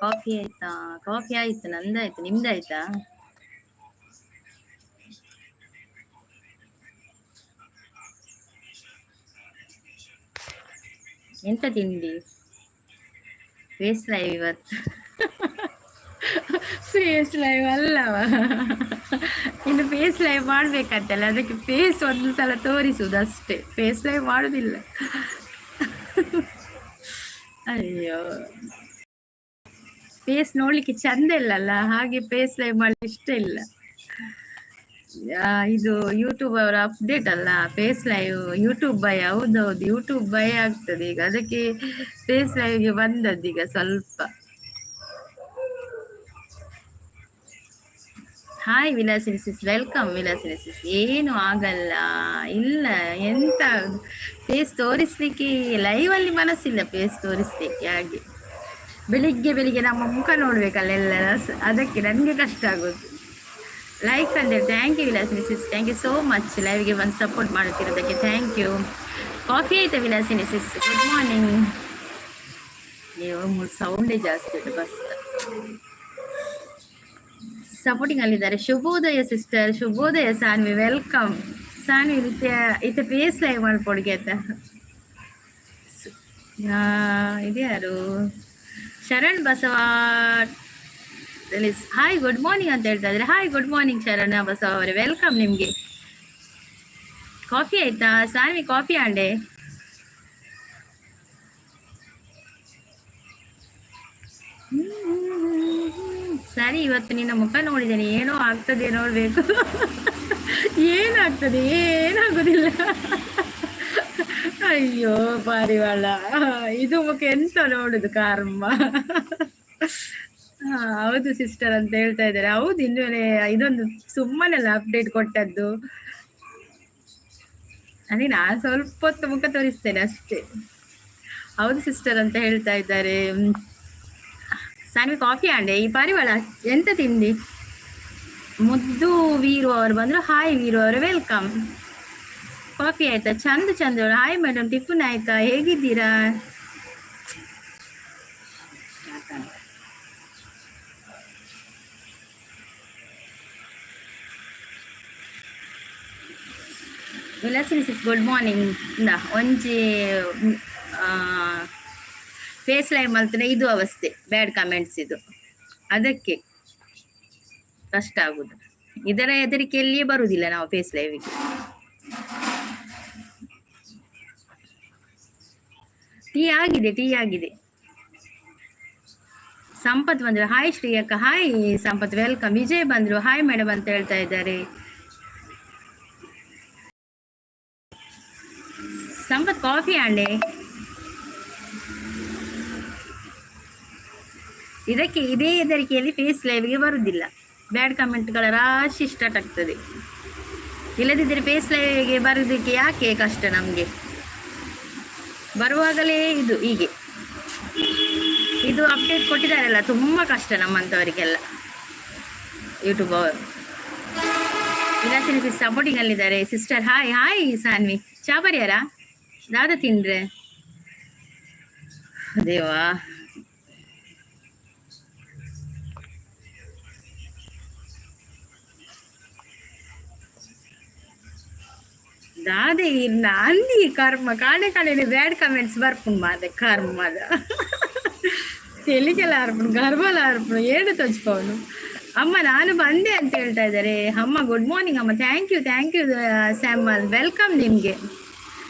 Coffee ಆಯ್ತಾ? Coffee ಆಯ್ತು, ನಂದಾಯ್ತು, ನಿಮ್ದಾಯ್ತಾ? ಎಂತ ತಿಂಡಿ? ಫೇಸ್ ಲೈವ್ ಇವತ್ತು. ಫೇಸ್ ಲೈವ್ ಅಲ್ಲವ, ಇನ್ನು ಫೇಸ್ ಲೈವ್ ಮಾಡ್ಬೇಕಂತಲ್ಲ, ಅದಕ್ಕೆ ಫೇಸ್ ಒಂದು ಸಲ ತೋರಿಸುದು ಅಷ್ಟೇ, ಫೇಸ್ ಲೈವ್ ಮಾಡುದಿಲ್ಲ. ಅಯ್ಯೋ, ಫೇಸ್ ನೋಡ್ಲಿಕ್ಕೆ ಚಂದ ಇಲ್ಲಲ್ಲ, ಹಾಗೆ ಫೇಸ್ ಲೈವ್ ಮಾಡ್ಲಿಕ್ಕೆ ಇಷ್ಟ ಇಲ್ಲ. ಇದು ಯೂಟ್ಯೂಬ್ ಅವರ ಅಪ್ಡೇಟ್ ಅಲ್ಲ, ಫೇಸ್ ಲೈವ್ ಯೂಟ್ಯೂಬ್ ಭಯ. ಹೌದೌದು, ಯೂಟ್ಯೂಬ್ ಭಯ ಆಗ್ತದೆ ಈಗ, ಅದಕ್ಕೆ ಫೇಸ್ ಲೈವ್ಗೆ ಬಂದದ್ದು ಈಗ ಸ್ವಲ್ಪ. Hi Vilasini sis, welcome Vilasini sis. ಏನು ಆಗಲ್ಲ, ಇಲ್ಲ ಎಂತ ಫೇಸ್ ತೋರಿಸ್ಲಿಕ್ಕೆ ಲೈವ್ ಅಲ್ಲಿ ಮನಸ್ಸಿಲ್ಲ, ಫೇಸ್ ತೋರಿಸ್ಲಿಕ್ಕೆ. ಹಾಗೆ ಬೆಳಿಗ್ಗೆ ನಮ್ಮ ಮುಖ ನೋಡ್ಬೇಕಲ್ಲ ಎಲ್ಲ, ಅದಕ್ಕೆ ನನಗೆ ಕಷ್ಟ ಆಗೋದು. ಲೈಕ್ ಅಂದ್ರೆ thank you Vilasini sis, thank you so much. ಲೈವ್ಗೆ ಬಂದು ಸಪೋರ್ಟ್ ಮಾಡುತ್ತಿರೋದಕ್ಕೆ ಥ್ಯಾಂಕ್ ಯು. ಕಾಫಿ ಆಯ್ತಾ ವಿಲಾಸಿನಿಸಿಸ್? Good morning. ನೀವು ಸೌಂಡೇ ಜಾಸ್ತಿ ಉಂಟು ಬಸ್. ಸಪೋರ್ಟಿಂಗ್ ಅಲ್ಲಿದ್ದಾರೆ. ಶುಭೋದಯ ಸಿಸ್ಟರ್, ಶುಭೋದಯ ಸಾನ್ವಿ, ವೆಲ್ಕಮ್ ಸಾನ್ವಿ. ಇತ್ತೆ ಫೇಸ್ ಲೈವ್ ಮಾಡ್ಕೊಡ್ಗೆ ಆಯ್ತಾ? ಇದು ಯಾರು? Sharan Basava. Hi good morning ಅಂತ ಹೇಳ್ತಾ ಇದ್ರೆ. ಹಾಯ್ ಗುಡ್ ಮಾರ್ನಿಂಗ್ ಶರಣ ಬಸವ ಅವರೇ, ವೆಲ್ಕಮ್ ನಿಮ್ಗೆ. ಕಾಫಿ ಆಯ್ತಾ ಸಾನ್ವಿ? ಕಾಫಿ ಆಂಡೆ. ಸರಿ, ಇವತ್ತು ನಿನ್ನ ಮುಖ ನೋಡಿದ್ದೇನೆ, ಏನೋ ಆಗ್ತದೆ ನೋಡ್ಬೇಕು. ಏನಾಗ್ತದೆ? ಏನಾಗುದಿಲ್ಲ. ಅಯ್ಯೋ ಪಾರಿವಾಳ, ಇದು ಮುಖ ಎಂತ ನೋಡುದು ಕರ್ಮ. ಹೌದು ಸಿಸ್ಟರ್ ಅಂತ ಹೇಳ್ತಾ ಇದ್ದಾರೆ. ಹೌದು, ಇನ್ನು ಇದೊಂದು ಸುಮ್ಮನೆಲ್ಲ ಅಪ್ಡೇಟ್ ಕೊಟ್ಟದ್ದು. ಅದೇ ನಾನು ಸ್ವಲ್ಪ ಹೊತ್ತು ಮುಖ ತೋರಿಸ್ತೇನೆ ಅಷ್ಟೇ. ಹೌದು ಸಿಸ್ಟರ್ ಅಂತ ಹೇಳ್ತಾ ಇದ್ದಾರೆ. ಸಾನ್ವಿ ಕಾಫಿ ಆಂಡೆ. ಈ ಪಾರಿವಾಳ ಎಂತ ತಿಂಡಿ? ಮುದ್ದು ವೀರು ಅವರು ಬಂದ್ರು. ಹಾಯ್ ವೀರು ಅವರು, ವೆಲ್ಕಮ್. ಕಾಫಿ ಆಯ್ತಾ? ಚಂದ. ಹಾಯ್ ಮೇಡಮ್, ಟಿಫನ್ ಆಯ್ತಾ? ಹೇಗಿದ್ದೀರಾ? ವಿಲಾಸಿನಿಸಿಸ್ ಗುಡ್ ಮಾರ್ನಿಂಗ್. ಒಂಜಿ ಫೇಸ್ ಲೈವ್ ಮಲ್ತನೆ ಇದು ಅವಸ್ಥೆ, ಬ್ಯಾಡ್ ಕಮೆಂಟ್ಸ್ ಇದು, ಅದಕ್ಕೆ ಕಷ್ಟ ಆಗುದು. ಇದರ ಹೆದರಿಕೆಯಲ್ಲಿಯೇ ಬರುವುದಿಲ್ಲ ನಾವು ಫೇಸ್ ಲೈವ್ಗೆ. ಟೀ ಆಗಿದೆ. ಸಂಪತ್ ಬಂದ್ರು. ಹಾಯ್ ಶ್ರೀಯಕ್ಕ. Hi Sampath, welcome. ವಿಜಯ್ ಬಂದ್ರು. ಹಾಯ್ ಮೇಡಮ್ ಅಂತ ಹೇಳ್ತಾ ಇದ್ದಾರೆ. ಸಂಪತ್ ಕಾಫಿ ಆಂಡೆ. ಇದಕ್ಕೆ ಇದೇ ಹೆದರಿಕೆಯಲ್ಲಿ ಫೇಸ್ ಲೈವ್ಗೆ ಬರುವುದಿಲ್ಲ. ಬ್ಯಾಡ್ ಕಮೆಂಟ್ಗಳ ರಾಶಿ ಸ್ಟಾರ್ಟ್ ಆಗ್ತದೆ. ಇಲ್ಲದಿದ್ದರೆ ಫೇಸ್ ಲೈವ್ಗೆ ಬರೋದಕ್ಕೆ ಯಾಕೆ ಕಷ್ಟ ನಮಗೆ? ಬರುವಾಗಲೇ ಇದು ಹೀಗೆ ಇದು ಅಪ್ಡೇಟ್ ಕೊಟ್ಟಿದ್ದಾರಲ್ಲ, ತುಂಬ ಕಷ್ಟ ನಮ್ಮಂಥವರಿಗೆಲ್ಲ. ಯೂಟ್ಯೂಬ್ ಅವರು ವಿಲಾಸಿನಿಸಿಸ್ ಸಪೋರ್ಟಿಂಗ್ ಅಲ್ಲಿದ್ದಾರೆ. Sister hi Sanvi. ಚಾ ಬರಿಯಾರಾ? ದಾದ ತಿಂದ್ರೆ ದೇವಾ. ದಾದೆ ಅಲ್ಲಿ ಕರ್ಮ ಕಾಣೆ ಬ್ಯಾಡ್ ಕಮೆಂಟ್ಸ್ ಬರ್ಪುಂಡು ಮಾದ ಕರ್ಮದ ತೆಲಿಗೆಲ್ಲ ಆರ್ಪುಂಡು, ಗರ್ಭಲ ಆರ್ಪುಂಡು, ಏನು ತೋಚ್ಕೋನು. ಅಮ್ಮ ನಾನು ಬಂದೆ ಅಂತ ಹೇಳ್ತಾ ಇದ್ದಾರೆ. ಅಮ್ಮ ಗುಡ್ ಮಾರ್ನಿಂಗ್ ಅಮ್ಮ. ಥ್ಯಾಂಕ್ ಯು ಸ್ಯಾಮಲ್, ವೆಲ್ಕಮ್ ನಿಮ್ಗೆ.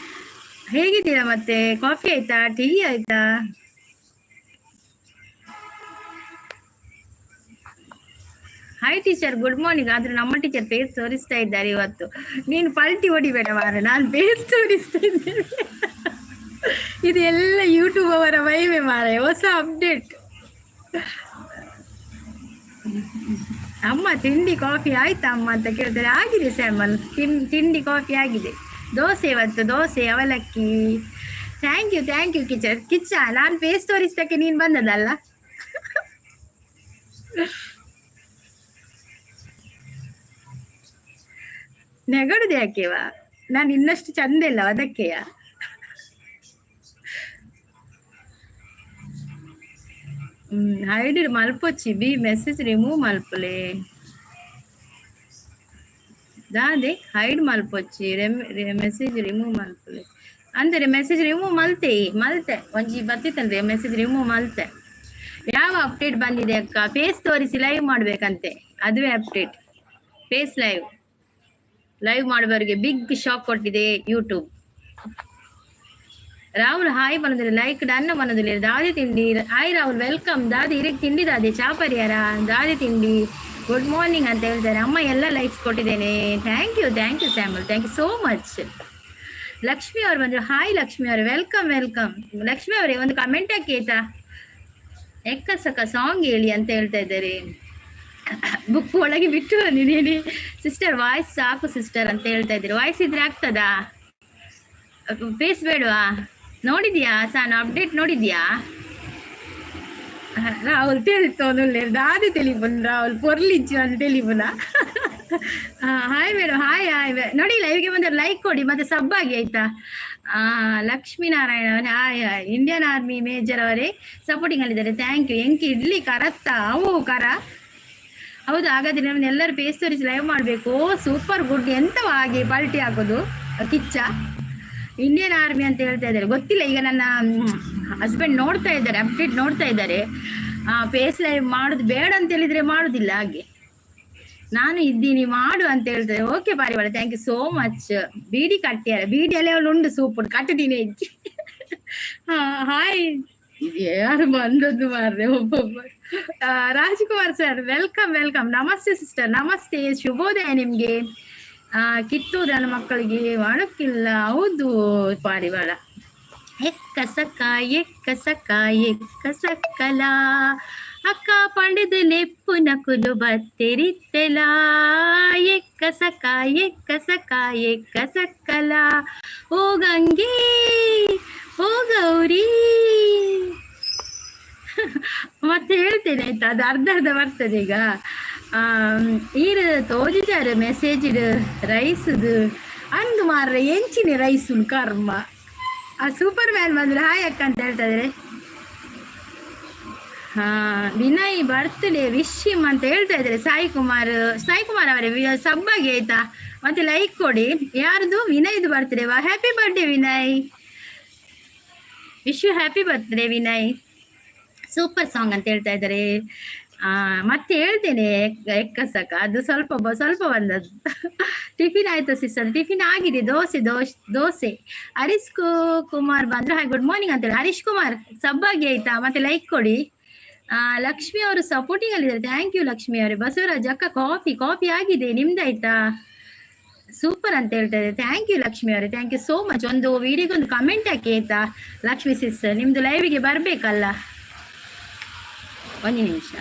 ಹೇಗಿದ್ದೀರಾ? ಮತ್ತೆ ಕಾಫಿ ಆಯ್ತಾ? ಟೀ ಆಯ್ತಾ? Hi teacher, good morning. ಆದ್ರೆ ನಮ್ಮ ಟೀಚರ್ ಫೇಸ್ ತೋರಿಸ್ತಾ ಇದ್ದಾರೆ ಇವತ್ತು. ನೀನು ಪಲ್ಟಿ ಹೊಡಿಬೇಡ ಮಾರ, ನಾನು ಫೇಸ್ ತೋರಿಸ್ತಾ ಇದ್ದೇನೆ. ಇದು ಎಲ್ಲ ಯೂಟ್ಯೂಬ್ ಅವರ ವೈವೇ ಮಾರ, ಹೊಸ ಅಪ್ಡೇಟ್. ಅಮ್ಮ ತಿಂಡಿ ಕಾಫಿ ಆಯ್ತಾ ಅಮ್ಮ ಅಂತ ಕೇಳ್ತಾರೆ. ಆಗಿದೆ ಸ್ಯಾಮಲ್, ತಿಂಡಿ ಕಾಫಿ ಆಗಿದೆ. ದೋಸೆ ಇವತ್ತು, ದೋಸೆ ಅವಲಕ್ಕಿ. Thank you Kiccha. ನಾನು ಫೇಸ್ ತೋರಿಸ್ತಕ್ಕೆ ನೀನು ಬಂದದಲ್ಲ. ನೆಗಡುದು ಯಾಕೆವಾ? ನಾನು ಇನ್ನಷ್ಟು ಚಂದ ಇಲ್ಲ ಅದಕ್ಕೆಯ. ಹೈಡ್ ಮಲ್ಪೊಚ್ಚಿ ಬಿ ಮೆಸೇಜ್ ರಿಮೂವ್ ಮಲ್ಪಲೆ ದಾದೆ ಹೈಡ್ ಮಲ್ಪೊಚ್ಚಿ ಮೆಸೇಜ್ ರಿಮೂವ್ ಮಲ್ಪಲೆ ಅಂದರೆ ಮೆಸೇಜ್ ರಿಮೂವ್ ಮಲ್ತೆ ಒಂಜಿ ಬತ್ತಿತ್ತಂದ್ರೆ ಮೆಸೇಜ್ ರಿಮೂವ್ ಮಲ್ತೆ. ಯಾವ ಅಪ್ಡೇಟ್ ಬಂದಿದೆ ಅಕ್ಕ? ಫೇಸ್ ತೋರಿಸಿ ಲೈವ್ ಮಾಡ್ಬೇಕಂತೆ, ಅದುವೇ ಅಪ್ಡೇಟ್. ಫೇಸ್ ಲೈವ್ ಮಾಡುವವರಿಗೆ ಬಿಗ್ ಶಾಕ್ ಕೊಟ್ಟಿದೆ ಯೂಟ್ಯೂಬ್. ರಾಹುಲ್ ಹಾಯ್ ಬಂದಿಲ್ಲ, ಲೈಕ್ ಡನ್ನ ಬಂದಿಲ್ಲ. ದಾದಿ ತಿಂಡಿ ಹಾಯ್ ರಾಹುಲ್ ವೆಲ್ಕಮ್. ದಾದಿ ಇರಕ್ಕೆ ತಿಂಡಿ ದಾದಿ ಚಾ ಪರಿಹಾರ ದಾದಿ ತಿಂಡಿ ಗುಡ್ ಮಾರ್ನಿಂಗ್ ಅಂತ ಹೇಳ್ತಾರೆ. ಅಮ್ಮ ಎಲ್ಲ ಲೈಕ್ಸ್ ಕೊಟ್ಟಿದ್ದೇನೆ. Thank you Shyamal, thank you so much. Lakshmi ಅವ್ರು ಬಂದ್ರು, ಹಾಯ್ ಲಕ್ಷ್ಮಿ ಅವ್ರು ವೆಲ್ಕಮ್. ಲಕ್ಷ್ಮಿ ಅವರೇ ಒಂದು ಕಮೆಂಟ್ ಹಾಕಿ ಆಯ್ತಾ? ಎಕ್ಕಸಕ ಸಾಂಗ್ ಹೇಳಿ ಅಂತ ಹೇಳ್ತಾ ಇದ್ದಾರೆ. ಬುಕ್ ಒಳಗೆ ಬಿಟ್ಟು ಬಂದಿದ್ದೀನಿ ಸಿಸ್ಟರ್, ವಾಯ್ಸ್ ಸಾಕು ಸಿಸ್ಟರ್ ಅಂತ ಹೇಳ್ತಾ ಇದ್ದೀರಿ. ವಾಯ್ಸ್ ಇದ್ರೆ ಆಗ್ತದಾ? ಫೇಸ್ ಬೇಡವಾ? ನೋಡಿದ್ಯಾ ಸಾನು ಅಪ್ಡೇಟ್ ನೋಡಿದ್ಯಾ? ರಾಹುಲ್ ತಿಳಿತೋನು ದಾದಿ ತಿಳಿಬನ್ ರಾಹುಲ್ ಪೊರ್ಲಿಜ್ಜು ಅಂತ ತಿಳಿಬುನ. ಹಾಯ್ ಮೇಡಮ್, ಹಾಯ್ ನೋಡಿ ಲೈವ್ಗೆ ಬಂದ್ರೆ ಲೈಕ್ ಕೊಡಿ ಮತ್ತೆ ಸಬ್ ಆಗಿ ಆಯ್ತಾ. ಲಕ್ಷ್ಮೀನಾರಾಯಣ ಅವರೇ ಹಾಯ್ ಇಂಡಿಯನ್ ಆರ್ಮಿ ಮೇಜರ್ ಅವರೇ ಸಪೋರ್ಟಿಂಗ್ ಅಲ್ಲಿದ್ದಾರೆ, ಥ್ಯಾಂಕ್ ಯು. ಎಂಕಿ ಇಡ್ಲಿ ಕರತ್ತ ಅವು ಕರ ಹೌದು. ಹಾಗಾದ್ರೆ ನಮ್ಮನ್ನ ಎಲ್ಲರೂ ಫೇಸ್ ತೋರಿಸಿ ಲೈವ್ ಮಾಡಬೇಕು. Super good. ಎಂತವ ಹಾಗೆ ಪಾಲ್ಟಿ ಹಾಕೋದು ಕಿಚ್ಚ? ಇಂಡಿಯನ್ ಆರ್ಮಿ ಅಂತ ಹೇಳ್ತಾ ಇದ್ದಾರೆ, ಗೊತ್ತಿಲ್ಲ. ಈಗ ನನ್ನ ಹಸ್ಬೆಂಡ್ ನೋಡ್ತಾ ಇದ್ದಾರೆ, ಅಪ್ಡೇಟ್ ನೋಡ್ತಾ ಇದ್ದಾರೆ. ಫೇಸ್ ಲೈವ್ ಮಾಡೋದು ಬೇಡ ಅಂತ ಹೇಳಿದ್ರೆ ಮಾಡೋದಿಲ್ಲ, ಹಾಗೆ ನಾನು ಇದ್ದೀನಿ ಮಾಡು ಅಂತ ಹೇಳ್ತಾರೆ. ಓಕೆ ಪಾರಿವಾಳ, ಥ್ಯಾಂಕ್ ಯು ಸೋ ಮಚ್. ಬೀಡಿ ಕಟ್ಟಿಯಾರ, ಬೀಡಿ ಎಲ್ಲ ಉಂಡು ಸೂಪರ್ ಕಟ್ಟಿದ್ದೀನಿ. ಹಾಯ್, ಯಾರು ಬಂದದ್ದು ಮಾರ್ರೆ ಒಬ್ಬೊಬ್ಬ. Rajkumar sir welcome. ನಮಸ್ತೆ ಸಿಸ್ಟರ್, ನಮಸ್ತೆ, ಶುಭೋದಯ ನಿಮ್ಗೆ. ಕಿತ್ತು ನನ್ನ ಮಕ್ಕಳಿಗೆ ಮಾಡಕ್ಕಿಲ್ಲ. ಹೌದು ಪಾರಿವಾಳ. ಎಕ್ಕಸಕ ಎಕ್ಕಸಕಲ ಅಕ್ಕ ಪಂಡಿದ ನೆಪ್ಪು ನಕುಲು ಬತ್ತೆರಿತ್ತೆಲ. ಎಕ್ಕಸಕ ಎಕ್ಕಸಕಲ ಓ ಗಂಗೆ ಓ ಗೌರಿ. ಮತ್ತೆ ಹೇಳ್ತೇನೆ ಆಯ್ತಾ, ಅದು ಅರ್ಧ ಬರ್ತದೆ. ಈಗ ಈರು ತೋಜಿದಾರೆ ಮೆಸೇಜ್ ರೈಸ್ದು ಅಂದು ಮಾರ್ರೆ ಎಂಚಿನ ರೈಸು ಕರ್ಮ. ಸೂಪರ್ ಮ್ಯಾನ್ ಬಂದ್ರೆ ಹಾಯ್ ಅಕ್ಕ ಅಂತ ಹೇಳ್ತಾ ಇದ್ರೆ. ವಿನಯ್ ಬರ್ತ್ಡೇ ವಿಶಿಮ್ ಅಂತ ಹೇಳ್ತಾ ಇದ್ದಾರೆ. ಸಾಯಿ ಕುಮಾರ್ ಅವರೇ ಸಬ್ಬಾಗಿ ಆಯ್ತಾ, ಮತ್ತೆ ಲೈಕ್ ಕೊಡಿ. ಯಾರ್ದು? ವಿನಯ್ದು birthday. Happy birthday Vinay, wish you happy birthday Vinay. Super song ಅಂತ ಹೇಳ್ತಾ ಇದ್ದಾರೆ. ಮತ್ತೆ ಹೇಳ್ತೇನೆ ಎಕ್ಕಸಕ, ಅದು ಸ್ವಲ್ಪ ಬಂದದ್ದು. ಟಿಫಿನ್ ಆಯ್ತು ಸಿಸ್ಟರ್? ಟಿಫಿನ್ ಆಗಿದೆ, ದೋಸೆ. ಹರೀಶ್ ಕುಮಾರ್ ಬಂದ್ರು, ಹಾಯ್ ಗುಡ್ ಮಾರ್ನಿಂಗ್ ಅಂತೇಳಿ. ಹರೀಶ್ ಕುಮಾರ್ ಸಬ್ಬಾಗಿ ಆಯ್ತಾ, ಮತ್ತೆ ಲೈಕ್ ಕೊಡಿ. ಲಕ್ಷ್ಮಿ ಅವರು ಸಪೋರ್ಟಿಂಗ್ ಅಲ್ಲಿದ್ದಾರೆ, ಥ್ಯಾಂಕ್ ಯು ಲಕ್ಷ್ಮಿ ಅವರೇ. ಬಸವರಾಜ್ ಅಕ್ಕ ಕಾಫಿ ಆಗಿದೆ, ನಿಮ್ದಾಯ್ತಾ? ಸೂಪರ್ ಅಂತ ಹೇಳ್ತಾರೆ, ಥ್ಯಾಂಕ್ ಯು ಲಕ್ಷ್ಮಿ ಅವರೇ, ಥ್ಯಾಂಕ್ ಯು ಸೋ ಮಚ್. ಒಂದು ವಿಡಿಯೋಗೆ ಒಂದು ಕಮೆಂಟ್ ಹಾಕಿ ಆಯ್ತಾ ಲಕ್ಷ್ಮಿ ಸಿಸ್ಟರ್, ನಿಮ್ದು ಲೈವ್ಗೆ ಬರ್ಬೇಕಲ್ಲ. ಒಂದು ನಿಮಿಷ.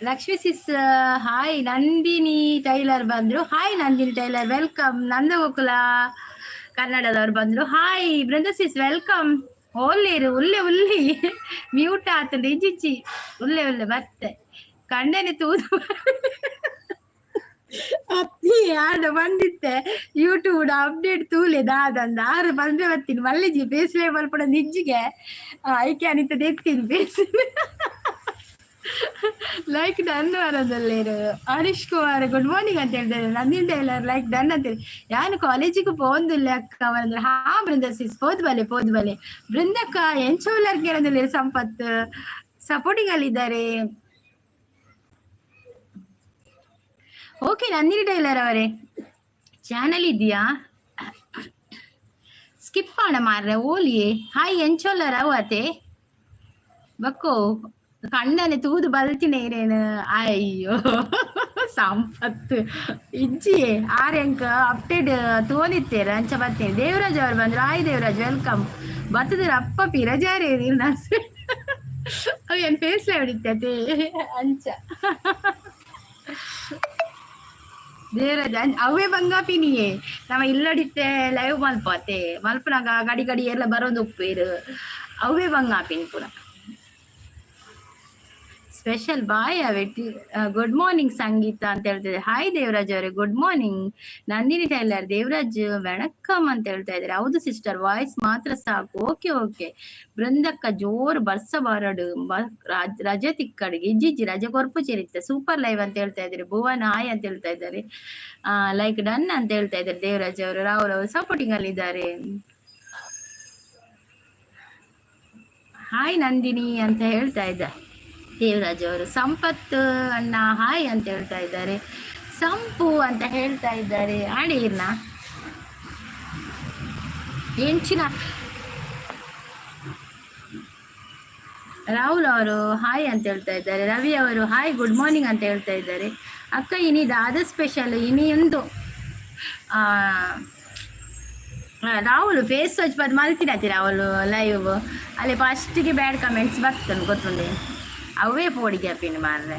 Lakshmi sis hi. Nandini tailor ಬಂದ್ರು, hi Nandini tailor welcome. Nandagokula ಕನ್ನಡದವ್ರು ಬಂದ್ರು, ಹಾಯ್. Brinda sis welcome. ಉಲ್ಲೆ ಮ್ಯೂಟ್ ಆತದೆ ಇಜ್ಜಿಚ್ಚಿ ಉಲ್ಲೆ ಬರ್ತೆ ಕಂಡನೆ ತೂದು ಅತ್ತಿ ಯಾರು ಬಂದಿತ್ತೆ ಯೂಟ್ಯೂಬ್ ಅಪ್ಡೇಟ್ ತೂಲೆ ದಾದಂದ ಆರು ಬಂದ್ರೆ ಬರ್ತೀನಿ ಮಲ್ಲಿಜಿ ಬೇಸ್ಲೆ ಮಲ್ಪಡ ನಿಜ್ಜಿಗೆ ಐಕೆ ಅನಿತದೆ ಎತ್ತೀನಿ ಬೇಸ್ ಲೈಕ್ ಡನ್ ವರದಲ್ಲೇರು. ಹರೀಶ್ ಕುಮಾರ್ ಗುಡ್ ಮಾರ್ನಿಂಗ್ ಅಂತ ಹೇಳ್ತಾರೆ. ನಂದಿನ ಟೈಲರ್ ಲೈಕ್ ಡನ್ ಅಂತೇಳಿ. ಯಾನು ಕಾಲೇಜಿಗೆ ಪೋಂದಿಲ್ಲ ಅಕ್ಕ ಅವರಂದ್ರೆ. ಹಾ ಬೃಂದ ಸಿಸ್ ಪೋದ್ ಬಲೆ ಬೃಂದಕ್ಕ ಎಂಚೋಲರ್ ಕೇಳೋದಿಲ್ಲ. ಸಂಪತ್ ಸಪೋರ್ಟಿಂಗ್ ಅಲ್ಲಿದ್ದಾರೆ. ಓಕೆ ನಂದಿನಿ ಟೈಲರ್ ಅವರೇ ಚಾನಲ್ ಇದೆಯಾ? ಸ್ಕಿಪ್ ಮಾಡ ಮಾರ್ರೆ ಓಲಿಯೇ. ಹಾಯ್ ಎಂಚೋಲರ್ ಅವತೆ ಬಕ್ಕೋ ಕಣ್ಣನೆ ತೂದು ಬಲ್ತಿನೇರೇನು ಅಯ್ಯೋ ಸಂಪತ್ತು ಇಜ್ಜಿ ಆರ್ಯಂಕ ಅಪ್ಡೇಟ್ ತೋನಿತ್ತೇರ ಅಂಚ ಬರ್ತೇನೆ ದೇವರಾಜ್ ಅವ್ರು ಬಂದ್ರು ಆಯ್ ದೇವರಾಜ್ ವೆಲ್ಕಮ್ ಬರ್ತದ್ರ ಅಪ್ಪ ಪಿರಜಾರಿ ಅವ್ ಏನ್ ಫೇಸ್ಲೆ ಹೊಡಿತತೆ ಅಂಚ ದೇವರಾಜ ಅವೇ ಬಂಗಾಪಿನಿಯೇ ನಮ್ಮ ಇಲ್ಲಡಿತ್ತೆ ಲೈವ್ ಮಲ್ಪತೆ ಮಲ್ಪನಾಗ ಗಡಿ ಗಡಿ ಎಲ್ಲ ಬರೋದು ಉಪ್ಪೇರು ಅವೇ ಬಂಗಾಪಿನಿ ಪುರ ಸ್ಪೆಷಲ್ ಬಾಯ್ ವೆಟ್ಟಿ ಗುಡ್ ಮಾರ್ನಿಂಗ್ ಸಂಗೀತ ಅಂತ ಹೇಳ್ತಿದ್ದಾರೆ ಹಾಯ್ ದೇವರಾಜ್ ಅವರೇ good morning Nandini tailor Devaraj welcome ಅಂತ ಹೇಳ್ತಾ ಇದ್ದಾರೆ ಹೌದು ಸಿಸ್ಟರ್ ವಾಯ್ಸ್ ಮಾತ್ರ ಸಾಕು ಓಕೆ ಓಕೆ ಬೃಂದಕ್ಕ ಜೋರು ಬರ್ಸ ಬಾರಡು ರಜೆ ತಿಕ್ಕಡಿಗೆ ಇಜ್ಜಿಜ್ಜಿ ರಜೆ ಕೊರ್ಪು ಚೇರಿತ್ತೆ ಸೂಪರ್ ಲೈವ್ ಅಂತ ಹೇಳ್ತಾ ಇದ್ದಾರೆ ಭುವನ್ ಹಾಯ್ ಅಂತ ಹೇಳ್ತಾ ಇದ್ದಾರೆ ಲೈಕ್ ಡನ್ ಅಂತ ಹೇಳ್ತಾ ಇದ್ದಾರೆ ದೇವರಾಜ್ ಅವರು ರಾಹುಲ್ ಅವರು ಸಪೋರ್ಟಿಂಗ್ ಅಲ್ಲಿ ಇದ್ದಾರೆ ಹಾಯ್ ನಂದಿನಿ ಅಂತ ಹೇಳ್ತಾ ಇದ್ದಾರೆ ದೇವರಾಜ್ ಅವರು ಸಂಪತ್ ಅಣ್ಣ ಹಾಯ್ ಅಂತ ಹೇಳ್ತಾ ಇದ್ದಾರೆ ಸಂಪು ಅಂತ ಹೇಳ್ತಾ ಇದ್ದಾರೆ ಆಡೀರ್ನ ಹೆಂಚಿನ ರಾಹುಲ್ ಅವರು ಹಾಯ್ ಅಂತ ಹೇಳ್ತಾ ಇದ್ದಾರೆ ರವಿ ಅವರು ಹಾಯ್ ಗುಡ್ ಮಾರ್ನಿಂಗ್ ಅಂತ ಹೇಳ್ತಾ ಇದ್ದಾರೆ ಅಕ್ಕ ಇನಿದ ಅದು ಸ್ಪೆಷಲ್ ಇನಿಯೊಂದು ರಾಹುಲ್ ಫೇಸ್ ವಾಚ್ ಬದ್ ಮಲ್ತಿರತ್ತಿ ರಾಹುಲ್ ಲೈವ್ ಅಲ್ಲಿ ಫಸ್ಟಿಗೆ ಬ್ಯಾಡ್ ಕಮೆಂಟ್ಸ್ ಬರ್ತದೆ ಗೊತ್ತುಂಡೆ ಅವೇ ಪೋಡಿಗೆ ಪಿನ್ ಮಾರ್ರೆ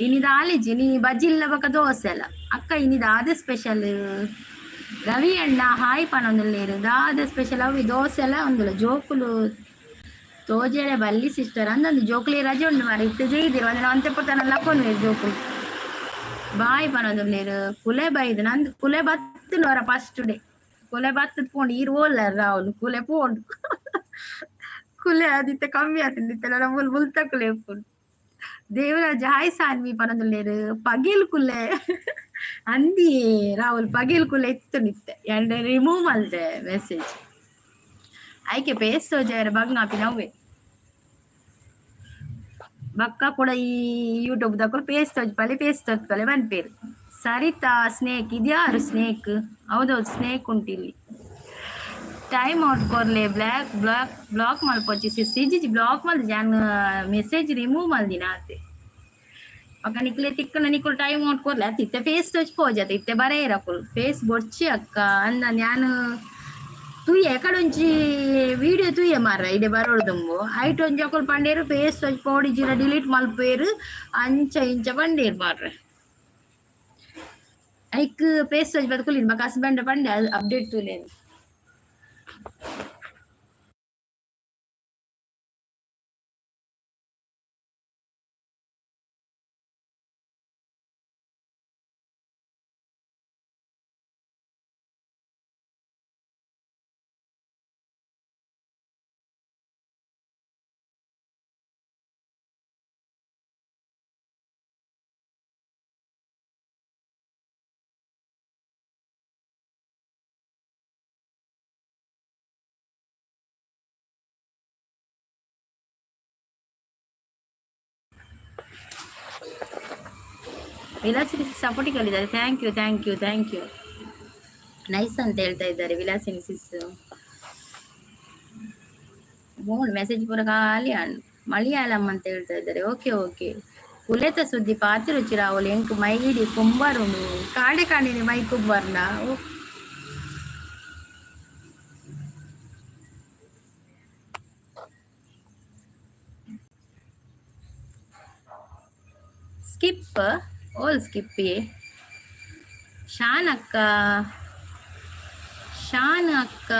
ಇನಿದ ಆಲಿಜಿ ನೀ ಬಜ್ಜಿಲ್ಲ ಬಕ್ಕ ದೋಸೆ ಅಲ್ಲ ಅಕ್ಕ ಇನಿದ ಆದ ಸ್ಪೆಷಲ್ ರವಿ ಅಣ್ಣ ಹಾಯ್ ಪನೊಂದುಲ್ಲೇರು ದಾದ ಸ್ಪೆಷಲ್ ಅವಿ ದೋಸೆ ಎಲ್ಲ ಒಂದಿಲ್ಲ ಜೋಕುಲು ತೋಜೆರೆ ಬಲ್ಲಿ ಸಿಸ್ಟರ್ ಅಂದೊಂದು ಜೋಕುಲಿ ರಜೆ ಉಂಡು ಮಾರಿ ಇತ್ತು ಜೈದಿರು ಅದನ್ನ ಅಂತೆ ಪುತ್ತನಲ್ಲ ಹಾಕೊಂಡು ಜೋಕುಲು ಬಾಯ್ ಪನೊಂದುಲ್ಲೇರು ಕುಲೆ ಬೈದು ನಂದು ಕುಲೆ ಬತ್ತನು ಅವರ ಫಸ್ಟ್ ಡೇ ಕುಲೆ ಬತ್ತದ ಪೋಂಡು ಈರು ಓಲ್ಲ ರಾಹುಲ್ ಕುಲೆ ಪೋಂಡು ಕುಲೆ ಆದಿತ್ತ ಕಮ್ಮಿ ಆತಿದ್ದಿತ್ತಲ್ಲ ನಮ್ಮ ಮುಲ್ತ ಕುಲೆ ಪುಂಡು ದೇವರಾಜ್ ಹಾಯ್ ಸಾನ್ವಿ ಪನೊಂದುಲ್ಲೇರು ಪಗೀಲ್ ಕುಲೆ ಅಂದಿ ರಾಹುಲ್ ಪಗೀಲ್ ಕುಲೆ ಇತ್ತು ನಿತ್ತೆ ಎರಡು ರಿಮೂವ್ ಮಲ್ದೆ ಮೆಸೇಜ್ ಆಯ್ಕೆ ಪೇಸ್ಟ್ ಜರ ಬಗ್ನಾಪಿ ನವ್ವೆ ಬಕ್ಕ ಕೂಡ ಈ ಯೂಟ್ಯೂಬ್ ದಕ್ಕಲು ಪೇಸ್ಟ್ ಪಲೆ ಬಂದ್ಪೇರು ಸರಿತಾ ಸ್ನೇಕ್ ಇದ್ಯಾರು ಸ್ನೇಕ್ ಹೌದೌದು ಸ್ನೇಕ್ ಉಂಟಿಲ್ಲಿ ಟೈಮ್ ಔಟ್ ಕೊರ್ಲೆ ಬ್ಲಾಕ್ ಮಲ್ಪೊಚ್ಚಿ ಸಿಜಿ ಬ್ಲಾಕ್ ಮಲ್ದಿ ಜಾನ್ ಮೆಸೇಜ್ ರಿಮೂವ್ ಮಲ್ದಿನ ಆತೆ ಅಕ್ಕ ನಿಕ್ಲೆ ತಿಕ್ಕನ ನಿಕ್ಕಲು ಟೈಮ್ ಔಟ್ ಕೊರ್ಲೆ ಅತ್ತಿತ್ತೆ ಫೇಸ್ ಟಚ್ ಪೋಜತೆ ಇತ್ತೆ ಬರೇ ಇರಕುಲ್ ಫೇಸ್ ಬೊಡ್ಚಿ ಅಕ್ಕ ಅಂದ ನಾನು ತುಯ್ಯ ಕಡೊಂಚಿ ವಿಡಿಯೋ ತುಯ್ಯ ಮಾರ ಇಡೆ ಬರೋಡ್ದುಂಬು ಐಟ್ ಒಂಜಿ ಅಕುಲ್ ಪಂಡೇರು ಫೇಸ್ ಟಚ್ ಪೋಡಿಜಿನ ಡಿಲೀಟ್ ಮಲ್ಪೇರು ಅಂಚ ಇಂಚ ಪಂಡೇರು ಮಾರ್ರೆ ಐಕ್ ಫೇಸ್ ಟಚ್ ಬದುಕುಲಿನ್ ಮಕ್ಕ ಹಸ್ಬೆಂಡ್ ಪಂಡೆ ಅಪ್ಡೇಟ್ ತುಲೇನು ವಿಲಾಸಿನಿ ಸಪೋರ್ಟಿಗೆ ಹೇಳಿದ್ದಾರೆ ಥ್ಯಾಂಕ್ ಯು ನೈಸ್ ಅಂತ ಹೇಳ್ತಾ ಇದ್ದಾರೆ ವಿಲಾಸಿನಿ ಸಿಸ್ ಬೋನ್ ಮೆಸೇಜ್ ಪೂರ ಖಾಲಿ ಮಲಯಾಳಂ ಅಂತ ಹೇಳ್ತಾ ಇದ್ದಾರೆ ಓಕೆ ಕುಲೆತ ಸುದ್ದಿ ಪಾತಿ ರುಚಿ ರಾಹುಲ್ ಎಂಕ್ ಮೈಡಿ ಕುಂಬಾರುಂಡು ಕಾಂಡಿನಿ ಮೈ ಕುಂಬಾರ್ನ ಸ್ಕಿಪ್ ಓಲ್ ಸ್ಕಿಪ್ಪಿ ಶಾನ್ ಅಕ್ಕ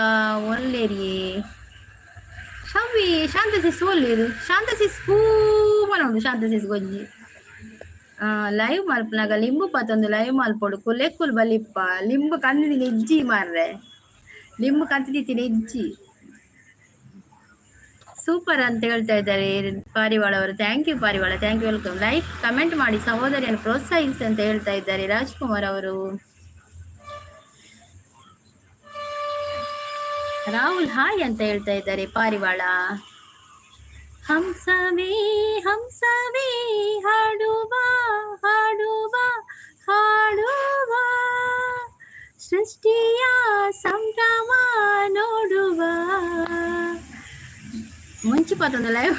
ಒಲ್ಲೇರಿ ಶವಿ ಶಾಂತಸಿಸ್ ಒಲ್ಲೇರು ಶಾಂತಸಿಸ್ ಪೂಮನ ಉಂಡು ಶಾಂತಸಿಸ್ ಗೊಜ್ಜಿ ಲೈವ್ ಮಲ್ಪನಾಗ ಲಿಂಬು ಪತ್ತೊಂದು ಲೈವ್ ಮಲ್ಪೊಡು ಕುಲೆಕ್ಕುಲ್ ಬಲಿಪ್ಪ ಲಿಂಬು ಕಂದಿನ ಇಜ್ಜಿ ಮಾರ್ರೆ ಲಿಂಬು ಕಂತಿನ ಇಜ್ಜಿ ಸೂಪರ್ ಅಂತ ಹೇಳ್ತಾ ಇದ್ದಾರೆ ಪಾರಿವಾಳ ಅವರು thank you Parivala thank you welcome like comment ಮಾಡಿ ಸಹೋದರಿಯನ್ನು ಪ್ರೋತ್ಸಾಹಿಸಿ ಅಂತ ಹೇಳ್ತಾ ಇದ್ದಾರೆ ರಾಜ್ಕುಮಾರ್ ಅವರು ರಾಹುಲ್ ಹಾಯ್ ಅಂತ ಹೇಳ್ತಾ ಇದ್ದಾರೆ ಪಾರಿವಾಳ ಹಂಸವೇ ಹಾಡುವ ಸೃಷ್ಟಿಯ ಸಂಭ್ರಮ ನೋಡುವ ಮುಂಚೆ 21 ಲೈವ್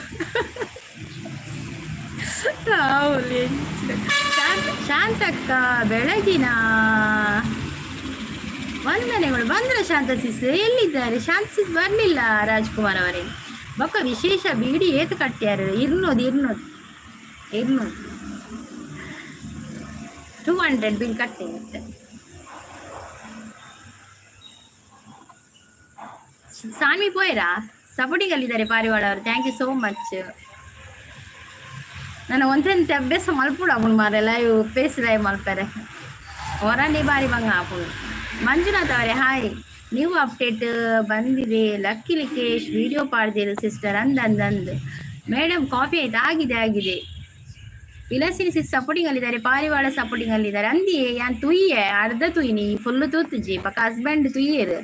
ಶಾಂತಕ್ಕ ಬೆಳಗಿನ ವಂದನೆಗಳು. ಬಂದ್ರ ಶಾಂತ ಸಿಸ್ ಎಲ್ಲಿದ್ದಾರೆ? ಶಾಂತ ಸಿಸ್ ಬರ್ಲಿಲ್ಲ ರಾಜ್ಕುಮಾರ್ ಅವರೇ. ಬೊಕ್ಕ ವಿಶೇಷ ಬೀಡಿ ಏತು ಕಟ್ಟ್ಯಾರ? 200 200 ಬಿಲ್ ಕಟ್ಟಿರುತ್ತೆ. ಸಾನ್ವಿ ಪೋಯ್ರಾ ಸಪೋರ್ಟಿಂಗ್ ಅಲ್ಲಿದ್ದಾರೆ ಪಾರಿವಾಳ ಅವರು. Thank you so much. ನಾನು ಒಂದ್ಸಂತ ಅಭ್ಯಾಸ ಮಲ್ಪುಡು ಅಪ್ಪುಣ್ ಮಾರೆ ಲೈವ್ ಪೇಸ್ ಲೈವ್ ಮಲ್ಪರೆ ಹೊರನೇ ಬಾರಿ ಬಂಗ ಹಾಪುಣು. ಮಂಜುನಾಥ್ ಅವರೇ ಹಾಯ್. ನೀವು ಅಪ್ಡೇಟ್ ಬಂದಿದೆ. ಲಕ್ಕಿ ಲಿಕೇಶ್ ವಿಡಿಯೋ ಪಾಡ್ದಿರು ಸಿಸ್ಟರ್ ಅಂದಂದು. ಮೇಡಮ್ ಕಾಫಿ ಆಯ್ತು? ಆಗಿದೆ. ವಿಲಾಸಿನಿ ಸಿಸ್ ಸಪೋರ್ಟಿಂಗ್ ಅಲ್ಲಿದ್ದಾರೆ. ಪಾರಿವಾಳ ಸಪೋರ್ಟಿಂಗ್ ಅಲ್ಲಿದ್ದಾರೆ. ಅಂದಿಯೇ ಯಾನ್ ತುಯ್ಯೆ ಅರ್ಧ ತುಯ್ನಿ ಫುಲ್ ತೂತುಜಿ ಪಕ್ಕ ಹಸ್ಬೆಂಡ್ ತುಯ್ಯರು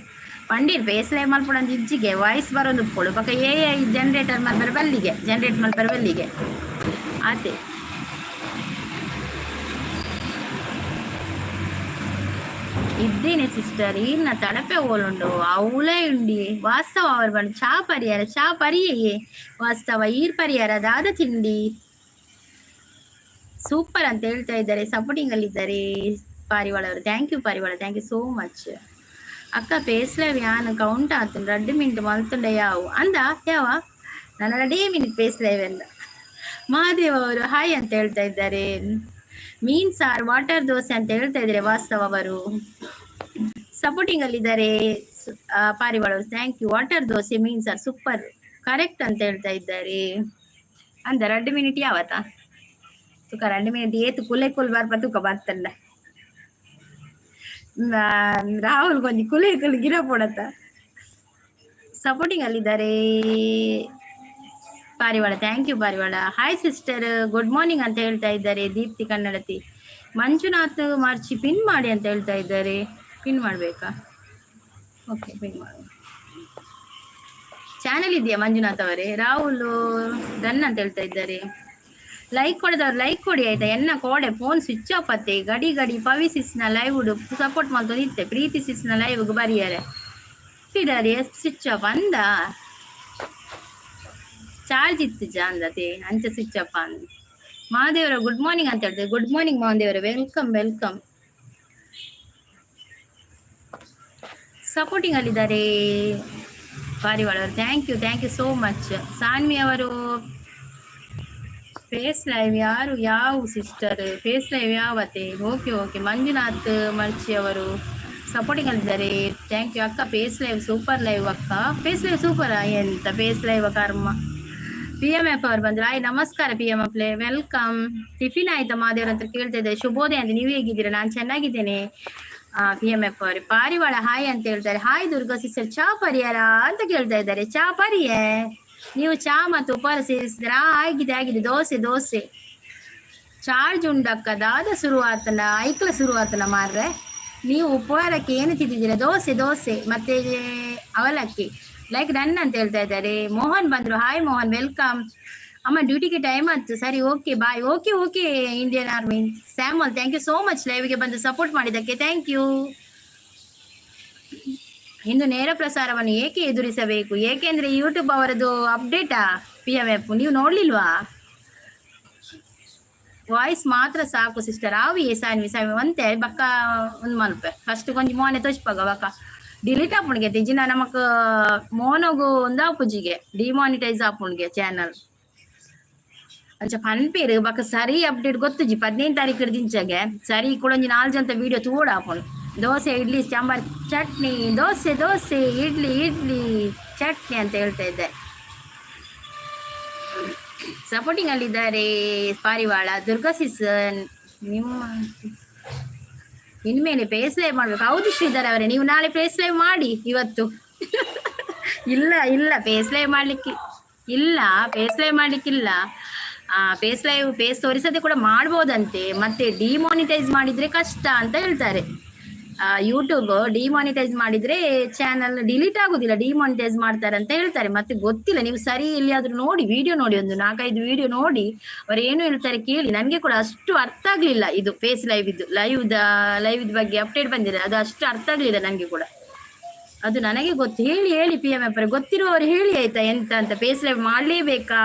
ಪಂಡೀರ್ ಪೇಸ್ ಲೈವ್ ಮಲ್ಪೊಡಂದು ಇಜ್ಜಿಗೆ ವಾಯ್ಸ್ ಬರೋದು ಉಪ್ಪುಡು ಪಕ್ಕ ಜನರೇಟರ್ ಮಲ್ಪರ ಬಲ್ಲಿಗೆ ಜನರೇಟ್ ಮಲ್ಪರ ಬಲ್ಲಿಗೆ ಆತೆ. ಇದ್ದೇನೆ ಸಿಸ್ಟರ್. ಇನ್ನ ತಡಪೆ ಓಲುಂಡು ಅವಳೇ ಉಂಡಿ ವಾಸ್ತವ ಅವರು ಬಂದು ಚಾ ಪರಿಯೇ ವಾಸ್ತವ ಈರ್ ಪರಿಹಾರ ದಾದ ತಿಂಡಿ ಸೂಪರ್ ಅಂತ ಹೇಳ್ತಾ ಇದ್ದಾರೆ. ಸಪೋರ್ಟಿಂಗ್ ಅಲ್ಲಿದ್ದಾರೆ ಪಾರಿವಾಳ ಅವರು. Thank you Parivala, thank you so much. ಅಕ್ಕ ಪೇಸ್ಲವ್ ಯಾನ್ ಕೌಂಟ್ ಆತು 2 ಮಿನಿಟ್ ಮಲ್ತುಂಡ ಯಾವು ಅಂದ ಯಾವ ನನ್ನ 2 ಮಿನಿಟ್ ಪೇಸ್ಲೈವ್ ಎಲ್ಲ. ಮಹಾದೇವ್ ಅವರು ಹಾಯ್ ಅಂತ ಹೇಳ್ತಾ ಇದ್ದಾರೆ. ಮೀನ್ ಸಾರ್ ವಾಟರ್ ದೋಸೆ ಅಂತ ಹೇಳ್ತಾ ಇದ್ದಾರೆ ವಾಸ್ತವ ಅವರು. ಸಪೋರ್ಟಿಂಗ್ ಅಲ್ಲಿದ್ದಾರೆ ಪಾರಿವಾಳ ಅವರು. Thank you. ವಾಟರ್ ದೋಸೆ ಮೀನ್ ಸಾರ್ ಸೂಪರ್ ಕರೆಕ್ಟ್ ಅಂತ ಹೇಳ್ತಾ ಇದ್ದಾರೆ. ಅಂದ 2 ಮಿನಿಟ್ ಯಾವತ್ತ ತುಕ 2 ಮಿನಿಟ್ ಏತು ಕುಲೆ ಬರ್ಬ ತುಕ ಬರ್ತಂಡ ರಾಹುಲ್ ಗೊಂದಿ ಕುಲೆ ಗಿರ ಪೋಡತ್ತ. ಸಪೋರ್ಟಿಂಗ್ ಅಲ್ಲಿದ್ದಾರೆ Parivala. Thank you Parivala. Hi sister good morning ಅಂತ ಹೇಳ್ತಾ ಇದ್ದಾರೆ ದೀಪ್ತಿ ಕನ್ನಡತಿ. ಮಂಜುನಾಥ್ ಮಾರ್ಚಿ ಪಿನ್ ಮಾಡಿ ಅಂತ ಹೇಳ್ತಾ ಇದ್ದಾರೆ. ಪಿನ್ ಮಾಡಬೇಕಾ? ಓಕೆ ಪಿನ್ ಮಾಡುವ. ಚಾನಲ್ ಇದೆಯಾ ಮಂಜುನಾಥ್ ಅವರೇ? ರಾಹುಲ್ ಡನ್ ಅಂತ ಹೇಳ್ತಾ ಇದ್ದಾರೆ. ಲೈಕ್ ಕೊಡದವ್ರು ಲೈಕ್ ಕೊಡಿ ಆಯ್ತಾ. ಎನ್ನ ಕೋಡೆ ಫೋನ್ ಸ್ವಿಚ್ ಆಫ್ ಅತ್ತೆ ಗಡಿ ಪವಿ ಸಿಸ್ನ ಲೈವ್ ಸಪೋರ್ಟ್ ಮಾಡ್ತೊಂದು ಇತ್ತೆ. ಪ್ರೀತಿ ಸಿಸ್ನ ಲೈವ್ಗೆ ಬರಿಯಾರೆ ಇಡಾರಿ ಸ್ವಿಚ್ ಆಫ್ ಅಂದ ಚಾರ್ಜ್ ಇತ್ತು ಅಂದತೆ ಅಂಚ ಸ್ವಿಚ್ ಆಫ್ ಅಂದ. ಮಹಾದೇವರ ಗುಡ್ ಮಾರ್ನಿಂಗ್ ಅಂತ ಹೇಳ್ತಾರೆ. ಗುಡ್ ಮಾರ್ನಿಂಗ್ ಮಹಾದೇವರ. ವೆಲ್ಕಮ್. ಸಪೋರ್ಟಿಂಗ್ ಅಲ್ಲಿದ್ದಾರೆ ಪಾರಿವಾಳ ಅವರು. Thank you so much. Sanvi ಅವರು ಫೇಸ್ ಲೈವ್ ಯಾವ ಸಿಸ್ಟರ್ ಫೇಸ್ ಲೈವ್ ಯಾವತ್ತೆ? ಓಕೆ. ಮಂಜುನಾಥ್ ಮರ್ಚಿ ಅವರು ಸಪೋರ್ಟಿಂಗ್ ಅಲ್ಲಿದ್ದಾರೆ. ಥ್ಯಾಂಕ್ ಯು ಅಕ್ಕ. ಫೇಸ್ ಲೈವ್ ಸೂಪರ್ ಲೈವ್ ಅಕ್ಕ. ಫೇಸ್ ಲೈವ್ ಸೂಪರ್ ಎಂತ ಫೇಸ್ ಲೈವ್ ಕರ್ಮ. PMF ಅವ್ರು ಬಂದ್ರು. ಆಯ್ ನಮಸ್ಕಾರ PMF ವೆಲ್ಕಮ್. ಟಿಫಿನ್ ಆಯ್ತಾ ಮಾದೇವ್ರ ಅಂತ ಕೇಳ್ತಾ ಇದ್ದಾರೆ. ಶುಭೋದಯ ಅಂತ. ನೀವು ಹೇಗಿದ್ದೀರಾ? ನಾನು ಚೆನ್ನಾಗಿದ್ದೇನೆ. PMF ಅವ್ರು. ಪಾರಿವಾಳ ಹಾಯ್ ಅಂತ ಹೇಳ್ತಾರೆ. ಹಾಯ್ ದುರ್ಗಾ ಸಿಸ್ಟರ್ ಚಾ ಪರಿಯಾರ ಅಂತ ಕೇಳ್ತಾ ಇದ್ದಾರೆ. ಚಾ ಪರಿಯೇ ನೀವು ಚಾ ಮತ್ತು ಉಪಹಾರ ಸೇರಿಸಿದ್ರ? ಆಗಿದೆ. ದೋಸೆ ಚಾರ್ಜ್ ಉಂಡಕ್ಕ ದಾದ ಶುರುವಾತನ ಐಕ್ಲ ಶುರುವಾತನ ಮಾರ್ರೆ. ನೀವು ಉಪಹಾರಕ್ಕೆ ಏನು ತಿಂದಿದ್ದೀರಾ? ದೋಸೆ ಮತ್ತೆ ಅವಲಕ್ಕಿ. ಲೈಕ್ ರನ್ ಅಂತ ಹೇಳ್ತಾ ಇದ್ದಾರೆ. ಮೋಹನ್ ಬಂದ್ರು. Hi Mohan welcome. ಅಮ್ಮ ಡ್ಯೂಟಿಗೆ ಟೈಮ್ ಆಯ್ತು. ಸರಿ okay bye. Okay Indian army. Samuel thank you so much ಲೈವ್ಗೆ ಬಂದು ಸಪೋರ್ಟ್ ಮಾಡಿದ್ದಕ್ಕೆ. Thank you. ಇಂದು ನೇರ ಪ್ರಸಾರವನ್ನು ಏಕೆ ಎದುರಿಸಬೇಕು? ಏಕೆಂದ್ರೆ ಯೂಟ್ಯೂಬ್ ಅವರದು ಅಪ್ಡೇಟಾ PMF ನೀವು ನೋಡ್ಲಿಲ್ವಾ? ವಾಯ್ಸ್ ಮಾತ್ರ ಸಾಕು ಸಿಸ್ಟರ್. ಆವಿ ಸಾನ್ವಿ ಅಂತೆ ಬಕ್ಕ ಒಂದು ಮಲ್ಪೆ ಫಸ್ಟ್ ಕೊಂಚ ಮೋನೆ ತೋಚ್ಪಾಗ ಬಕ್ಕ ಡಿಲೀಟ್ ಆಪುಣ್ಗೆ ತಿಜಿನ ನಮಕ್ ಮೋನಗು ಒಂದು ಆಪುಜಿಗೆ ಡಿಮಾನಿಟೈಸ್ ಆಪುಣ್ಗೆ ಚಾನಲ್ ಅಂಚ ಪನ್ಪೇರು ಬಕ್ಕ ಸರಿ ಅಪ್ಡೇಟ್ ಗೊತ್ತುಜಿ 15 ತಾರೀಕು ದಿಂಚಾಗೆ ಸರಿ ಕೊಡೊಂಜಿ 4 ಜಂತ ವಿಡಿಯೋ ತೂಡ ಆಪುಣ್. ದೋಸೆ ಇಡ್ಲಿ ಸಾಂಬಾರ್ ಚಟ್ನಿ ದೋಸೆ ಇಡ್ಲಿ ಚಟ್ನಿ ಅಂತ ಹೇಳ್ತಾ ಇದ್ದೆ. ಸಪೋರ್ಟಿಂಗ್ ಅಲ್ಲಿದ್ದಾರೆ ಪಾರಿವಾಳ. ದುರ್ಗಾ ಸಿಸ್ ನಿಮ್ಮ ಇನ್ಮೇಲೆ ಫೇಸ್ ಲೈವ್ ಮಾಡ್ಬೇಕು. ಹೌದು ಶ್ರೀಧರ್ ಅವರೇ, ನೀವು ನಾಳೆ ಫೇಸ್ ಲೈವ್ ಮಾಡಿ. ಇವತ್ತು ಇಲ್ಲ ಫೇಸ್ ಲೈವ್ ಮಾಡ್ಲಿಕ್ಕಿಲ್ಲ. ಫೇಸ್ ತೋರಿಸದೆ ಕೂಡ ಮಾಡ್ಬೋದಂತೆ. ಮತ್ತೆ ಡಿಮಾನಿಟೈಸ್ ಮಾಡಿದ್ರೆ ಕಷ್ಟ ಅಂತ ಹೇಳ್ತಾರೆ. ಯೂಟ್ಯೂಬ್ ಡಿಮಾನಿಟೈಸ್ ಮಾಡಿದ್ರೆ ಚಾನಲ್ ಡಿಲೀಟ್ ಆಗುದಿಲ್ಲ, ಡಿಮಾನಿಟೈಸ್ ಮಾಡ್ತಾರೆ ಅಂತ ಹೇಳ್ತಾರೆ. ಮತ್ತೆ ಗೊತ್ತಿಲ್ಲ, ನೀವು ಸರಿ ಎಲ್ಲಿಯಾದ್ರೂ ನೋಡಿ ವಿಡಿಯೋ ನೋಡಿ, ಒಂದು 4-5 ವಿಡಿಯೋ ನೋಡಿ ಅವ್ರು ಏನು ಹೇಳ್ತಾರೆ ಕೇಳಿ. ನನಗೆ ಕೂಡ ಅಷ್ಟು ಅರ್ಥ ಆಗ್ಲಿಲ್ಲ ಇದು ಫೇಸ್ ಲೈವ್ ಬಗ್ಗೆ ಅಪ್ಡೇಟ್ ಬಂದಿದೆ, ಅದು ಅಷ್ಟು ಅರ್ಥ ಆಗ್ಲಿಲ್ಲ ನನಗೆ ಕೂಡ. ಅದು ನನಗೆ ಗೊತ್ತು. ಹೇಳಿ ಹೇಳಿ PM ಗೊತ್ತಿರುವವರು ಹೇಳಿ ಆಯ್ತಾ, ಎಂತ ಅಂತ ಫೇಸ್ ಲೈವ್ ಮಾಡಲೇಬೇಕಾ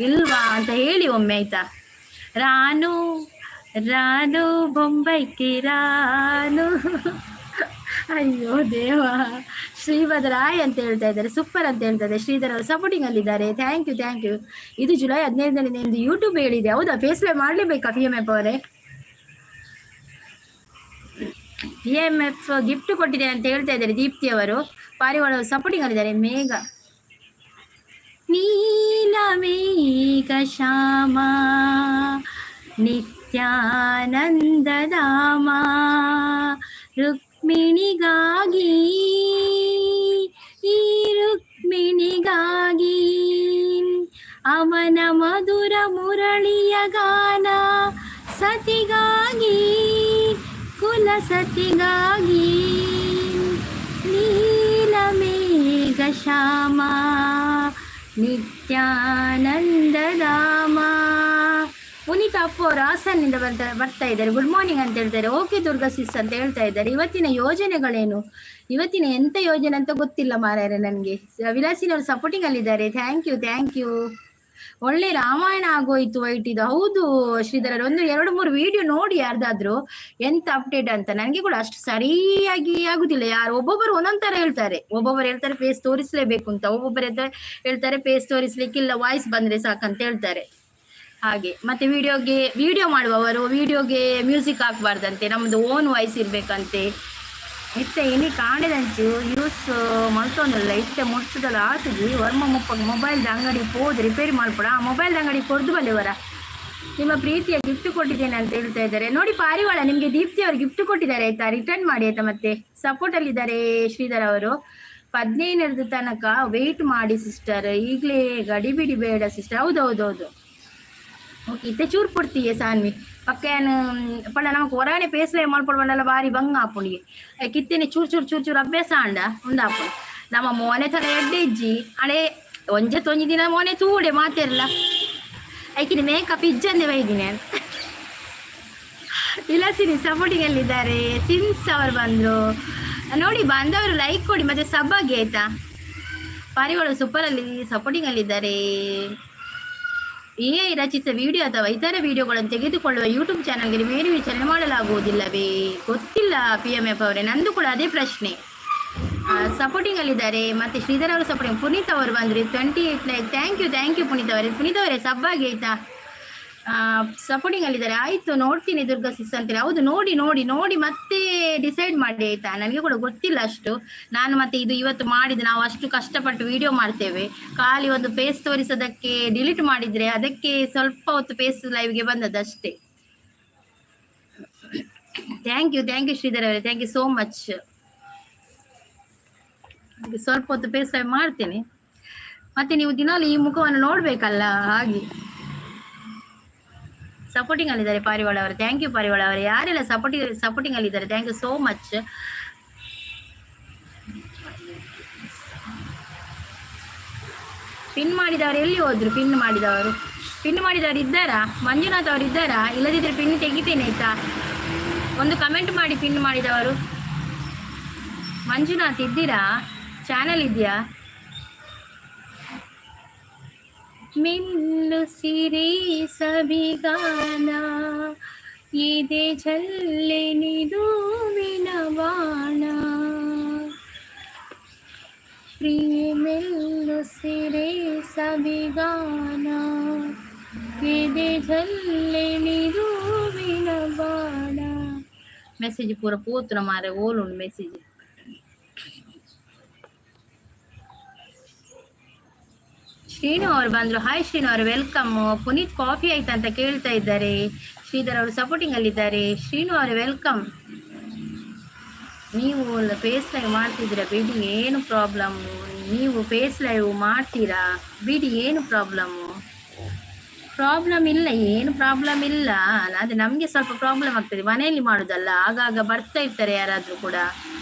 ಇಲ್ವಾ ಅಂತ ಹೇಳಿ ಒಮ್ಮೆ ಆಯ್ತಾ. ರಾನು ರಾನು ಬೊಂಬೈకి ರಾನು. ಅಯ್ಯೋ ದೇವ. ಶ್ರೀಭದ್ರಾಯ್ ಅಂತ ಹೇಳ್ತಾ ಇದ್ದಾರೆ, ಸೂಪರ್ ಅಂತ ಹೇಳ್ತಾ ಇದ್ದಾರೆ. ಶ್ರೀಧರ್ ಅವರು ಸಪೋರ್ಟಿಂಗ್ ಅಲ್ಲಿದ್ದಾರೆ. Thank you. ಇದು ಜುಲೈ 15ನೇ ಎಂದು ಯೂಟ್ಯೂಬ್ ಹೇಳಿದೆ, ಹೌದಾ? ಫೇಸ್ ಲೈವ್ ಮಾಡಲೇಬೇಕಾ PMF ಅವರೇ? PMF ಗಿಫ್ಟ್ ಕೊಟ್ಟಿದೆ ಅಂತ ಹೇಳ್ತಾ ಇದ್ದಾರೆ ದೀಪ್ತಿ ಅವರು. ಪಾರಿವಾಳ ಅವರು ಸಪೋರ್ಟಿಂಗ್ ಅಲ್ಲಿದ್ದಾರೆ. ಮೇಘ ನೀಲ ಮೇಘ ಶ್ಯಾಮ ನಿತ್ಯಾನಂದಧಾಮ ರುಕ್ಮಿಣಿಗಾಗಿ ಈ ರುಕ್ಮಿಣಿಗಾಗಿ ಅವನ ಮಧುರ ಮುರಳಿಯ ಗಾನ ಸತಿಗಾಗಿ ಕುಲ ಸತಿಗಾಗಿ ನೀಲಮೇಘ ಶ್ಯಾಮ ನಿತ್ಯಾನಂದಧಾಮ. ಪುನೀತ್ ಅಪ್ಪು ಅವರು ಹಾಸನ್ನಿಂದ ಬರ್ತಾ ಇದ್ದಾರೆ. ಗುಡ್ ಮಾರ್ನಿಂಗ್ ಅಂತ ಹೇಳ್ತಾರೆ. ಓಕೆ ದುರ್ಗಾ ಸಿಸ್ ಅಂತ ಹೇಳ್ತಾ ಇದ್ದಾರೆ. ಇವತ್ತಿನ ಯೋಜನೆಗಳೇನು, ಇವತ್ತಿನ ಎಂತ ಯೋಜನೆ ಅಂತ ಗೊತ್ತಿಲ್ಲ ಮಾರ್ಯಾರೆ ನನಗೆ. ವಿಲಾಸಿನವರು ಸಪೋರ್ಟಿಂಗ್ ಅಲ್ಲಿದ್ದಾರೆ. Thank you. ಒಳ್ಳೆ ರಾಮಾಯಣ ಆಗೋಯ್ತು ವೈಟಿದು. ಹೌದು ಶ್ರೀಧರ್, 1-2-3 ವಿಡಿಯೋ ನೋಡಿ ಯಾರ್ದಾದ್ರು ಎಂತ ಅಪ್ಡೇಟ್ ಅಂತ. ನನಗೆ ಕೂಡ ಅಷ್ಟು ಸರಿಯಾಗಿ ಆಗುದಿಲ್ಲ. ಯಾರು ಒಬ್ಬೊಬ್ಬರು ಒಂದೊಂದ್ ತರ ಹೇಳ್ತಾರೆ. ಒಬ್ಬೊಬ್ಬರು ಹೇಳ್ತಾರೆ ಫೇಸ್ ತೋರಿಸ್ಲೇಬೇಕು ಅಂತ, ಒಬ್ಬೊಬ್ಬರು ಹೇಳ್ತಾರೆ ಫೇಸ್ ತೋರಿಸ್ಲಿಕ್ಕಿಲ್ಲ, ವಾಯ್ಸ್ ಬಂದ್ರೆ ಸಾಕಂತ ಹೇಳ್ತಾರೆ. ಹಾಗೆ ಮತ್ತೆ ವಿಡಿಯೋ ಮಾಡುವವರು ವಿಡಿಯೋಗೆ ಮ್ಯೂಸಿಕ್ ಹಾಕ್ಬಾರ್ದಂತೆ, ನಮ್ದು ಓನ್ ವಾಯ್ಸ್ ಇರ್ಬೇಕಂತೆ. ಇತ್ತೆ ಇನಿ ಕಾಣದಂಚು ಯೂಸ್ ಮಲ್ತೊಂದಲ್ಲ ಇತ್ತೆ ಮುಟ್ಸದಲ್ಲ ಆತಗಿ ವರ್ಮ ಮುಪ್ಪಗೆ ಮೊಬೈಲ್ದ ಅಂಗಡಿ ಹೋದ್ ರಿಪೇರಿ ಮಾಡ್ಕೊಡ. ಆ ಮೊಬೈಲ್ದ ಅಂಗಡಿ ಕೊಡ್ದು ಬಲ್ಲೆವರ ನಿಮ್ಮ ಪ್ರೀತಿಯ ಗಿಫ್ಟ್ ಕೊಟ್ಟಿದ್ದೇನೆ ಅಂತ ಹೇಳ್ತಾ ಇದ್ದಾರೆ. ನೋಡಿ ಪಾರಿವಾಳ, ನಿಮಗೆ ದೀಪ್ತಿ ಅವರು ಗಿಫ್ಟ್ ಕೊಟ್ಟಿದ್ದಾರೆ ಆಯ್ತಾ, ರಿಟರ್ನ್ ಮಾಡಿ ಆಯ್ತಾ. ಮತ್ತೆ ಸಪೋರ್ಟ್ ಅಲ್ಲಿದ್ದಾರೆ ಶ್ರೀಧರ್ ಅವರು. 15 ತನಕ ವೆಯ್ಟ್ ಮಾಡಿ ಸಿಸ್ಟರ್, ಈಗಲೇ ಗಡಿಬಿಡಿ ಬೇಡ ಸಿಸ್ಟರ್. ಹೌದು ಓಕೆ ಇತ್ತೆ ಚೂರು ಕೊಡ್ತೀಯ ಸಾನ್ವಿ ಪಕ್ಕೇನು ಪಳ್ಳ ನಮಗೆ ಹೊರಗಡೆ ಪೇಸ್ಲೆ ಮಾಡ್ಕೊಡ್ಬಲ್ಲ ಬಾರಿ ಬಂಗ ಹಾಪುಂಡಿಗೆ ಕಿತ್ತೇನೆ ಚೂರು ಅಭ್ಯಾಸ ಅಂಡ ಉಂದಾಪುಂಡು. ನಮ್ಮ ಮೋನೆ ಥರ ಎಡ್ಡೆ ಇಜ್ಜಿ ಅಡೆ ಒಂಜೆ ತೊಂಜಿ ದಿನ ಮೋನೆ ತೂಡೆ ಮಾತಿರಲ್ಲ ಐಕಿನ ಮೇಕಪ್ ಇಜ್ಜಂದೆ ಬೈದಿನಿ. ವಿಲಾಸಿನಿ ಸಪೋರ್ಟಿಂಗ್ ಅಲ್ಲಿದ್ದಾರೆ. ಸಿನ್ಸ್ ಅವರು ಬಂದರು ನೋಡಿ, ಬಂದವರು ಲೈಕ್ ಕೊಡಿ ಮತ್ತೆ ಸಬ್ ಆಗಿ ಆಯ್ತಾ. ಪಾರಿವಾಳ ಸೂಪರಲ್ಲಿ ಸಪೋರ್ಟಿಂಗ್ ಅಲ್ಲಿದ್ದಾರೆ. AI ರಚಿಸಿದ ವಿಡಿಯೋ ಅಥವಾ ಇತರ ವಿಡಿಯೋಗಳನ್ನು ತೆಗೆದುಕೊಳ್ಳುವ ಯೂಟ್ಯೂಬ್ ಚಾನಲ್ಗೆ ಮೇರು ವಿಚಾರಣೆ ಮಾಡಲಾಗುವುದಿಲ್ಲವೇ? ಗೊತ್ತಿಲ್ಲ PMF ಅವರೇ, ನಂದು ಕೂಡ ಅದೇ ಪ್ರಶ್ನೆ. ಸಪೋರ್ಟಿಂಗ್ ಅಲ್ಲಿದ್ದಾರೆ. ಮತ್ತೆ ಶ್ರೀಧರ್ ಅವರು ಸಪೋರ್ಟಿಂಗ್. ಪುನೀತ್ ಅವರು ಬಂದ್ರಿ 28 ಲೈಕ್. ಥ್ಯಾಂಕ್ ಯು ಪುನೀತ್ ಅವರೇ ಸಬ್ ಆಗಿ ಆಯ್ತಾ. ಸಪೋರ್ಟಿಂಗ್ ಅಲ್ಲಿದ್ದಾರೆ. ಆಯ್ತು ನೋಡ್ತೀನಿ ದುರ್ಗಾ ಸಿಸ್ ಅಂತೇಳಿ. ಹೌದು ನೋಡಿ ಮತ್ತೆ ಡಿಸೈಡ್ ಮಾಡಿ ಆಯ್ತಾ. ನನಗೆ ಕೂಡ ಗೊತ್ತಿಲ್ಲ ಅಷ್ಟು. ನಾನು ಮತ್ತೆ ಇದು ಇವತ್ತು ಮಾಡಿದ್ದು, ನಾವು ಅಷ್ಟು ಕಷ್ಟಪಟ್ಟು ವಿಡಿಯೋ ಮಾಡ್ತೇವೆ. ಖಾಲಿ ಒಂದು ಫೇಸ್ ತೋರಿಸೋದಕ್ಕೆ ಡಿಲೀಟ್ ಮಾಡಿದ್ರೆ ಅದಕ್ಕೆ ಸ್ವಲ್ಪ ಹೊತ್ತು ಫೇಸ್ ಲೈವ್ಗೆ ಬಂದದ್ದು ಅಷ್ಟೇ. ಥ್ಯಾಂಕ್ ಯು ಶ್ರೀಧರ್ ಅವರೇ, ಥ್ಯಾಂಕ್ ಯು ಸೋ ಮಚ್. ಸ್ವಲ್ಪ ಹೊತ್ತು ಫೇಸ್ ಲೈವ್ ಮಾಡ್ತೇನೆ. ಮತ್ತೆ ನೀವು ದಿನಾಲು ಈ ಮುಖವನ್ನು ನೋಡ್ಬೇಕಲ್ಲ, ಹಾಗೆ ಸಪೋರ್ಟಿಂಗ್ ಅಲ್ಲಿದ್ದಾರೆ ಪಾರಿವಾಳ ಅವರು. ಥ್ಯಾಂಕ್ ಯು ಪಾರಿವಾಳ ಅವರು. ಯಾರೆಲ್ಲ ಸಪೋರ್ಟಿಂಗ್ ಅಲ್ಲಿದ್ದಾರೆ thank you so much. Pin ಮಾಡಿದವರು ಎಲ್ಲಿ ಹೋದ್ರು? ಪಿನ್ ಮಾಡಿದವರು ಇದ್ದಾರಾ? ಮಂಜುನಾಥ್ ಅವರು ಇದ್ದಾರಾ? ಇಲ್ಲದಿದ್ರೆ ಪಿನ್ ತೆಗಿತೇನೆ ಆಯ್ತಾ. ಒಂದು ಕಮೆಂಟ್ ಮಾಡಿ ಪಿನ್ ಮಾಡಿದವರು. ಮಂಜುನಾಥ್ ಇದ್ದೀರಾ? ಚಾನಲ್ ಇದೆಯಾ? ಮಿಲ್ಲು ಸಿರಿ ಸಬಿಗಾನ ಇದೆ ಜಲ್ಲೆ ನಿದುವಿನ ಬಾಣ ಪ್ರಿಯ ಮಿಲ್ಲು ಸಿರಿ ಸಬಿಗಾನ ಇದೆ ಜಲ್ಲೆ ನಿದುವಿನ ಬಾಣ. ಮೆಸೇಜ್ ಪೂರ ಪೋತ್ರ ಮಾರೆ ಓಲುಂಡು ಮೆಸೇಜ್. ಶ್ರೀನು ಅವರು ಬಂದರು. ಹಾಯ್ ಶ್ರೀನು ಅವರು, ವೆಲ್ಕಮ್. ಪುನೀತ್ ಕಾಫಿ ಆಯ್ತಾ ಅಂತ ಕೇಳ್ತಾ ಇದ್ದಾರೆ. ಶ್ರೀಧರ್ ಅವರು ಸಪೋರ್ಟಿಂಗ್ ಅಲ್ಲಿದ್ದಾರೆ. ಶ್ರೀನು ಅವರು ವೆಲ್ಕಮ್. ನೀವು ಫೇಸ್ ಲೈವ್ ಮಾಡ್ತಿದ್ದೀರಾ ಬಿಡಿ, ಏನು ಪ್ರಾಬ್ಲಮ್ಮು? ನೀವು ಫೇಸ್ ಲೈವ್ ಮಾಡ್ತೀರಾ ಬಿಡಿ, ಏನು ಪ್ರಾಬ್ಲಮ್ ಇಲ್ಲ, ಏನು ಪ್ರಾಬ್ಲಮ್ ಇಲ್ಲ. ಆದರೆ ನಮಗೆ ಸ್ವಲ್ಪ ಪ್ರಾಬ್ಲಮ್ ಆಗ್ತದೆ ಮನೆಯಲ್ಲಿ ಮಾಡೋದಲ್ಲ, ಆಗಾಗ ಬರ್ತಾ ಇರ್ತಾರೆ ಯಾರಾದರೂ ಕೂಡ,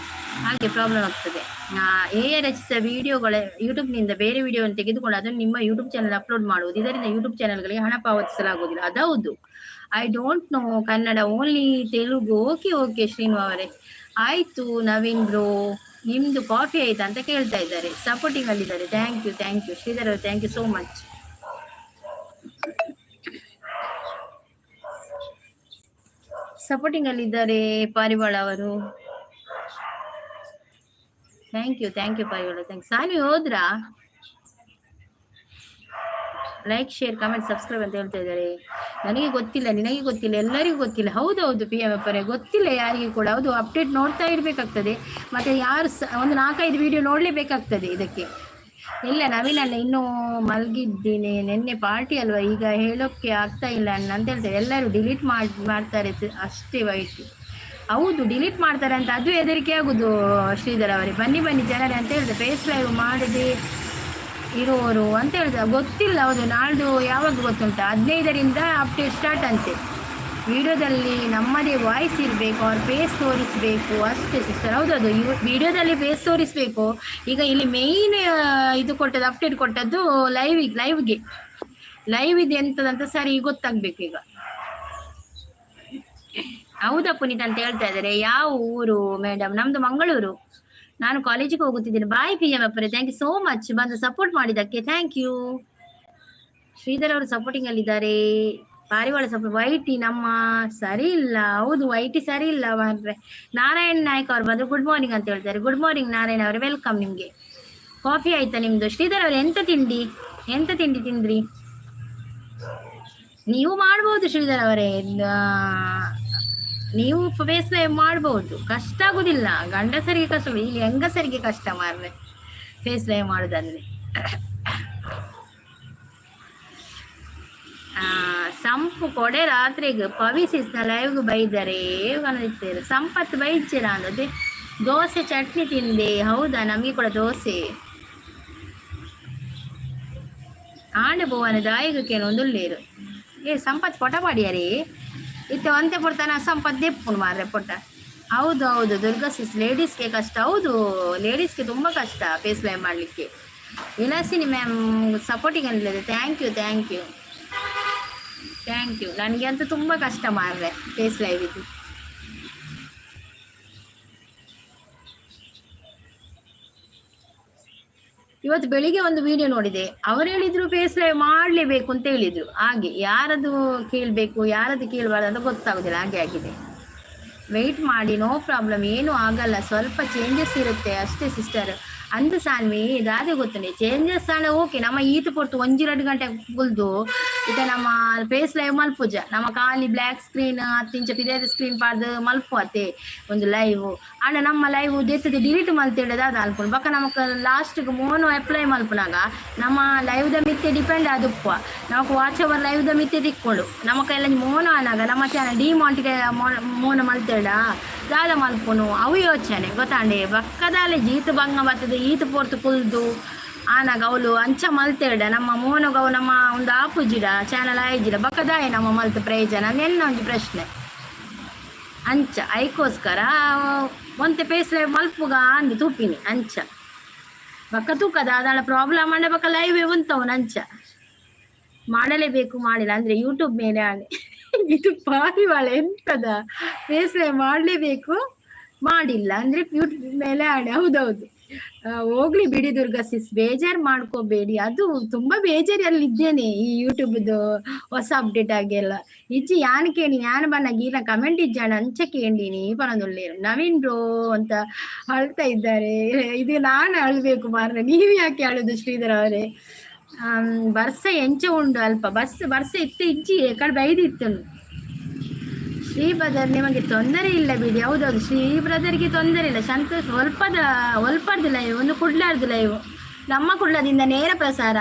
ಹಾಗೆ ಪ್ರಾಬ್ಲಮ್ ಆಗ್ತದೆ. AI ರಚಿಸಿದ ವಿಡಿಯೋಗಳ ಯೂಟ್ಯೂಬ್ನಿಂದ ಬೇರೆ ವಿಡಿಯೋವನ್ನು ತೆಗೆದುಕೊಂಡು ಅದನ್ನು ನಿಮ್ಮ ಯೂಟ್ಯೂಬ್ ಚಾನಲ್ ಅಪ್ಲೋಡ್ ಮಾಡುವುದು, ಇದರಿಂದ ಯೂಟ್ಯೂಬ್ ಚಾನಲ್ಗಳಿಗೆ ಹಣ ಪಾವತಿಸಲಾಗುವುದಿಲ್ಲ. ಅದೌದು. I don't know Kannada, only Telugu. Okay Srinu ಅವರೇ, ಆಯಿತು. ನವೀನ್ ಬ್ರೋ ನಿಮ್ದು ಕಾಫಿ ಆಯ್ತಾ ಅಂತ ಕೇಳ್ತಾ ಇದ್ದಾರೆ, ಸಪೋರ್ಟಿಂಗ್ ಅಲ್ಲಿದ್ದಾರೆ. ಥ್ಯಾಂಕ್ ಯು ಶ್ರೀಧರ್ ಅವರು, thank you so much. Supporting ಅಲ್ಲಿದ್ದಾರೆ ಪಾರಿವಾಳ ಅವರು. Thank you Parivala, thanks. ಸಾನಿ ಹೋದ್ರಾ? ಲೈಕ್ ಶೇರ್ ಕಮೆಂಟ್ ಸಬ್ಸ್ಕ್ರೈಬ್ ಅಂತ ಹೇಳ್ತಾ ಇದ್ದಾರೆ. ನನಗೆ ಗೊತ್ತಿಲ್ಲ, ನಿನಗೆ ಗೊತ್ತಿಲ್ಲ, ಎಲ್ಲರಿಗೂ ಗೊತ್ತಿಲ್ಲ. ಹೌದೌದು PM ಅಪ್ಪರೇ, ಗೊತ್ತಿಲ್ಲ ಯಾರಿಗೂ ಕೂಡ. ಹೌದು, ಅಪ್ಡೇಟ್ ನೋಡ್ತಾ ಇರಬೇಕಾಗ್ತದೆ. ಮತ್ತು ಯಾರು ಒಂದು 4-5 ವಿಡಿಯೋ ನೋಡಲೇಬೇಕಾಗ್ತದೆ ಇದಕ್ಕೆ. ಇಲ್ಲ ನವೀನಲ್ಲ, ಇನ್ನೂ ಮಲಗಿದ್ದೀನಿ, ನಿನ್ನೆ ಪಾರ್ಟಿ ಅಲ್ವಾ, ಈಗ ಹೇಳೋಕ್ಕೆ ಆಗ್ತಾ ಇಲ್ಲ ಅಣ್ಣ ಅಂತ ಹೇಳ್ತಾರೆ. ಎಲ್ಲರೂ ಡಿಲೀಟ್ ಮಾಡ್ತಾರೆ ಅಷ್ಟೇ ವೈಟ್. ಹೌದು, ಡಿಲೀಟ್ ಮಾಡ್ತಾರೆ ಅಂತ ಅದು ಹೆದರಿಕೆ ಆಗೋದು ಶ್ರೀಧರ್ ಅವರೇ. ಬನ್ನಿ ಜನರೇ ಅಂತ ಹೇಳಿದೆ, ಫೇಸ್ ಲೈವ್ ಮಾಡದೆ ಇರೋರು ಅಂತ ಹೇಳಿದ್ರೆ ಗೊತ್ತಿಲ್ಲ. ಹೌದು, ನಾಳ್ದು ಯಾವಾಗ ಗೊತ್ತುಂಟ, 15ರಿಂದ ಅಪ್ಡೇಟ್ ಸ್ಟಾರ್ಟ್ ಅಂತೆ. ವಿಡಿಯೋದಲ್ಲಿ ನಮ್ಮದೇ ವಾಯ್ಸ್ ಇರಬೇಕು, ಅವ್ರ ಫೇಸ್ ತೋರಿಸಬೇಕು ಅಷ್ಟೇ ಸಿಸ್ಟರ್. ಹೌದೌದು, ವಿಡಿಯೋದಲ್ಲಿ ಫೇಸ್ ತೋರಿಸಬೇಕು. ಈಗ ಇಲ್ಲಿ ಮೇಯ್ನ್ ಇದು ಕೊಟ್ಟದ್ದು, ಅಪ್ಡೇಟ್ ಕೊಟ್ಟದ್ದು ಲೈವ್ ಇದೆ ಎಂತದಂತ ಸರಿ ಗೊತ್ತಾಗಬೇಕು ಈಗ. ಹೌದಾ ಪುನೀತ್ ಅಂತ ಹೇಳ್ತಾ ಇದ್ದಾರೆ. ಯಾವ ಊರು ಮೇಡಮ್? ನಮ್ದು ಮಂಗಳೂರು. ನಾನು ಕಾಲೇಜಿಗೆ ಹೋಗುತ್ತಿದ್ದೇನೆ. ಬಾಯ್ PM ಅಪ್ಪರೇ, ಥ್ಯಾಂಕ್ ಯು ಸೋ ಮಚ್ ಬಂದು ಸಪೋರ್ಟ್ ಮಾಡಿದ್ದಕ್ಕೆ. Thank you. ಶ್ರೀಧರ್ ಅವರು ಸಪೋರ್ಟಿಂಗ್ ಅಲ್ಲಿದ್ದಾರೆ. ಪಾರಿವಾಳ ಸಪೋರ್ಟ್. ವೈಟಿ ನಮ್ಮ ಸರಿ ಇಲ್ಲ. ಹೌದು, ವೈಟಿ ಸರಿ ಇಲ್ಲ ಮಾರ್ರೆ. ನಾರಾಯಣ್ ನಾಯ್ಕ ಅವ್ರು ಬಂದು ಗುಡ್ ಮಾರ್ನಿಂಗ್ ಅಂತ ಹೇಳ್ತಾರೆ. ಗುಡ್ ಮಾರ್ನಿಂಗ್ ನಾರಾಯಣ್ ಅವರೇ, ವೆಲ್ಕಮ್ ನಿಮ್ಗೆ. ಕಾಫಿ ಆಯ್ತಾ ನಿಮ್ದು? ಶ್ರೀಧರ್ ಅವರು ಎಂತ ತಿಂಡಿ ತಿಂದ್ರಿ? ನೀವು ಮಾಡ್ಬೋದು ಶ್ರೀಧರ್ ಅವರೇ, ನೀವು ಫೇಸ್ ಲೈವ್ ಮಾಡ್ಬೋದು, ಕಷ್ಟ ಆಗುದಿಲ್ಲ. ಗಂಡಸರಿಗೆ ಕಷ್ಟ, ಇಲ್ಲಿ ಹೆಂಗಸರಿಗೆ ಕಷ್ಟ ಮಾರ್ರೆ ಫೇಸ್ ಲೈವ್ ಮಾಡೋದಂದ್ರೆ. ಸಂಪು ಕೊಡೆ ರಾತ್ರಿಗೆ ಪವಿಸಿಸ್ನ ಲೈವ್ಗೆ ಬೈದರೆ ಕಾಣಿಸ್ತೇವೆ. ಸಂಪತ್ತು ಬೈಚೀರ ಅನ್ನೋದೇ. ದೋಸೆ ಚಟ್ನಿ ತಿಂದೆ. ಹೌದಾ, ನಮಗೆ ಕೂಡ ದೋಸೆ. ಆಂಡೆ ಬೋವನ ದಾಯಿಗೆ ಒಂದುಳ್ಳೇರು ಸಂಪತ್ ಪೊಟ ಪಾಡಿಯಾರಿ ಇತ್ತು ಅಂತೆ ಕೊಡ್ತಾನೆ. ಸಂಪತ್ ದೆಪ್ಪುನು ಮಾರ್ರೆ ಪೊಟ. ಹೌದು ದುರ್ಗಾ ಸಿಸ್, ಲೇಡೀಸ್ಗೆ ಕಷ್ಟ. ಹೌದು, ಲೇಡೀಸ್ಗೆ ತುಂಬ ಕಷ್ಟ ಫೇಸ್ ಲೈವ್ ಮಾಡಲಿಕ್ಕೆ. ವಿಲಾಸಿನಿ ಮ್ಯಾಮ್ ಸಪೋರ್ಟಿಂಗ್ ಅಲ್ಲಿದೆ. Thank you. ನನಗೆ ಅಂತೂ ತುಂಬ ಕಷ್ಟ ಮಾರ್ರೆ ಫೇಸ್ ಲೈವ್ ಇದು. ಇವತ್ತು ಬೆಳಿಗ್ಗೆ ಒಂದು ವಿಡಿಯೋ ನೋಡಿದೆ, ಅವರು ಹೇಳಿದ್ರು ಫೇಸ್ ಲೈವ್ ಮಾಡಲೇಬೇಕು ಅಂತ ಹೇಳಿದ್ರು. ಹಾಗೆ ಯಾರದು ಕೇಳಬೇಕು ಯಾರದು ಕೇಳಬಾರ್ದು ಅಂತ ಗೊತ್ತಾಗೋದಿಲ್ಲ, ಹಾಗೆ ಆಗಿದೆ. ವೆಯ್ಟ್ ಮಾಡಿ, ನೋ ಪ್ರಾಬ್ಲಮ್, ಏನೂ ಆಗಲ್ಲ, ಸ್ವಲ್ಪ ಚೇಂಜಸ್ ಇರುತ್ತೆ ಅಷ್ಟೇ ಸಿಸ್ಟರ್. ಅಂದ ಸಾನ್ವಿ ಇದಾದೆ ಗೊತ್ತನೆ ಚೇಂಜಸ್ ಆಂಡ ಓಕೆ. ನಮ್ಮ ಈತ ಪೊರ್ತು 1-2 ಗಂಟೆ ಕುಲ್ದು ಈಗ ನಮ್ಮ ಫೇಸ್ ಲೈವ್ ಮಲ್ಪುಜ. ನಮ್ಮ ಖಾಲಿ ಬ್ಲ್ಯಾಕ್ ಸ್ಕ್ರೀನ್ 10 ಇಂಚ ಪಿದಾದ ಸ್ಕ್ರೀನ್ ಪಾಡ್ದು ಮಲ್ಪುವತ್ತೆ ಒಂದು ಲೈವ್ ಆಂಡ ನಮ್ಮ ಲೈವ್ ದೆತ್ತದ ಡಿಲೀಟ್ ಮಲ್ತೇಳದ ಅದು ಅನ್ಕೊಂಡು ಬಕ್ಕ ನಮಕ್ ಲಾಸ್ಟ್ಗೆ ಮೋನು ಅಪ್ಲೈ ಮಲ್ಪನಾಗ ನಮ್ಮ ಲೈವ್ದ ಮಿತ್ತೆ ಡಿಪೆಂಡ್ ಆದುಪ್ಪ. ನಮಕ್ ವಾಚ್ ಅವರ್ ಲೈವ್ದ ಮಿತ್ತೆ ತಿಕ್ಕೊಂಡು ನಮಕ್ ಎಲ್ಲ ಮೋನು ಆನಾಗ ನಮ್ಮ ಚಾನಲ್ ಡಿಮಾಂಟಿಗೆ ಮೋನ ಮಲ್ತೇಳ ದಾದ ಮಲ್ಪುನು ಅವು ಯೋಚನೆ ಗೊತ್ತಾಂಡೆ. ಬಕ್ಕದಾಲೆ ಜೀತು ಭಂಗ ಬರ್ತದೆ, ಈತ ಪೋರ್ತು ಕುಲ್ದು ಆನಾಗ ಅವಳು ಅಂಚ ಮಲ್ತೇಡ ನಮ್ಮ ಮೋನಗವು ನಮ್ಮ ಒಂದು ಆಪುಜಿಡ ಚಾನಲ್ ಆಯ್ಜಿಡ ಬಕ್ಕದಾಯ ನಮ್ಮ ಮಲ್ತ ಪ್ರಯೋಜನ ನೆನ್ನ ಒಂದು ಪ್ರಶ್ನೆ ಅಂಚ ಐಕೋಸ್ಕರ ಒಂತೆ ಫೇಸ್ ಲೈವ್ ಮಲ್ಪುಗ ಅಂದು ತೂಪಿನಿ ಅಂಚ ಬಕ್ಕ ತೂಕದ ಅದಳ ಪ್ರಾಬ್ಲಮ್ ಅಂಡೆ ಬಕ್ಕ ಲೈವ್ ಉಂತವನು ಅಂಚ ಮಾಡಲೇಬೇಕು. ಮಾಡಿಲ್ಲ ಅಂದರೆ ಯೂಟ್ಯೂಬ್ ಮೇಲೆ ಆಣೆ ಇದು ಪಾರಿವಾಳ ಎಂತದ ಫೇಸ್ ಲೈವ್ ಮಾಡಲೇಬೇಕು, ಮಾಡಿಲ್ಲ ಅಂದರೆ ಯೂಟ್ಯೂಬ್ ಮೇಲೆ ಆಣೆ. ಹೌದೌದು, ಹೋಗ್ಲಿ ಬಿಡಿ ದುರ್ಗಾ ಸಿಸ್, ಬೇಜಾರು ಮಾಡ್ಕೋಬೇಡಿ. ಅದು ತುಂಬ ಬೇಜಾರಲ್ಲಿದ್ದೇನೆ ಈ ಯೂಟ್ಯೂಬ್ದು ಹೊಸ ಅಪ್ಡೇಟ್ ಆಗೆಲ್ಲ ಇಜ್ಜಿ ಯಾನ್ ಕೇಳಿ ಯಾನ್ ಬನ್ನಾಗ ಇಲ್ಲ ಕಮೆಂಟ್ ಇಜ್ಜಾಣ ಅಂಚ ಕೇಳೀನಿ ಬರೋದೊಳ್ಳೆ ನವೀನ್ ಬ್ರೋ ಅಂತ ಅಳ್ತಾ ಇದ್ದಾರೆ. ಇದು ನಾನು ಅಳ್ಬೇಕು ಮಾರ್ರೆ, ನೀವು ಯಾಕೆ ಅಳುದು ಶ್ರೀಧರ್ ಅವರೇ? ಬರ್ಸ ಎಂಚ ಉಂಡು ಅಲ್ಪ ಬರ್ಸ ಇತ್ತು ಇಜ್ಜಿ ಕಡೆ ಬೈದಿತ್ತು. ಶ್ರೀ ಬ್ರದರ್ ನಿಮಗೆ ತೊಂದರೆ ಇಲ್ಲ ಬಿಡಿ. ಹೌದೌದು, ಶ್ರೀ ಬ್ರದರ್ಗೆ ತೊಂದರೆ ಇಲ್ಲ. ಸಂತೋಷ್ ಒಲ್ಪಡ್ದು ಲೈವ್, ಒಂದು ಕುಡ್ಲಾರ್ದು ಲೈವ್, ನಮ್ಮ ಕುಡ್ಲದಿಂದ ನೇರ ಪ್ರಸಾರ.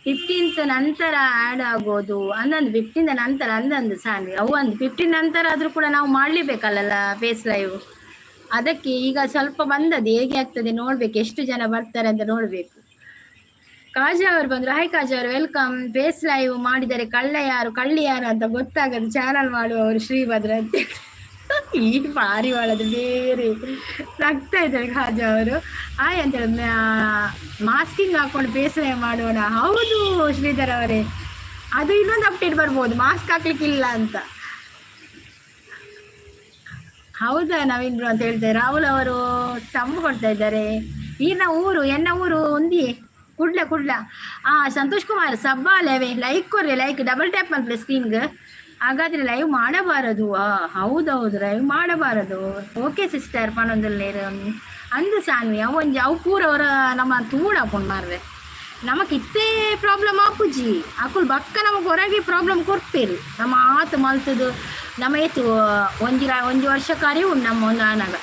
15th ನಂತರ ಆ್ಯಡ್ ಆಗೋದು ಅಂದಂದು 15th ನಂತರ ಅಂದಂದು ಸಾನ್ವಿ ಅವು ಒಂದು 15 ನಂತರ ಆದರೂ ಕೂಡ ನಾವು ಮಾಡಲೇಬೇಕಲ್ಲ ಫೇಸ್ ಲೈವ್. ಅದಕ್ಕೆ ಈಗ ಸ್ವಲ್ಪ ಬಂದದ್ದು, ಹೇಗೆ ಆಗ್ತದೆ ನೋಡ್ಬೇಕು, ಎಷ್ಟು ಜನ ಬರ್ತಾರೆ ಅಂತ ನೋಡಬೇಕು. ಕಾಜಾ ಅವರು ಬಂದ್ರು. ಹಾಯ್ ಕಾಜಾ ಅವರು, ವೆಲ್ಕಮ್. ಫೇಸ್ ಲೈವ್ ಮಾಡಿದರೆ ಕಳ್ಳಿ ಯಾರು ಅಂತ ಗೊತ್ತಾಗದು ಚಾನಲ್ ಮಾಡುವವರು ಶ್ರೀಭದ್ರ ಅಂತ. ಈ ಪಾರಿವಾಳದ ಬೇರೆ ನಗ್ತಾ ಇದ್ದಾರೆ ಕಾಜಾ ಅವರು. ಹಾಯ್ ಅಂತ ಹೇಳಿ ಮಾಸ್ಕಿಂಗ್ ಹಾಕೊಂಡು ಫೇಸ್ ಲೈವ್ ಮಾಡೋಣ. ಹೌದು ಶ್ರೀಧರ್ ಅವರೇ, ಅದು ಇನ್ನೊಂದು ಅಪ್ಡೇಟ್ ಬರ್ಬೋದು, ಮಾಸ್ಕ್ ಹಾಕ್ಲಿಕ್ಕಿಲ್ಲ ಅಂತ. ಹೌದಾ ನವೀನ್ ಬ್ರೋ ಅಂತ ಹೇಳ್ತಾರೆ. ರಾಹುಲ್ ಅವರು ತಂಬು ಕೊಡ್ತಾ ಇದ್ದಾರೆ. ಈನ ಊರು ಎನ್ನ ಊರು ಒಂದಿ ಕುಡ್ಲ ಕುಡ್ಲ. ಸಂತೋಷ್ ಕುಮಾರ್ ಸಬ್ಬಾಲೆವೆ ಲೈಕ್ ಕೊರ್ರಿ, ಲೈಕ್ ಡಬಲ್ ಟ್ಯಾಪ್ ಮಾಡ್ಲಿ ಸ್ಕ್ರೀನ್ಗೆ. ಹಾಗಾದ್ರೆ ಲೈವ್ ಮಾಡಬಾರದು. ಹೌದೌದು, ಲೈವ್ ಮಾಡಬಾರದು. ಓಕೆ ಸಿಸ್ಟರ್ ಪಣೊಂದಲ್ಲೇರು ಅಂದು ಸಾನ್ವಿ ಅವೊಂಜಿ ಅವು ಪೂರ ಅವರ ನಮ್ಮ ತೂಡ ಹಾಕೊಂಡು ಮಾರ್ರೆ. ನಮಕ್ ಇತ್ತೇ ಪ್ರಾಬ್ಲಮ್ ಆಪುಜಿ ಅಕುಲ್ ಬಕ್ಕ ನಮಗೆ ಹೊರಗೆ ಪ್ರಾಬ್ಲಮ್ ಕೊಡ್ಪೇರು. ನಮ್ಮ ಆತು ಮಲ್ತದು ನಮ್ಮ ಏತು ಒಂಜಿ ವರ್ಷ ಕರಿ ಉಂಡು ನಮ್ಮ ಒಂದು ಆನಾಗ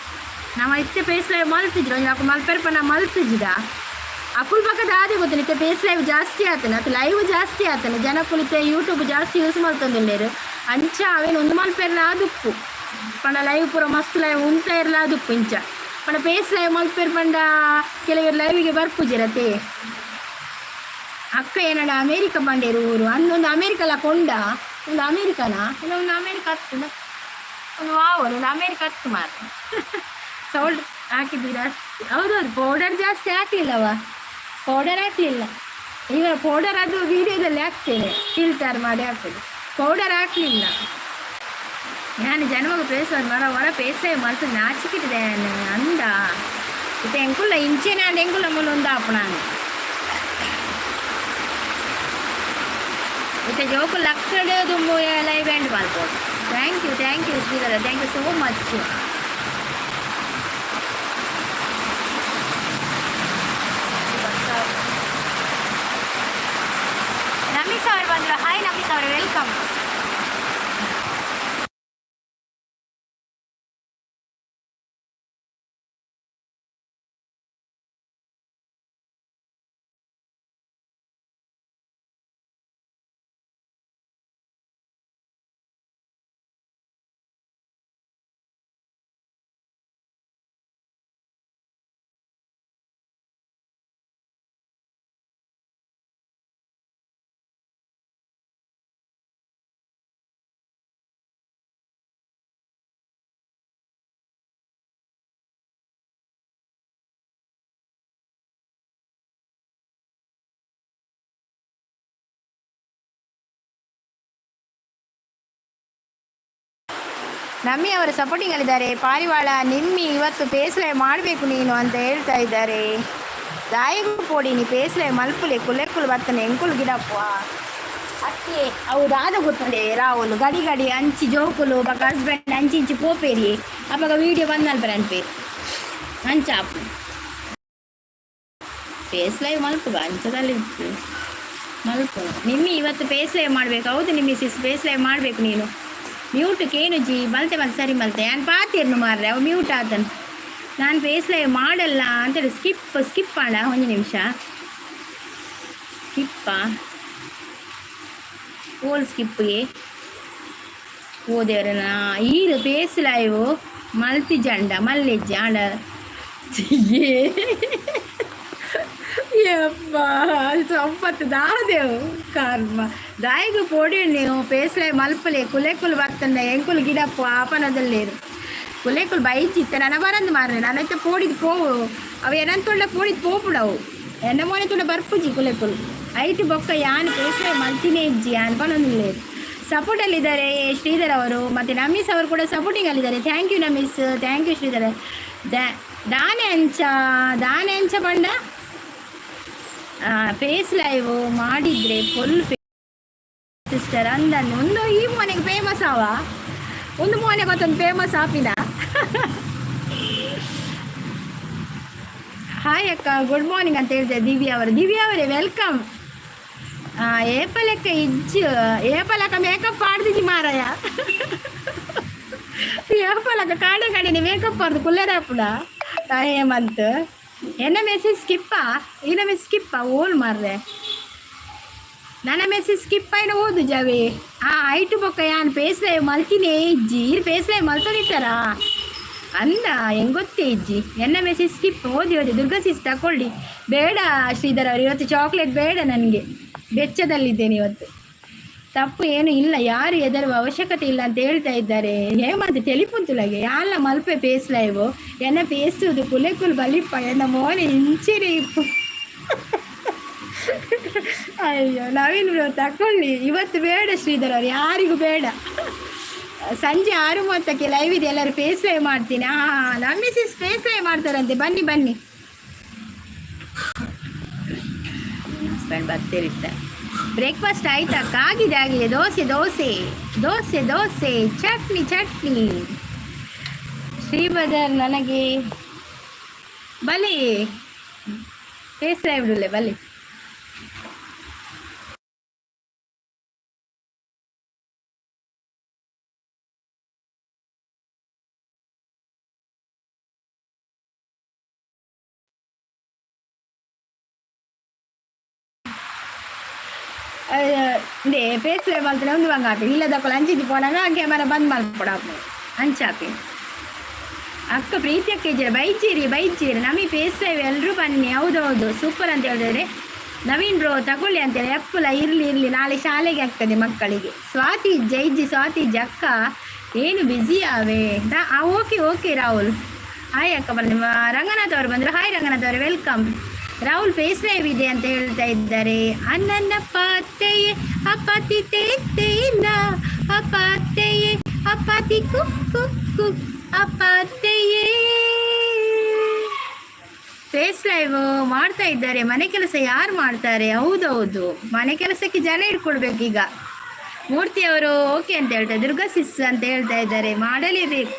ನಮ್ಮ ಇತ್ತೆ ಪೇಸ್ ಲೈವ್ ಮಲ್ತಿದ್ರು ಒಂದು ಅಕ್ಕ ಮಲ್ಪೆರ್ಪ ನಾ ಮಲ್ತಿದ್ದ ಅಕುಲ್ ಪಕ್ಕದ ಆದಿ ಗೊತ್ತಿಲ್ಲ. ಇತ್ತೆ ಪೇಸ್ ಲೈವ್ ಜಾಸ್ತಿ ಆತನ ಅದು ಲೈವ್ ಜಾಸ್ತಿ ಆತನ ಜನ ಕುಲಿತೆ ಯೂಟ್ಯೂಬ್ ಜಾಸ್ತಿ ಯೂಸ್ ಮಾಡ್ತಂದಿಲ್ಲೇರು ಅಂಚ ಅವೇನು ಒಂದು ಮಲ್ಪೆರ್ಲ ಆದುಪ್ಪು ಪಂಡ ಲೈವ್ ಪೂರ ಮಸ್ತ್ ಲೈವ್ ಉಂಟ ಇರಲ ಆದುಪ್ಪು ಇಂಚ ಪಂಡ ಪೇಸ್ ಲೈವ್ ಮಲ್ಪೇರು ಪಂಡ ಕೆಲವರು ಲೈವಿಗೆ ಬರ್ಪುಜಿರತೆ. ಅಕ್ಕ ಏನಡ ಅಮೇರಿಕ ಬಂಡೇರು ಊರು ಅಂದೊಂದು ಅಮೇರಿಕಲ್ಲ ಕೊಂಡ ಒಂದು ಅಮೇರಿಕನ ಇಲ್ಲ ಒಂದು ಅಮೇರಿಕ ಹತ್ತು ಒಂದು ವಾವಲು ಒಂದು ಅಮೇರಿಕ ಹತ್ತು ಮಾತ್ರ ಸೌಲ್ಡ್ ಹಾಕಿದ್ದೀರಾ. ಹೌದೌದು ಪೌಡರ್ ಜಾಸ್ತಿ ಹಾಕಲಿಲ್ಲವ, ಪೌಡರ್ ಹಾಕಲಿಲ್ಲ. ಈಗ ಪೌಡರ್ ಅದು ವೀಡಿಯೋದಲ್ಲಿ ಹಾಕ್ತೇನೆ, ಫಿಲ್ಟರ್ ಮಾಡಿ ಹಾಕೋದು. ಪೌಡರ್ ಹಾಕಲಿಲ್ಲ ನಾನು ಜನ್ಮಗ ಪೇಸ ಹೊರ ಪೇಸೆ ಮಲ್ತು ನಾಚಿಕಿಟ್ಟಿದೆ ಅಂದ ಇತ್ತು ಎಂಕುಲ್ಲ ಇಂಚೆನೆ ಅಂಡ್ ಎಂಕುಲ್ಲ ಮುಲ್ಲ ಒಂದು ಆಪು ನಾನು ಇತ್ತೆ ಜೋಕು ಲಕ್ಕಡೆ ತುಂಬ ಲೈವ್ ಎಂಡ್ ಮಾಡ್ಬೋದು. Thank you Sridhara, thank you so much. Namis ಅವರು ಬಂದರು. ಹಾಯ್ ನಮಿಸ್ ಅವರು, ವೆಲ್ಕಮ್. ನಮ್ಮಿ ಅವರ ಸಪೋರ್ಟಿಂಗ್ ಅಲ್ಲಿದ್ದಾರೆ. ಪಾರಿವಾಳ ನಿಮ್ಮಿ ಇವತ್ತು ಪೇಸ್ಲೈ ಮಾಡಬೇಕು ನೀನು ಅಂತ ಹೇಳ್ತಾ ಇದ್ದಾರೆ. ದಾಯಿಗೂ ಪೋಡಿ ನೀ ಪೇಸ್ಲೈ ಮಲ್ಪುಲೆ ಕುಲೆಕ್ಕುಲು ಬರ್ತಾನೆ ಎಂಕುಲು ಗಿಡಪ್ಪ ಅಕ್ಕೆ ಅವು ದಾದ ಗೊತ್ತಂಡೆ ರಾಹುಲ್ ಗಡಿ ಗಡಿ ಅಂಚಿ ಜೋಕುಲು ಬಕ ಹಸ್ಬೆಂಡ್ ಅಂಚಿ ಇಂಚಿ ಪೋಪೇರಿ ಅವಾಗ ವೀಡಿಯೋ ಬಂದಲ್ಪರ ಅನ್ಪೇರಿ ಅಂಚಾಪು ಪೇಸ್ಲೈ ಮಲ್ಪುಗ ಅಂಚದಲ್ಲಿ ಮಲ್ಪು. ನಿಮ್ಮಿ ಇವತ್ತು ಪೇಸ್ಲೈ ಮಾಡಬೇಕು. ಹೌದು ನಿಮ್ಮಿ ಸಿಸ್ ಪೇಸ್ಲೈ ಮಾಡಬೇಕು ನೀನು. ಮ್ಯೂಟ್ ಕೇನು ಜಿ ಮಲ್ತೆ ಸರಿ ಮಲ್ತೆ ನಾನು ಪಾತಿರ್ನು ಮಾರ್ರೆ ಅವು ಮ್ಯೂಟ್ ಆತನು. ನಾನು ಪೇಸ್ ಲೈವ್ ಮಾಡಲ್ಲ ಅಂತೇಳಿ ಸ್ಕಿಪ್ ಮಾಡ ಒಂದು ನಿಮಿಷ ಸ್ಕಿಪ್ಪ ಓಲ್ ಸ್ಕಿಪ್ಗೆ ಓದೇವ್ರನ ಈರು ಪೇಸ್ ಲೈವ್ ಮಲ್ತಿ ಜಂಡ ಮಲ್ಲೆಜ್ಜಿ ಆಡ ಸಂಪತ್ತು ದಾದೇವು ಕರ್ಮ ದಾಯಿಗೂ ಪೋಡಿ ನೀವು ಪೇಸ್ಲೈ ಮಲ್ಪಲೆ ಕುಲೆಕುಲು ಬರ್ತಂಡ ಎಂಕುಲು ಗಿಡಪ್ಪು ಆಪನದಲ್ಲೇರು ಕುಲೆಕುಲು ಬೈಚಿತ್ತ ನನ್ನ ಬರಂದು ಮಾರ್ರೆ ನಾನೈತೆ ಪೋಡಿದು ಪೋವು ಅವು ಏನಂತೊಳ್ಳೆ ಪೋಡಿದು ಪೋಪುಡವು ಎನ್ನ ಮೋನೆ ತುಳ್ಳ ಬರ್ಪುಜಿ ಕುಲೆಕುಲು ಐಟು ಬೊಕ್ಕ ಯಾನು ಪೇಸ್ಲೈ ಮಲ್ತಿನೇ ಇಜ್ಜಿ ಅನ್ಪನೊಂದಿಲ್ಲೇರು. ಸಪೋರ್ಟಲ್ಲಿದ್ದಾರೆ ಶ್ರೀಧರ್ ಅವರು ಮತ್ತು ನಮೀಸ್ ಅವರು ಕೂಡ ಸಪೋರ್ಟಿಂಗಲ್ಲಿದ್ದಾರೆ. Thank you Namis, thank you Sridhar. ದಾನೆ ಅಂಚ ಬಂಡ ಫೇಸ್ ಲೈವ್ ಮಾಡಿದರೆ ಫುಲ್ ಸಿಸ್ಟರ್ ಅಂದನ್ನು ಒಂದು ಈ ಮನೆಗೆ ಫೇಮಸ್ ಅವ ಒಂದು ಮನೆಗೆ ಮತ್ತೊಂದು ಫೇಮಸ್ ಆಪಿನ. ಹಾಯ್ ಅಕ್ಕ, ಗುಡ್ ಮಾರ್ನಿಂಗ್ ಅಂತ ಹೇಳ್ತಾರೆ ದಿವ್ಯಾ ಅವರೇ ವೆಲ್ಕಮ್. ಏಪಲಕ್ಕ ಏಪಲಕ್ಕ ಮೇಕಪ್ ಆಡ್ದಿದ್ದಿ ಮಾರಾಯ. ಏಪಲಕ್ಕ ಕಾಡೆ ಮೇಕಪ್ ಆಡ್ದು ಕುಲ್ಲರಾಪುಡ ಹೇಮಂತ್ ಎನ್ನ ಮೆಸೇಜ್ ಸ್ಕಿಪ್ಪಾ ಓಲ್ ಮಾರ್ರೆ ನನ್ನ ಮೆಸೇಜ್ ಸ್ಕಿಪ್ ಆಯ್ನ ಓದು ಜಾವೆ ಐಟು ಬೊಕ್ಕ ಯಾನ್ ಪೇಸ್ ಲೈವ್ ಮಲ್ತಿನೇ ಇಜ್ಜಿ ಇರು ಪೇಸ್ ಲೈವ್ ಮಲ್ತೊಡಿತಾರಾ ಅಂದ ಹೆಂಗೆ ಗೊತ್ತೇ ಇಜ್ಜಿ ಎನ್ನ ಮೆಸೇಜ್ ಸ್ಕಿಪ್ ಓದಿ ದುರ್ಗಾ ಸಿಸ್ ತಗೊಳ್ಳಿ. ಬೇಡ ಶ್ರೀಧರ್ ಅವರು ಇವತ್ತು ಚಾಕ್ಲೇಟ್ ಬೇಡ, ನನಗೆ ಬೆಚ್ಚದಲ್ಲಿದ್ದೇನೆ ಇವತ್ತು. ತಪ್ಪು ಏನು ಇಲ್ಲ, ಯಾರು ಎದರುವ ಅವಶ್ಯಕತೆ ಇಲ್ಲ ಅಂತ ಹೇಳ್ತಾ ಇದ್ದಾರೆ. ಹೇಮಂತ್ ತೆಲಿಪುಂತುಲಗೆ ಯಾಲ ಮಲ್ಪೆ ಪೇಸ್ ಲೈವ್ ಎನ್ನ ಪೇಸ್ತುದು ಕುಲೆಕುಲ್ ಬಲಿಪ್ಪ ಎನ್ನ ಮೋನೆ ಇಂಚಿರಿ ಇಪ್ಪು. ಅಯ್ಯೋ ನವೀನ್ ತಗೊಳ್ಳಿ ಇವತ್ತು ಬೇಡ ಶ್ರೀಧರ್ ಅವ್ರು, ಯಾರಿಗೂ ಬೇಡ. ಸಂಜೆ 6:30ಕ್ಕೆ ಲೈವ್ ಇದೆ, ಎಲ್ಲರೂ ಫೇಸ್ ಲೈವ್ ಮಾಡ್ತೀನಿ. ನಮ್ಮ ಮಿಸ್ಸಸ್ ಫೇಸ್ ಲೈವ್ ಮಾಡ್ತಾರಂತೆ, ಬನ್ನಿ ಬನ್ನಿ. ಹಸ್ಬೆಂಡ್ ಬರ್ತಿರುತ್ತೆ. ಬ್ರೇಕ್ಫಾಸ್ಟ್ ಆಯ್ತಾ? ಆಗಿದೆ ಆಗಿದೆ. ದೋಸೆ ದೋಸೆ ದೋಸೆ ದೋಸೆ, ಚಟ್ನಿ ಚಟ್ನಿ. ಶ್ರೀಬದರ್ ನನಗೆ ಬಲಿ ಫೇಸ್ ಲೈವ್ ಬಿಡಲೆ ಬಲಿ. பேசுகிற காலத்தில் வந்து வாங்காட்டு இல்லதக்குள்ள அஞ்சிட்டு போனாங்க கேமரா ಬಂದ್ ಮಾಡ್ಕೊಡಾಕು ಅಂಚಾಪಿ. ಅಕ್ಕ ಪ್ರೀತಿ ಅಕ್ಕ ಇದ್ದೀರ, ಬೈಚೀರಿ ನಮಗೆ ಪೇಸ್ಲೈವ್ ಎಲ್ಲರೂ ಬನ್ನಿ. ಹೌದೌದು ಸೂಪರ್ ಅಂತ ಹೇಳಿದ್ರೆ ನವೀನ್ ಬ್ರೋ ತಗೊಳ್ಳಿ ಅಂತೇಳಿ. ಎಪ್ಪಲ ಇರಲಿ ನಾಳೆ ಶಾಲೆಗೆ ಆಗ್ತದೆ ಮಕ್ಕಳಿಗೆ. ಸ್ವಾತಿ ಜೈಜಿ ಅಕ್ಕ ಏನು ಬ್ಯುಸಿ ಅವೇ? ಓಕೆ ರಾಹುಲ್ ಹಾಯ್ ಅಕ್ಕ. ಬನ್ನಿ ರಂಗನಾಥ್ ಅವರು ಬಂದರು. ಹಾಯ್ ರಂಗನಾಥ್ ಅವರು, ವೆಲ್ಕಮ್. ರಾಹುಲ್ ಫೇಸ್ ಲೈವ್ ಇದೆ ಅಂತ ಹೇಳ್ತಾ ಇದ್ದಾರೆ. ಅನ್ನ ಪಾತೆಯೇ ಅಪಾತಿ ತೇತೇನ ಅಪಾತೆಯೇ ಅಪಾತಿ ಕುಕ್ಕು ಅಪಾತೆಯೇ. ಫೇಸ್ ಲೈವ್ ಮಾಡ್ತಾ ಇದ್ದಾರೆ. ಮನೆ ಕೆಲಸ ಯಾರು ಮಾಡ್ತಾರೆ? ಹೌದೌದು, ಮನೆ ಕೆಲಸಕ್ಕೆ ಜನ ಇಟ್ಕೊಡ್ಬೇಕು. ಈಗ ಮೂರ್ತಿ ಅವರು ಓಕೆ ಅಂತ ಹೇಳ್ತಾರೆ. ದುರ್ಗಾ ಸಿಸ್ ಅಂತ ಹೇಳ್ತಾ ಇದ್ದಾರೆ, ಮಾಡಲೇಬೇಕು.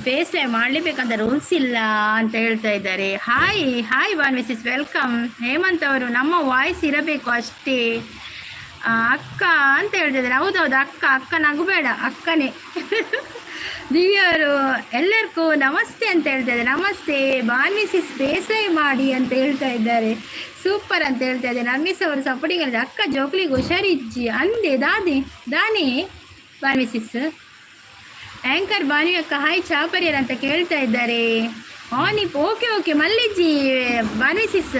ಫೇಸ್ ಲೈವ್ ಮಾಡಲೇಬೇಕಂತ ರೂಲ್ಸ್ ಇಲ್ಲ ಅಂತ ಹೇಳ್ತಾ ಇದ್ದಾರೆ. ಹಾಯ್ ಬಾನ್ ಮಿಸ್ಸಸ್ ವೆಲ್ಕಮ್. ಹೇಮಂತ್ ಅವರು ನಮ್ಮ ವಾಯ್ಸ್ ಇರಬೇಕು ಅಷ್ಟೇ ಅಕ್ಕ ಅಂತ ಹೇಳ್ತಿದ್ದಾರೆ. ಹೌದೌದು ಅಕ್ಕ ನಗಬೇಡ, ಅಕ್ಕನೇ. ದಿವ್ಯವರು ಎಲ್ಲರಿಗೂ ನಮಸ್ತೆ ಅಂತ ಹೇಳ್ತಾ ಇದ್ದಾರೆ. ನಮಸ್ತೆ ಬಾನ್ ಮಿಸ್ಸಸ್ ಫೇಸ್ ಲೈವ್ ಮಾಡಿ ಅಂತ ಹೇಳ್ತಾ ಇದ್ದಾರೆ. ಸೂಪರ್ ಅಂತ ಹೇಳ್ತಾ ಇದ್ದಾರೆ. ನಮ್ಮಿಸ್ ಅವರು ಸಪೋರ್ಟಿಂಗ್ ಹೇಳಿದೆ. ಅಕ್ಕ ಜೋಕ್ಲಿಗೆ ಹುಷಾರಿಜ್ಜಿ ಅಂದೆ ದಾನೆ ಬಾನ್ ಮಿಸ್ಸಸ್. ಆ್ಯಂಕರ್ ಬಾನಿ ಅಕ್ಕ ಹಾಯ್ ಚಾಪರಿಯರ್ ಅಂತ ಕೇಳ್ತಾ ಇದ್ದಾರೆ. ಆನಿಪ್ ಓಕೆ ಮಲ್ಲಿಜ್ಜಿ ಬಾನಿಸಿಸ್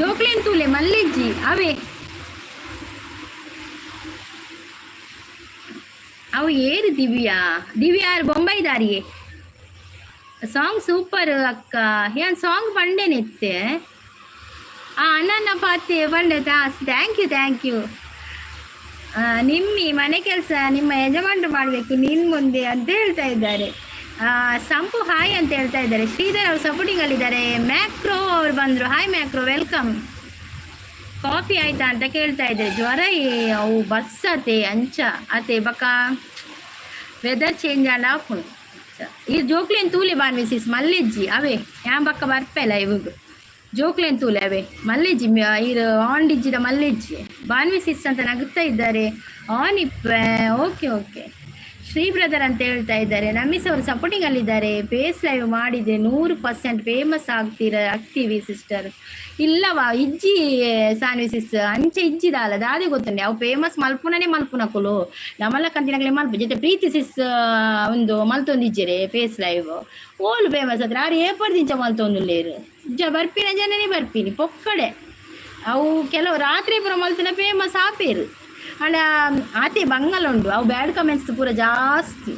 ಜೋಕ್ಲೇನ್ ತೂಲೆ ಮಲ್ಲಿಜ್ಜಿ ಅವೇ ಅವು ಏರು ದಿವ್ಯಾ ಬೊಂಬೈದಾರಿಯೇ ಸಾಂಗ್ ಸೂಪರ್ ಅಕ್ಕ. ಏನ್ ಸಾಂಗ್ ಬಂಡೇನೆತ್ತೆ ಅನ್ನ ಪಾತೆ ಬಂಡೆ. Thank you. ಮನೆ ಕೆಲಸ ನಿಮ್ಮ ಯಜಮಾನರು ಮಾಡಬೇಕು ನಿನ್ನ ಮುಂದೆ ಅಂತ ಹೇಳ್ತಾ ಇದ್ದಾರೆ. ಸಂಪು ಹಾಯ್ ಅಂತ ಹೇಳ್ತಾ ಇದ್ದಾರೆ. ಶ್ರೀಧರ್ ಅವರು ಸಪೋರ್ಟಿಂಗಲ್ಲಿದ್ದಾರೆ. ಮ್ಯಾಕ್ರೋ ಅವರು ಬಂದರು. Hi macro welcome. ಕಾಫಿ ಆಯ್ತಾ ಅಂತ ಕೇಳ್ತಾ ಇದ್ದಾರೆ. ಜ್ವರ ಅವು ಬಸ್ ಅತೆ ಬಕ್ಕ ವೆದರ್ ಚೇಂಜ್ ಆಂಡ್ ಆಫುಣು ಇದು ಜೋಕ್ಲೇನ್ ತೂಲೆ ಬಾನ್ ಮಿಸಿಸ್ ಮಲ್ಲಿಜ್ಜಿ ಅವೇ ಯಾ ಬಕ್ಕ ಬರ್ಪಲ್ಲ ಇವಾಗ ಜೋಕ್ಲೇನ್ ತೂಲೆ ಅವೇ ಮಲ್ಲಿಜ್ಜಿ ಇದು ಆಂಡಿಜ್ಜಿದ ಮಲ್ಲಿಜ್ಜಿ ಬಾನ್ ಮಿಸಿಸ್ ಅಂತ ನಗುತ್ತಾ ಇದ್ದಾರೆ. ಓಕೆ ಶ್ರೀ ಬ್ರದರ್ ಅಂತ ಹೇಳ್ತಾ ಇದ್ದಾರೆ. ನಮ್ಮಿಸ್ ಅವರು ಸಪೋರ್ಟಿಂಗಲ್ಲಿದ್ದಾರೆ. ಫೇಸ್ ಲೈವ್ ಮಾಡಿದರೆ 100% ಫೇಮಸ್ ಆಗ್ತೀವಿ ಸಿಸ್ಟರ್. ಇಲ್ಲವಾ ಇಜ್ಜಿ ಸಾನ್ವಿ ಸಿಸ್ ಅಂಚೆ ಇಜ್ಜಿದಲ್ಲ ದಾದಿ ಗೊತ್ತಂಡೆ ಅವು ಫೇಮಸ್ ಮಲ್ಪುನಕುಲು ನಮ್ಮಲ್ಲ ಕಂತಿನಾಗಲೇ ಮಲ್ಪ ಜೊತೆ ಪ್ರೀತಿ ಸಿಸ್ ಒಂದು ಮಲ್ತೊಂದಿಜ್ಜರೆ ಫೇಸ್ ಲೈವ್ ಓಲು ಫೇಮಸ್ ಆದ್ರೆ ಆರು ಏಪರ್ದಿಂಚ ಮಲ್ತೊಂದುಲ್ಲೇರು ಬರ್ಪಿನ ಜನನೇ ಬರ್ಪಿನಿ ಪೊಕ್ಕಡೆ ಅವು ಕೆಲವು ರಾತ್ರಿ ಪುರ ಮಲ್ತಿನ ಫೇಮಸ್ ಆಪೇರು ಅಂಡ್ ಆತೆ ಬಂಗಲ್ ಉಂಡು ಅವು ಬ್ಯಾಡ್ ಕಮೆಂಟ್ಸ್ ಪೂರ ಜಾಸ್ತಿ.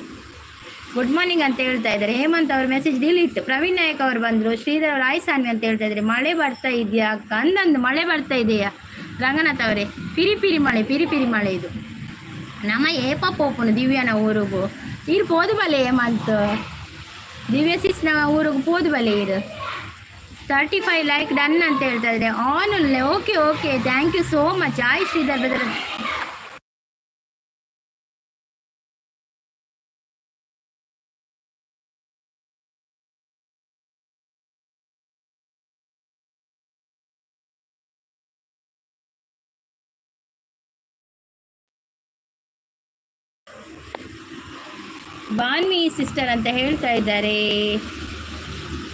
ಗುಡ್ ಮಾರ್ನಿಂಗ್ ಅಂತ ಹೇಳ್ತಾ ಇದ್ದಾರೆ. ಹೇಮಂತ್ ಅವ್ರ ಮೆಸೇಜ್ ಡಿಲೀಟ್. ಪ್ರವೀಣ್ ನಾಯಕ್ ಅವರು ಬಂದರು. ಶ್ರೀಧರ್ ಅವರು ಆಯ್ಸಾನ್ವಿ ಅಂತ ಹೇಳ್ತಾ ಇದ್ದಾರೆ. ಮಳೆ ಬರ್ತಾ ಇದೆಯಾ ಅಕ್ಕ ಅಂದಂದು ಮಳೆ ಬರ್ತಾ ಇದೆಯಾ ರಂಗನಾಥ್ ಅವರೇ? ಪಿರಿ ಮಳೆ ಇದು ನಮ್ಮ ಏಪ ಪೋಪುನು ದಿವ್ಯಾನ ಊರಿಗೂ ಇರು ಪೋದು ಬಲೆ ಹೇಮಂತ್ ದಿವ್ಯ ಸಿಸ್ನ ಊರಿಗೂ ಪೋದು ಬಲೆ ಇರು 35 ಲೈಕ್ ಡನ್ ಅಂತ ಹೇಳ್ತಾ ಇದ್ದಾರೆ. ಆನ್ okay thank you so much. ಆಯ್ ಶ್ರೀಧರ್ ಬ್ರದರ್. ಬಾನ್ವಿ ಸಿಸ್ಟರ್ ಅಂತ ಹೇಳ್ತಾ ಇದ್ದಾರೆ.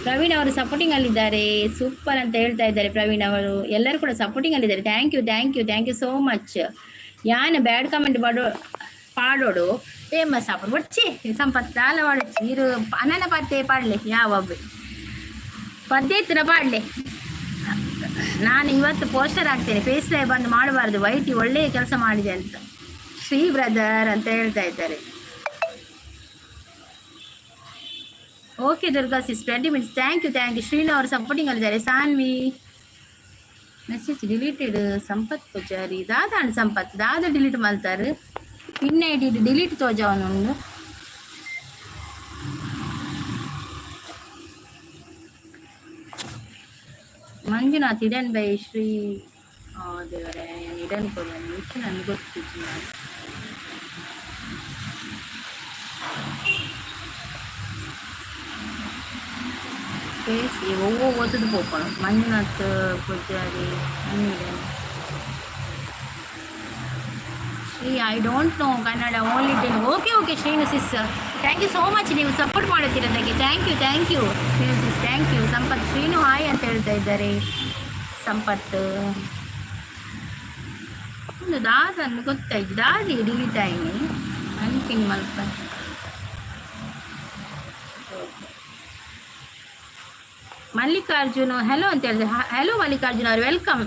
ಪ್ರವೀಣ್ ಅವರು ಸಪೋರ್ಟಿಂಗಲ್ಲಿದ್ದಾರೆ. ಸೂಪರ್ ಅಂತ ಹೇಳ್ತಾ ಇದ್ದಾರೆ ಪ್ರವೀಣ್ ಅವರು. ಎಲ್ಲರೂ ಕೂಡ ಸಪೋರ್ಟಿಂಗಲ್ಲಿದ್ದಾರೆ. Thank you so much. ಯಾನ್ ಬ್ಯಾಡ್ ಕಮೆಂಟ್ ಪಾಡೋಡು ಫೇಮಸ್ ಆಪಡು ಒಚ್ಚಿ ಸಂಪತ್ತಾಲ ವಾಡಚ್ಚಿ ಇರು ಅನನ ಪತ್ತೆ ಪಾಡಲೆ ಯಾವೊಬ್ಬ ಪದ್ಯ ಹತ್ರ ಪಾಡಲೆ. ನಾನು ಇವತ್ತು ಪೋಸ್ಟರ್ ಹಾಕ್ತೇನೆ. ಫೇಸ್ ಲೈವ್ ಬಂದು ಮಾಡಬಾರ್ದು. ವೈಟಿ ಒಳ್ಳೆಯ ಕೆಲಸ ಮಾಡಿದೆ ಅಂತ. ಶ್ರೀ ಬ್ರದರ್ ಅಂತ ಹೇಳ್ತಾ ಇದ್ದಾರೆ. Okay Durga sis 20 minutes. Thank you ಶ್ರೀನಾ ಅವರು ಸಪೋರ್ಟಿಂಗ್ ಅಲ್ಲಿದ್ದಾರೆ. Sanvi message deleted. ಸಂಪತ್ ಪೂಜಾರಿ ದಾದ ಅಂಡ್ ಸಂಪತ್ ದಾದ ಡಿಲೀಟ್ ಮಾಡ್ತಾರೆ. ಪಿನ್ ಐಡಿ ಡಿಲೀಟ್ ತೋಜವನು. ಮಂಜುನಾಥ್ ಇಡನ್ ಬೈ ಶ್ರೀ ದೇವರೇ ಇಡನ್ ಕೊಡಿ ನನಗೆ ಗೊತ್ತಿಲ್ಲ. ಓದದು ಹೋಗೋಣ. Manjunath Poojari Shri I don't know Kannada only Telugu. Okay Srinu sis thank you so much ನೀವು ಸಪೋರ್ಟ್ ಮಾಡುತ್ತಿರೋದಕ್ಕೆ. Thank you Srinu sis thank you. Sampath Srinu hi ಅಂತ ಹೇಳ್ತಾ ಇದ್ದಾರೆ. ಸಂಪತ್ ಒಂದು ದಾದನ್ನು ಗೊತ್ತಾಯ್ತು. ದಾದಿ ಡಿಲೀಟ್ ಆಯ್ನಿ ಅನ್ಪಿನ್ ಮಲ್ಪ. ಮಲ್ಲಿಕಾರ್ಜುನ್ ಹೆಲೋ ಅಂತ ಹೇಳಿದ್ರೆ. ಹೆಲೋ ಮಲ್ಲಿಕಾರ್ಜುನ್ ಅವರು ವೆಲ್ಕಮ್.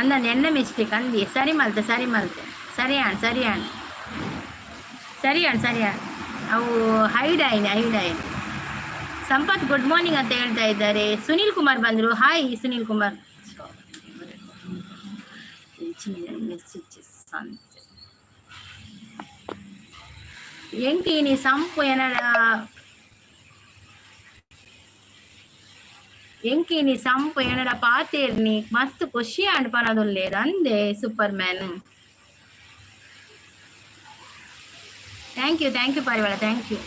ಅಂದ ಎನ್ನ ಮಿಸ್ಟೇಕ್ ಅಂದಿ ಸರಿ ಮಲ್ತೆ ಸರಿ ಅಣ್ಣ ಅವು ಹೈಡ್ ಆಯ್ನಿ. ಸಂಪತ್ ಗುಡ್ ಮಾರ್ನಿಂಗ್ ಅಂತ ಹೇಳ್ತಾ ಇದ್ದಾರೆ. ಸುನೀಲ್ ಕುಮಾರ್ ಬಂದರು. ಹಾಯ್ ಸುನೀಲ್ ಕುಮಾರ್. ಎಂಕಿ ಸಂಪು ಏನಡ ಎಂಕಿನಿ ಸಂಪು ಏನಡ ಪಾತೇರ್ನಿ ಮಸ್ತ್ ಖುಷಿ ಅನ್ಪನದುಲ್ಲೇರು ಅಂದೆ super man. Thank you Parivala thank you.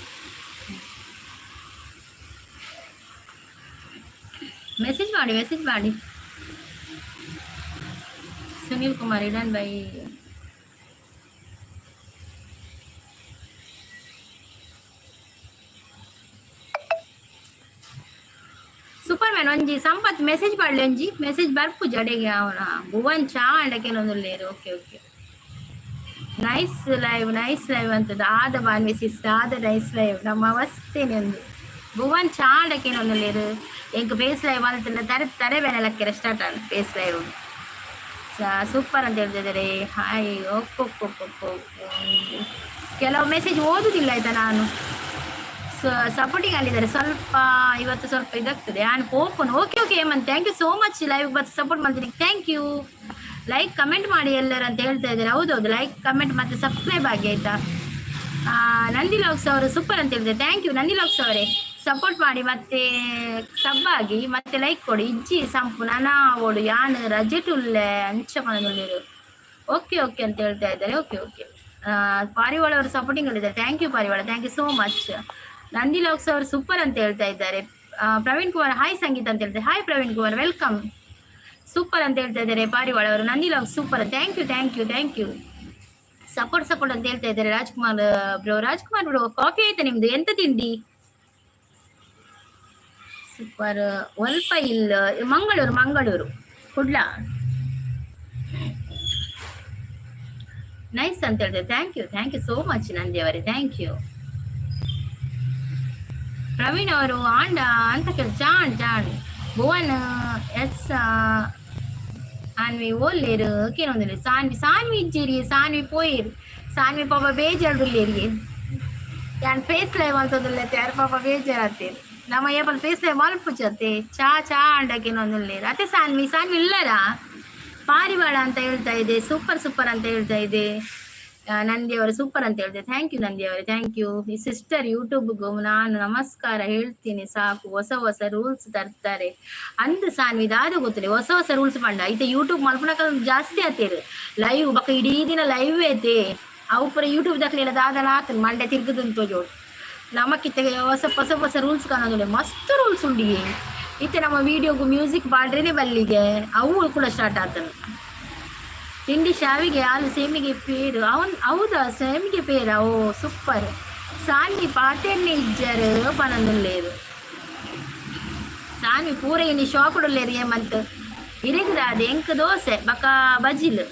Message ಮಾಡಿ ಸುನೀಲ್ ಕುಮಾರ್ ಇಡನ್ ಬೈ. ಸೂಪರ್ ಮ್ಯಾನ್ ಒಂಜಿ ಸಂಪತ್ ಮೆಸೇಜ್ ಮಾಡ್ಲಿ ಒಂಜಿ ಮೆಸೇಜ್ ಬರ್ಪು ಜಡೆಗೆ ಅವನ ಭುವನ್ ಚಾ ಅಂಡಕೇನೊಂದು ಲೇರು. ಓಕೆ ನೈಸ್ ಲೈವ್ ಅಂತದ್ದು ಆದ ಬಾನ್ವಿ ಸಿಸ್ ಆದ ನೈಸ್ ಲೈವ್ ನಮ್ಮ ಅವಸ್ಥೆನೆ ಒಂದು ಭುವನ್ ಚಾ ಅಂಡಕೇನೊಂದು ಲೇರು. ಎಂಕ್ ಫೇಸ್ ಲೈವ್ ಅಂತ ತರೆ ಬೇನೆಲಕ್ಕೆರ ಸ್ಟಾರ್ಟ್ ಆಗ ಫೇಸ್ ಲೈವ್ ಸೂಪರ್ ಅಂತ ಹೇಳ್ತಿದ್ದಾರೆ. ಹಾಯ್ ಒಪ್ಪೊಪ್ಪೊಪ್ಪೊಪ್ಪೊ ಕೆಲವು ಮೆಸೇಜ್ ಓದುದಿಲ್ಲ ಆಯ್ತಾ. ನಾನು ಸಪೋರ್ಟಿಂಗ್ ಅಲ್ಲಿದ್ದಾರೆ ಇವತ್ತು ಸ್ವಲ್ಪ ಇದಾಗ್ತದೆ. ನಾನು open okay Hemant thank you so much live ಬಂದು ಸಪೋರ್ಟ್ ಮಾಡ್ತೀನಿ. Thank you. ಲೈಕ್ ಕಮೆಂಟ್ ಮಾಡಿ ಎಲ್ಲರೂ ಅಂತ ಹೇಳ್ತಾ ಇದ್ದಾರೆ. ಹೌದೌದು ಲೈಕ್ ಕಮೆಂಟ್ ಮತ್ತು ಸಬ್ಸ್ಕ್ರೈಬ್ ಆಗಿ ಆಯಿತಾ. ನಂದಿ ಲಾಕ್ಸ್ ಅವರು ಸೂಪರ್ ಅಂತ ಹೇಳಿದೆ. ಥ್ಯಾಂಕ್ ಯು ನಂದಿ ಲಾಕ್ಸ್ ಅವರೇ. ಸಪೋರ್ಟ್ ಮಾಡಿ ಮತ್ತೆ ಸಬ್ ಆಗಿ ಮತ್ತೆ ಲೈಕ್ ಕೊಡಿ. ಇಜ್ಜಿ ಸಂಪು ನಾನಾ ಓಡು ಯಾನು ರಜೆ ಟುಲ್ಲೆ ಅಂಚಪನಲ್ಲಿರು. ಓಕೆ ಅಂತ ಹೇಳ್ತಾ ಇದ್ದಾರೆ. ಓಕೆ ಪಾರಿವಾಳ ಅವರು ಸಪೋರ್ಟಿಂಗ್ ಅಲ್ಲಿದ್ದಾರೆ. Thank you Parivala thank you so much. Nandi ಲಾಕ್ಸ್ ಅವರು ಸೂಪರ್ ಅಂತ ಹೇಳ್ತಾ ಇದ್ದಾರೆ. ಪ್ರವೀಣ್ ಕುಮಾರ್ ಹಾಯ್ ಸಂಗೀತ ಅಂತ ಹೇಳ್ತಾರೆ. Hi Praveen Kumar welcome. Super ಅಂತ ಹೇಳ್ತಾ ಇದ್ದಾರೆ ಪಾರಿವಾಳ ಅವರು. ನಂದಿ ಲಾಕ್ಸ್ ಸೂಪರ್ ಥ್ಯಾಂಕ್ ಯು. ಸಪೋರ್ಟ್ ಅಂತ ಹೇಳ್ತಾ ಇದ್ದಾರೆ. ರಾಜ್ಕುಮಾರ್ ಬ್ರೋ ಕಾಫಿ ಆಯ್ತಾ ನಿಮ್ದು? ಎಂತ ತಿಂಡಿ? ಸೂಪರ್. ಒಲ್ಪ ಇಲ್ಲ ಮಂಗಳೂರು ಕುಡ್ಲ ನೈಸ್ ಅಂತ ಹೇಳ್ತಾರೆ. Thank you so much Nandi ಅವರೇ ಥ್ಯಾಂಕ್ ಯು. ಪ್ರವೀಣ್ ಅವರು ಆಂಡ ಅಂತ ಕೇಳಿ ಚಾಣ್ ಭುವನ್ ಎಸ್ ಸಾನ್ವಿ ಓಲ್ಲೇರು ಕೇನೊಂದಿಲ್ಲ ಸಾನ್ವಿ ಇಜ್ಜಿರಿ ಸಾನ್ವಿ ಪೋಯಿರು ಸಾನ್ವಿ ಪಾಪ ಬೇಜಾರ್ದುಲ್ಲೇರಿಗೆ ಯಾನ್ ಫೇಸ್ ಲೈವ್ ಅಂತದಲ್ಲತ್ತೆ ಯಾರು ಪಾಪ ಬೇಜಾರತ್ತೇರು ನಮ್ಮ ಏಪಲ್ ಫೇಸ್ ಲೈವ್ ಮಲ್ಪುಚ್ಚತ್ತೆ ಚಾ ಅಂಡಕ್ಕೇನೊಂದಿಲ್ಲೇರು ಅತ್ತೆ ಸಾನ್ವಿ ಇಲ್ಲರಾ ಪಾರಿವಾಳ ಅಂತ ಹೇಳ್ತಾ ಇದೆ. ಸೂಪರ್ ಅಂತ ಹೇಳ್ತಾ ಇದೆ. ನಂದಿಯವರು ಸೂಪರ್ ಅಂತ ಹೇಳಿದೆ. ಥ್ಯಾಂಕ್ ಯು ನಂದಿಯವರೇ ಥ್ಯಾಂಕ್ ಯು. ಈ ಸಿಸ್ಟರ್ ಯೂಟ್ಯೂಬ್ಗೂ ನಾನು ನಮಸ್ಕಾರ ಹೇಳ್ತೀನಿ ಸಾಕು. ಹೊಸ ರೂಲ್ಸ್ ತರ್ತಾರೆ ಅಂದ್ ಸಾನ್ವಿ ದಾದ ಗೊತ್ತಿಲ್ಲ. ಹೊಸ ರೂಲ್ಸ್ ಪಂಡ ಐತೆ ಯೂಟ್ಯೂಬ್ ಮಲ್ಪನಕ ಜಾಸ್ತಿ ಆತೇರು ಲೈವ್ ಬಕ್ಕ ಇಡೀ ದಿನ ಲೈವ್ ಐತೆ ಅವು ಪುರ ಯೂಟ್ಯೂಬ್ ದಾಖಲೆ ದಾದನ ಆತನ ಮಂಡೆ ತಿರ್ಗದಂತೋ ಜೋಡು ನಮಕ್ಕಿತ್ತ ಹೊಸ ರೂಲ್ಸ್ ಕಾಣೋದಿಲ್ಲ. ಮಸ್ತ್ ರೂಲ್ಸ್ ಉಂಡಿ ಇತ್ತೆ ನಮ್ಮ ವಿಡಿಯೋಗೂ ಮ್ಯೂಸಿಕ್ ಬಾಡ್ರೇನೆ ಬಲ್ಲಿಗೆ ಅವು ಕೂಡ ಸ್ಟಾರ್ಟ್ ಆತನು. ತಿಂಡಿ ಶಾವಿಗೆ ಹಾಲು ಸೇಮಿಗೆ ಪೇರು ಹೌದಾ ಸೇಮಿಗೆ ಪೇರ ಓ ಸೂಪರ್. ಸಾನ್ವಿ ಪಾತೆಣ್ಣೆ ಇಜ್ಜರು ಪನೊಂದುಲ್ಲೇರು ಸಾನ್ವಿ ಪೂರ ಇನಿ ಶಾಪುಡುಲ್ಲೇರು ಏಮಂತ ಇರಗದಾದ ಎಂಕ ದೋಸೆ ಬಕ ಬಜಿಲ್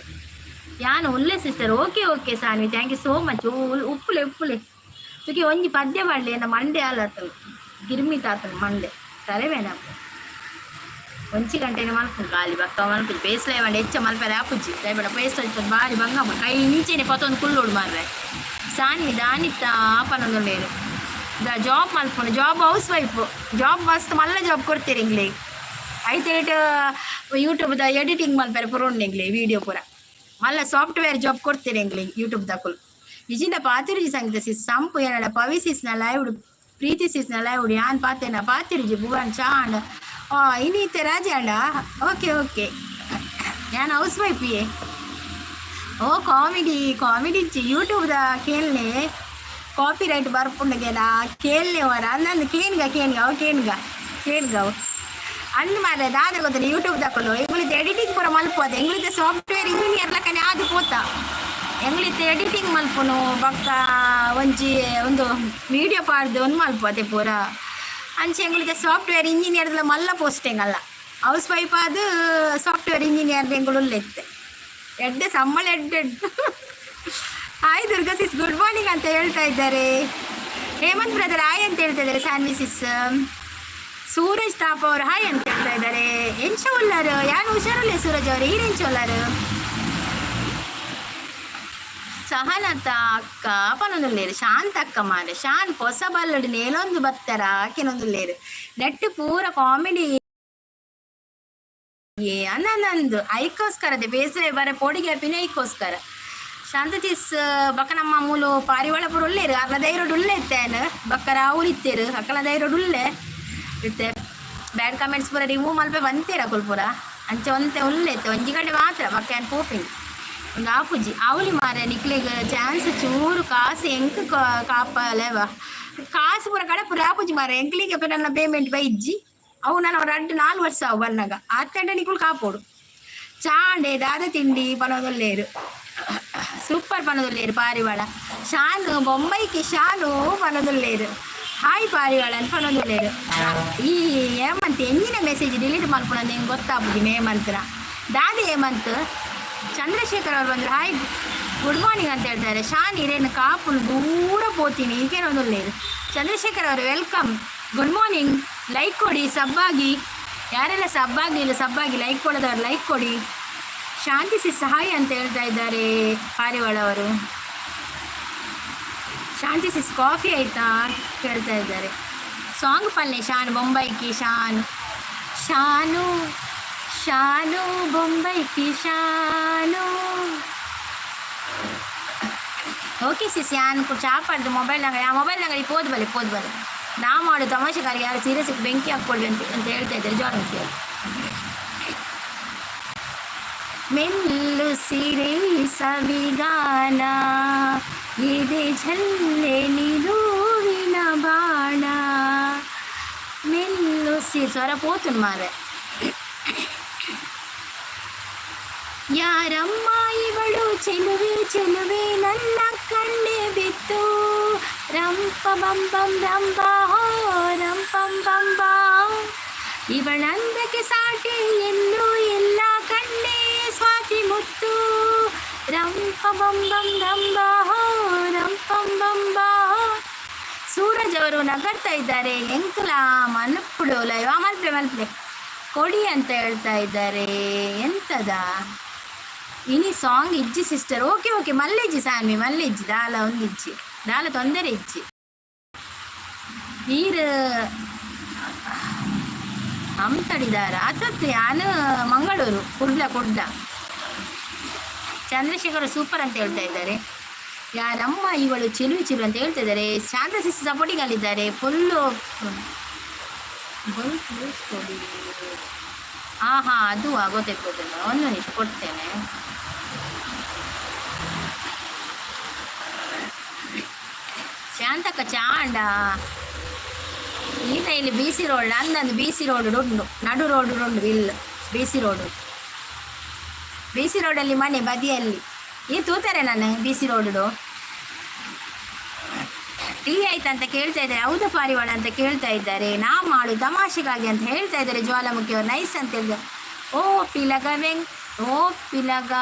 ಯಾನು ಒಳ್ಳೆ sister. Okay okay Sanvi, thank you so much. ಉಪ್ಪುಲೆ ಉಪ್ಪುಲೆ ತುಕಿ ಒಂಜಿ ಪದ್ಯ ಮಾಡಲಿ ನಮ್ಮ ಮಂಡೆ ಆಲತ್ತಲು ಗಿರ್ಮಿಟ್ ಆತನು ಮಂಡೆ ತಲೆವೇನ ಒಂಚಿ ಗಂಟೆನೆ ಮಲ್ಪು ಖಾಲಿ ಬಕ್ಕ ಮಲ್ಪು ಪೇಸ್ಲ ಮಂಡೆ ಹೆಚ್ಚ ಮಲ್ಪರೆ ಆಪುಜಿ ದಯಬೇಡ ಪೇಸ್ಟ್ ಹಚ್ಚೋದು ಭಾರಿ ಬಂಗಮ್ಮ ಕೈ ಇಂಚೆನೆ ಪತ್ತೊಂದು ಕುಲ್ಲೋಡು ಮಾರ್ರೆ ಸಾನ್ವಿ ದಾನಿತ್ತ ಆಪನೊಂದು ನೇರು ಜಾಬ್ ಮಲ್ಪುಂಡು ಜಾಬ್ ಹೌಸ್ ವೈಫ್ ಜಾಬ್ ಮಸ್ತ್ ಮಲ್ಲ ಜಾಬ್ ಕೊಡ್ತೀರಿ ಇಂಗ್ಲಿ ಐತೆ ಯೂಟ್ಯೂಬ್ದ ಎಡಿಟಿಂಗ್ ಮಲ್ಪರೆ ಪುರೋಂಡು ಇಂಗ್ಲಿ ವೀಡಿಯೋ ಪೂರ ಮಲ್ಲ ಸಾಫ್ಟ್ವೇರ್ ಜಾಬ್ ಕೊಡ್ತೀರಿ ಇಂಗ್ಲಿ ಯೂಟ್ಯೂಬ್ ದಕ್ಕಲು ಇಜಿಂದ ಪಾತಿರುಜಿ ಸಂಗೀತ ಸಿಸ್ ಸಂಪು ಏನಡ ಪವಿ ಸಿಸ್ನ ಲೈವ್ಡು ಪ್ರೀತಿ ಸಿಸ್ನ ಲೈವ್ಡು ಯಾನ್ ಪಾತೇನ ಪಾತಿರುಜಿ ಭುವನ್ ಚಾಂಡ್ ಇನ್ನಿತ್ತೆ ರಾಜೆ ಅಂಡ ಓಕೆ ಓಕೆ ಯಾನ್ ಹೌಸ್ ವೈಫಿಯೇ ಓ ಕಾಮಿಡಿ ಯೂಟ್ಯೂಬ್ದ ಕೇಳ್ನೆ ಕಾಪಿ ರೈಟ್ ಬರ್ಪುಂಡಗೆಲ್ಲ ಕೇಳ್ನೆ ವರ ಅಂದಂದು ಕೇನ್ಗ ಅವು ಕೇನ್ಗ ಅವು ಅಂದ್ ಮಾರ್ರೆ ದಾದ ಗೊತ್ತಿಲ್ಲ ಯೂಟ್ಯೂಬ್ ತಕೊಂಡು ಎಂಗ್ಳಿತ ಎಡಿಟಿಂಗ್ ಪೂರ ಮಲ್ಪೋದೆ ಎಂಗ್ಳಿತ ಸಾಫ್ಟ್ವೇರ್ ಇಂಜಿನಿಯರ್ ಲಕ್ಕನೆ ಅದು ಪೋತ ಎಂಗ್ಳಿತ ಎಡಿಟಿಂಗ್ ಮಲ್ಪುನು ಬಕ್ಕ ಒಂದು ವಿಡಿಯೋ ಪಾಡ್ದು ಒಂದು ಮಲ್ಪೋದೆ ಪೂರ ಅಂಚೆ ಎಂಗ್ಳಿತ ಸಾಫ್ಟ್ವೇರ್ ಇಂಜಿನಿಯರ್ದ ಮಲ್ಲ ಪೋಸ್ಟಿಂಗ್ ಹೌಸ್ ವೈಫ್ ಅದು ಸಾಫ್ಟ್ವೇರ್ ಇಂಜಿನಿಯರ್ ಎಂಗಳುಲ್ಲೆತ್ತೆ ಎಡ್ಡೆ ಸಂಬಳ ಎಡ್ಡೆ ಹಾಯ್ ದುರ್ಗಾ ಸಿಸ್ ಗುಡ್ ಮಾರ್ನಿಂಗ್ ಅಂತ ಹೇಳ್ತಾ ಇದ್ದಾರೆ. ಹೇಮಂತ್ ಬ್ರದರ್ ಹಾಯ್ ಅಂತ ಹೇಳ್ತಾ ಇದ್ದಾರೆ. ಸಾನ್ವಿ ಸಿಸ್ ಸೂರಜ್ ತಾಪ ಅವರು ಹಾಯ್ ಅಂತ ಹೇಳ್ತಾ ಇದ್ದಾರೆ. ಎಂಚ ಉಳ್ಳಾರು ಯಾರು ಹುಷಾರಲ್ಲೇ ಸೂರಜ್ ಅವರು ಈರೆಂಚ ಉಳ್ಳಾರು ಸಹನತ ಅಕ್ಕ ಪನೊಂದುಲ್ಲೇರು ಶಾಂತ ಅಕ್ಕ ಮಾರೆ ಶಾನ್ ಹೊಸ ಬಲ್ಲಡು ನೇಲೊಂದು ಬತ್ತರ ಆಕೆನೊಂದುಲ್ಲೇರು ನೆಟ್ಟು ಪೂರ ಕಾಮಿಡಿ ಅನ್ನಂದು ಐಕೋಸ್ಕರದೆ ಬೇಸರ ಬರ ಪೋಡಿಗೆ ಅಪಿನ ಐಕೋಸ್ಕರ ಶಾಂತತೀಸ್ ಬಕ್ಕ ನಮ್ಮ ಮೂಲು ಪಾರಿವಾಳ ಪುರ ಉಳ್ಳೇರು ಅಕ್ಲ ದೈರೋಡು ಉಳ್ಳೆ ಇತ್ತೇನು ಬಕ್ಕರ ಅವ್ರಿತ್ತೇರು ಅಕ್ಕಲ ದೈರೋಡು ಉಳ್ಳೆ ಇತ್ತೆ ಬ್ಯಾಡ್ ಕಮೆಂಟ್ಸ್ ಪೂರ ರಿಮೂವ್ ಮಲ್ಪೆ ಬಂತೀರ ಕುಲ್ಪುರ ಅಂಚೆ ಒಂತೆ ಉಳ್ಳೆತ್ತೆ ಒಂಜಿ ಗಂಟೆ ಮಾತ್ರ ಬಕ್ಕ ಏನು ಪೋಪಿಂಗ್ ಒಂದು ಆಪುಜಿ ಅವಳಿ ಮಾರೆ ನಿಕ್ಲಿಗೆ ಚಾನ್ಸ್ ಚೂರು ಕಾಸು ಎಂಕ್ ಕಾಪಲೇವ ಕಾಸು ಪೂರ ಕಡೆ ಪೂರ ಆಪುಜಿ ಮಾರೆ ಎಂಕ್ಲಿಗೆ ನನ್ನ ಪೇಮೆಂಟ್ ಬೈಜ್ಜಿ ಅವು ನಾನು ಅವ್ರ 4 ವರ್ಷ ಅವು ಬನ್ನಾಗ ಅತ್ತಂಡ ನಿಕ್ಕಳು ಕಾಪೋಡು ಚಾಂಡೆ ದಾದ ತಿಂಡಿ ಪನೋದಲ್ಲೇರು ಸೂಪರ್ ಪನೋದಲ್ಲೇರು ಪಾರಿವಾಳ ಶಾನು ಬೊಂಬೈకి ಶಾನು ಪನೋದಲ್ಲೇರು ಹಾಯ್ ಪಾರಿವಾಳ ಅಂತ ಪನೋದಲ್ಲೇರು ಈ ಹೇಮಂತ್ ಎಂಜಿನ ಮೆಸೇಜ್ ಡಿಲೀಟ್ ಮಾಡ್ಕೊಂಡು ನಿಂಗೆ ಗೊತ್ತಾಗ್ಬಿಡಿ ಹೇಮಂತ್ರ ದಾದಿ ಹೇಮಂತ್ ಚಂದ್ರಶೇಖರ್ ಅವ್ರು ಬಂದರು ಹಾಯ್ ಗುಡ್ ಮಾರ್ನಿಂಗ್ ಅಂತ ಹೇಳ್ತಾರೆ. ಶಾನ್ ಇರೇನು ಕಾಪುಲು ದೂರ ಪೋತೀನಿ ಈಗೇನೊಂದುಲ್ಲೇರು ಚಂದ್ರಶೇಖರ್ ಅವರು ವೆಲ್ಕಮ್ ಗುಡ್ ಮಾರ್ನಿಂಗ್. ಲೈಕ್ ಕೊಡಿ ಸಬ್ಬಾಗಿ ಯಾರೆಲ್ಲ ಸಬ್ಬಾಗಲಿಲ್ಲ ಸಬ್ಬಾಗಿ ಲೈಕ್ ಕೊಡೋದವ್ರು ಲೈಕ್ ಕೊಡಿ. ಶಾಂತಿ ಸಿಸ್ ಹಾಯ್ ಅಂತ ಹೇಳ್ತಾ ಇದ್ದಾರೆ ಪಾರಿವಾಳ ಅವರು. ಶಾಂತಿ ಸಿಸ್ ಕಾಫಿ ಆಯ್ತಾ ಹೇಳ್ತಾ ಇದ್ದಾರೆ. ಸಾಂಗ್ ಪಲ್ಲೆ ಶಾನ್ ಬೊಂಬೈಕಿ ಶಾನು ಬೊಂಬೈಕಿ ಶಾನು ಓಕೆ ಸಿಸ್ ಯಾನ್ ಚಾಪಾಡ್ದು ಮೊಬೈಲ್ನಾಗ ಪೋದ್ ಬಲೆ ನಾ ಮಾಡು ತಮಾಷೆಗಾರಿಗೆ ಯಾರು ಸೀರಿಯಸ್ಗೆ ಬೆಂಕಿ ಹಾಕ್ಕೊಳ್ಳಿ ಅಂತ ಹೇಳ್ತಾ ಇದ್ದಾರೆ ಜಾನ್ ಮೆಲ್ಲು ಸಿರೆ ಸವಿಗಾನ ಇದೆ ಝಲ್ಲೆ ನಿಲುವಿನ ಬಾಣ ಮೆಲ್ಲು ಸ್ವರ ಪೋತು ಮಾರೆ ಯಾರಮ್ಮ ಇವಳು ಚೆಲುವೆ ನನ್ನ ಕಣ್ಣೆ ಬಿತ್ತು ರಂಪ ಬಂಬಂ ರಂಬ ಹೋ ರಂಪಂ ಬಂಬ ಇವಳಂದಕ್ಕೆ ಸಾಟಿ ಎಲ್ಲೂ ಎಲ್ಲ ಕಣ್ಣೆ ಸ್ವಾತಿ ಮುತ್ತು ರಂಪ ಬಂಬಂ ರಂಬ ಹೋ ರಂಪಂ ಬಂಬ. ಸೂರಜ್ ಅವರು ನಗರ್ತಾ ಇದ್ದಾರೆ. ಎಂಕಲ ಮಲ್ಪುಡು ಲೈವ್ ಮಲ್ಪೆ ಕೊಡಿ ಅಂತ ಹೇಳ್ತಾ ಇದ್ದಾರೆ. ಎಂತದ ಇನಿ ಸಾಂಗ್ ಇಜ್ಜಿ ಸಿಸ್ಟರ್ ಓಕೆ ಮಲ್ಲಿಜ್ಜಿ ಸಾನ್ವಿ ಮಲ್ಲಿಜ್ಜಿ ದಾಲ ಒಂದಿಜ್ಜಿ ದಾಲ ತೊಂದರೆ ಇಜ್ಜಿ ನೀರು ಹಂತಡಿದಾರ ಅತತ್ತು ಯಾನು ಮಂಗಳೂರು ಕುಡ್ಲ ಚಂದ್ರಶೇಖರ್ ಸೂಪರ್ ಅಂತ ಹೇಳ್ತಾ ಇದ್ದಾರೆ. ಯಾರಮ್ಮ ಇವಳು ಚಿಲು ಅಂತ ಹೇಳ್ತಾ ಇದ್ದಾರೆ. ಶಾಂತ ಸಿಸ್ ಸಪೋರ್ಟಿಂಗ್ ಅಲ್ಲಿದ್ದಾರೆ ಫುಲ್ಲು ಹಾ ಅದು ಗೊತ್ತಾಗ್ಬೋದಿಲ್ಲ ಒಂದು ನಿಮಿಷ ಕೊಡ್ತೇನೆ. ಶಾಂತಕ್ಕ ಚಾಂಡ ಈಗ ಇಲ್ಲಿ BC ರೋಡ್ ಅಂದಂದು BC ರೋಡ್ ಉಂಡು ನಡು ರೋಡ್ ಉಂಡು ಇಲ್ಲಿ BC ರೋಡಲ್ಲಿ ಮನೆ ಬದಿಯಲ್ಲಿ ಈ ತೂತಾರೆ ನಾನು BC ರೋಡು ಟೀ ಆಯ್ತಾ ಅಂತ ಕೇಳ್ತಾ ಇದ್ದಾರೆ. ಹೌದು ಪಾರಿವಾಳ ಅಂತ ಕೇಳ್ತಾ ಇದ್ದಾರೆ. ನಾ ಮಾಡು ತಮಾಷೆಗಾಗಿ ಅಂತ ಹೇಳ್ತಾ ಇದ್ದಾರೆ ಜ್ವಾಲಾಮುಖಿ ಅವರು. ನೈಸ್ ಅಂತ ಹೇಳಿದ್ದಾರೆ. ಓ ಪಿಲಗ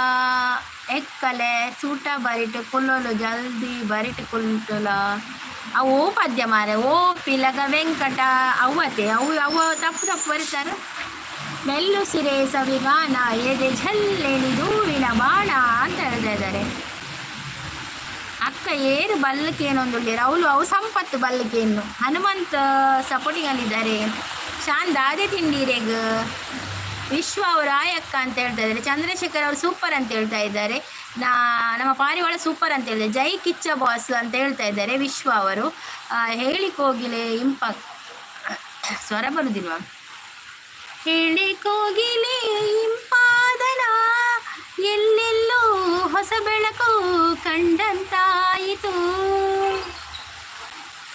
ಎಕ್ಕಲೆ ಸೂಟ ಬರಿಟ್ ಕುಲ್ಲೋಲು ಜಲ್ದಿ ಬರಿಟ್ ಕುಲ್ಟುಲ ಅವು ಪದ್ಯ ಮಾರೆ ಓ ಪಿಲಗ ವೆಂಕಟ ಅವತೆ ಅವು ತಪ್ಪು ಬರೀತಾರೆ. ಮೆಲ್ಲು ಸಿರೆ ಸವಿಗಾನ ಎದೆ ಝಲ್ಲೆಣಿ ದೂವಿನ ಬಾಣ ಅಂತ ಹೇಳ್ತಾ ಇದ್ದಾರೆ. ಅಕ್ಕ ಏರು ಬಲ್ಲಕೇನೊಂದುಳ್ಳೇರು ಅವು ಸಂಪತ್ತು ಬಲ್ಲಕೇನು. ಹನುಮಂತ್ ಸಪೋರ್ಟಿಂಗ್ ಅಲ್ಲಿದ್ದಾರೆ. ಶಾನ್ ದಾದೆ ತಿಂಡಿರೆಗ್ ವಿಶ್ವ ಅವರು ಆಯಕ್ಕ ಅಂತ ಹೇಳ್ತಾ ಇದ್ದಾರೆ. ಚಂದ್ರಶೇಖರ್ ಅವರು ಸೂಪರ್ ಅಂತ ಹೇಳ್ತಾ ಇದ್ದಾರೆ. ನಮ್ಮ ಪಾರಿವಾಳ ಸೂಪರ್ ಅಂತ ಹೇಳಿದ್ದಾರೆ. ಜೈ ಕಿಚ್ಚ ಬಾಸ್ ಅಂತ ಹೇಳ್ತಾ ಇದ್ದಾರೆ ವಿಶ್ವ ಅವರು. ಹೇಳಿಕೋಗಿಲೆ ಸ್ವರ ಬರುದಿಲ್ವಾ? ಹೇಳಿಕೋಗಿಲೆ ಇಂಪಾದನ ಎಲ್ಲೆಲ್ಲೂ ಹೊಸ ಬೆಳಕು ಕಂಡಂತಾಯಿತು.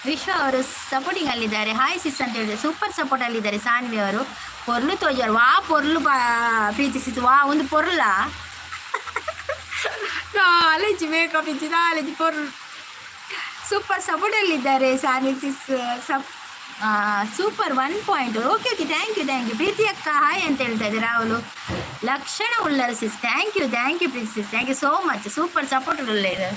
ವಿಶ್ವ ಅವರು ಸಪೋರ್ಟಿಂಗ್ ಅಲ್ಲಿದ್ದಾರೆ. ಹಾಯ್ ಸಿಸ್ ಅಂತ ಹೇಳಿದ್ದಾರೆ. ಸೂಪರ್ ಸಪೋರ್ಟ್ ಅಲ್ಲಿದ್ದಾರೆ. ಸಾನ್ವಿ ಅವರು ಪೊರ್ಲು ತೋಜಾರು ವಾ ಪೊರ್ಲು ಪ್ರೀತಿಸಿತು ವಾ ಒಂದು ಪೊರ್ಲ ನಾಲೆಜ್ ಮೇಕಪ್ ಇತ್ತು ನಾಲೆಜ್ ಪೊರ್ಲು ಸೂಪರ್ ಸಪೋರ್ಟ್ ಅಲ್ಲಿದ್ದಾರೆ. Sanvi sis super 1 point. Okay thank you Preethi ಅಕ್ಕ ಹಾಯ್ ಅಂತ ಹೇಳ್ತಾ ಇದ್ದಾರೆ. ರಾಹುಲು ಲಕ್ಷಣ ಉಳ್ಳರ sis thank you Preethi sis thank you so much. Super support ಉಳ್ಳೇರು.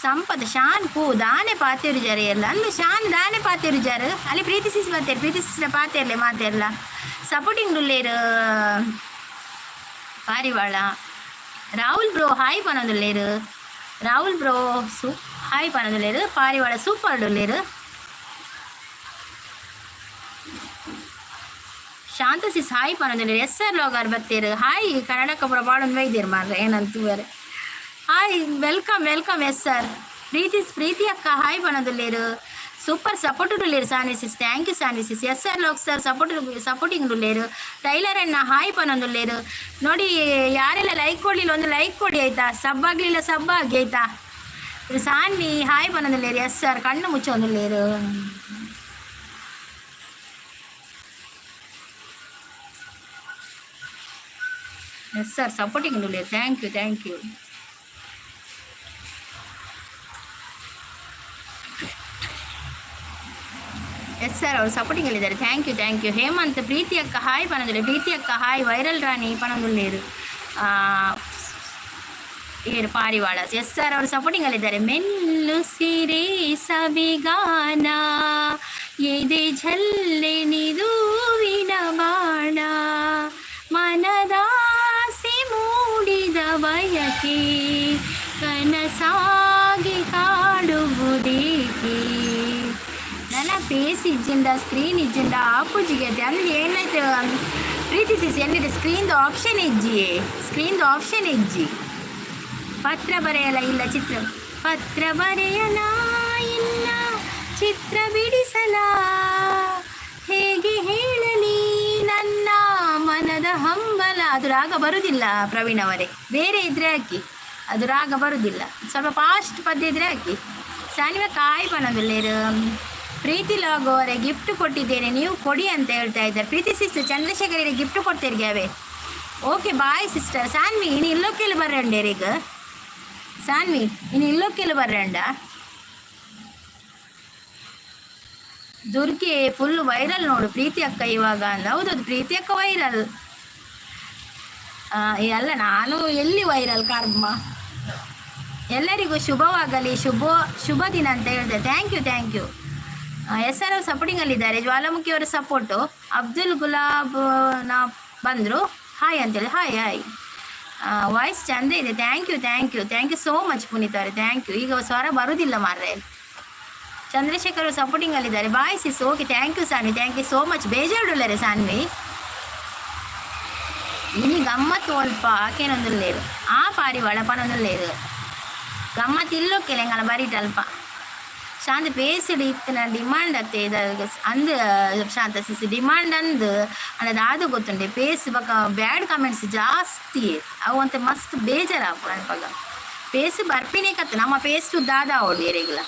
ಸಂಪತ್ ಶಾನ್ ಪೂ ದಾನೆ ಪಾತಿರುಜಾರೆ ಎಲ್ಲ ಅಲ್ಲೂ ಶಾನ್ ದಾನೆ ಪಾತಿರುಜಾರು ಅಲ್ಲಿ ಪ್ರೀತಿ ಸಿಸ್ ಮಾತೇರು ಪ್ರೀತಿ ಸಿಸ್ನ ಪಾತಿರ್ಲೆ ಮಾತೆಲ್ಲ ಸಪೋರ್ಟಿಂಗ್ ಉಳ್ಳೇರು. ಪಾರಿವಾಳ ರಾಹುಲ್ ಬ್ರೋ ಹಾಯ್ ಪನೊಂದುಳ್ಳೇರು. ರಾಹುಲ್ ಬ್ರೋ ಹಾಯ್ ಪನೊಂದುಳ್ಳೇರು. ಪಾರಿವಾಳ ಸೂಪರ್ ಉಳ್ಳೇರು. ಶಾಂತ ಸಿಸ್ ಹಾಯ್ ಪನೊಂದುಳ್ಳೇರು. SR ಲಾಗರ್ ಬತ್ತೇರು ಹಾಯ್ ಕನ್ನಡಕ ಪುರ ಬಾಳೊಂದು ವೈದ್ಯರು ಮಾರ್ರೆ ಏನಂತ ಬೇರೆ ಹಾಯ್ ವೆಲ್ಕಮ್ SR. ಪ್ರೀತಿ ಅಕ್ಕ ಹಾಯ್ ಪನೊಂದುಳ್ಳೇರು. ಸೂಪರ್ ಸಪೋರ್ಟ್ ಉಳ್ಳೇರು Saanvi sis thank you Saanvi sis. SR ಲಾಗ್ ಸರ್ ಸಪೋರ್ಟಿಂಗ್ ಉಳ್ಳೇರು. ಟೈಲರ್ ಅಣ್ಣ ಹಾಯ್ ಪನೊಂದುಳ್ಳೇರು. ನೋಡಿ ಯಾರೆಲ್ಲ ಲೈಕ್ ಕೊಡಲಿಲ್ಲ ಒಂದು ಲೈಕ್ ಕೊಡಿ ಆಯ್ತಾ. ಸಬ್ ಆಗಲಿಲ್ಲ ಸಬ್ ಆಗಿ ಆಯ್ತಾ. ಸಾನ್ವಿ ಹಾಯ್ ಪನೊಂದುಳ್ಳೇರು. SR ಕಣ್ಣು ಮುಚ್ಚೊಂದುಳ್ಳೇರು. SR ಸಪೋರ್ಟಿಂಗ್ ಉಳ್ಳೇರು. ಥ್ಯಾಂಕ್ ಯು SR ಅವರು ಸಪೋರ್ಟಿಂಗ್ ಅಲ್ಲಿದ್ದಾರೆ. Thank you Hemanth. ಪ್ರೀತಿ ಅಕ್ಕ ಹಾಯ್ ಪನೊಂದುಳ್ಳೇರು. ಪ್ರೀತಿ ಅಕ್ಕ ಹಾಯ್. ವೈರಲ್ ರಾಣಿ ಪನೊಂದುಳ್ಳೇರು. ಏನು ಪಾರಿವಾಳ SR ಅವರು ಸಪೋರ್ಟಿಂಗ್ ಅಲ್ಲಿದ್ದಾರೆ. ಮೆಲ್ಲು ಸಿರೆ ಸಬಿಗಾನ ಎದೆ ಝಲ್ಲೆಣಿ ದೂವಿನ ಬಾಣ ಮನದಾಸೆ ಮೂಡಿದ ಬಯಕೆ ಕನಸಾಗಿ ಕಾಡುವುದೇಕೆ. ನನ್ನ ಫೇಸ್ ಇಜ್ಜಿಂದ ಸ್ಕ್ರೀನ್ ಇಜ್ಜಿಂದ ಆಪುಜಿಗೆ ಅಂದ್ರೆ ಏನಾಯ್ತು ಪ್ರೀತಿ ಸಿಸ್ ಎಲ್ಲಿದೆ ಸ್ಕ್ರೀನ್ದು ಆಪ್ಷನ್ ಇಜ್ಜಿ. ಪತ್ರ ಬರೆಯಲ್ಲ ಇಲ್ಲ ಪತ್ರ ಬರೆಯಲ ಇಲ್ಲ ಚಿತ್ರ ಬಿಡಿಸಲ ಹೇಗೆ ಹೇಳಲಿ ನನ್ನ ಮನದ ಹಂಬಲ. ಅದು ರಾಗ ಬರುವುದಿಲ್ಲ ಪ್ರವೀಣ್ ಅವರೇ, ಬೇರೆ ಇದ್ರೆ ಹಾಕಿ. ಅದು ರಾಗ ಬರುವುದಿಲ್ಲ, ಸ್ವಲ್ಪ ಫಾಸ್ಟ್ ಪದ್ಯ ಇದ್ರೆ ಹಾಕಿ. ಸಾನಿವ ಕಾಯಿ ಪನೊಂದುಳ್ಳೇರು. ಪ್ರೀತಿ ಲಾಗೋ ಅವರೇ ಗಿಫ್ಟ್ ಕೊಟ್ಟಿದ್ದೇನೆ ನೀವು ಕೊಡಿ ಅಂತ ಹೇಳ್ತಾ ಇದ್ದಾರೆ. ಪ್ರೀತಿ ಸಿಸ್ಟರ್ ಚಂದ್ರಶೇಖರಿಗೆ ಗಿಫ್ಟ್ ಕೊಡ್ತಿರ್ಗ್ಯಾವೆ. Okay bye sister. ಸಾನ್ವಿ ಇನ್ನು ಇಲ್ಲೋಕ್ಕೆಲ್ಲಿ ಬರ್ರಂಡೇರೀಗ ಸಾನ್ವಿ ಇನ್ನು ಇಲ್ಲೋಕ್ಕೆಲ್ಲಿ ಬರ್ರಂಡ. ದುರ್ಗೆ ಫುಲ್ ವೈರಲ್ ನೋಡು ಪ್ರೀತಿ ಅಕ್ಕ ಇವಾಗ ಅಂದ. ಹೌದೌದು ಪ್ರೀತಿ ಅಕ್ಕ ವೈರಲ್ ಅಲ್ಲ, ನಾನು ಎಲ್ಲಿ ವೈರಲ್ ಕರ್ಮ. ಎಲ್ಲರಿಗೂ ಶುಭವಾಗಲಿ, ಶುಭ ದಿನ ಅಂತ ಹೇಳಿದೆ. ಥ್ಯಾಂಕ್ ಯು SR ಅವರು ಸಪೋರ್ಟಿಂಗಲ್ಲಿದ್ದಾರೆ. ಜ್ವಾಲಾಮುಖಿ ಅವರ ಸಪೋರ್ಟು. ಅಬ್ದುಲ್ ಗುಲಾಬ್ ಬಂದರು ಹಾಯ್ ಅಂತೇಳಿ. ಹಾಯ್ ವಾಯ್ಸ್ ಚಂದ ಇದೆ. Thank you so much Puneeth ಅವರೇ. Thank you. ಈಗ ಸ್ವರ ಬರುವುದಿಲ್ಲ ಮಾರ್ರೆ. ಚಂದ್ರಶೇಖರ್ ಅವರು ಸಪೋರ್ಟಿಂಗಲ್ಲಿದ್ದಾರೆ. Bye sis. Okay thank you Saanvi. Thank you so much. ಬೇಜಾರುಳ್ಳರೆ ಸಾನ್ವಿ ಇನಿ ಗಮ್ಮತ್ತು ಒಲ್ಪ ಆಕೆನೊಂದುಳ್ಳೇರು. ಆ ಪಾರಿವಾಳ ಪನೊಂದುಳ್ಳೇರು ಗಮ್ಮತ್ತು ಇಲ್ಲೋಕೆ ಎಂಗಲ ಬರೀಟಲ್ಪ ಶಾಂತ ಪೇಸಿಡು ಇತ್ತಿನ ಡಿಮಾಂಡ್ ಅತ್ತೆ ಅಂದು ಶಾಂತ ಸಿಸಿ ಡಿಮಾಂಡ್ ಅಂದು ಅನ್ನೋದು ಅದು ಗೊತ್ತುಂಟೆ. ಪೇಸ್ ಬಕ ಬ್ಯಾಡ್ ಕಮೆಂಟ್ಸ್ ಜಾಸ್ತಿ ಅವು ಅಂತ ಮಸ್ತ್ ಬೇಜಾರಾಪು ಅನ್ಪಾಗ. ಪೇಸ್ ಬರ್ಪಿನೇ ಕತ್ತು ನಮ್ಮ ಪೇಸ್ಟು ದಾದ ಅವಳು ಏರೆಗಳ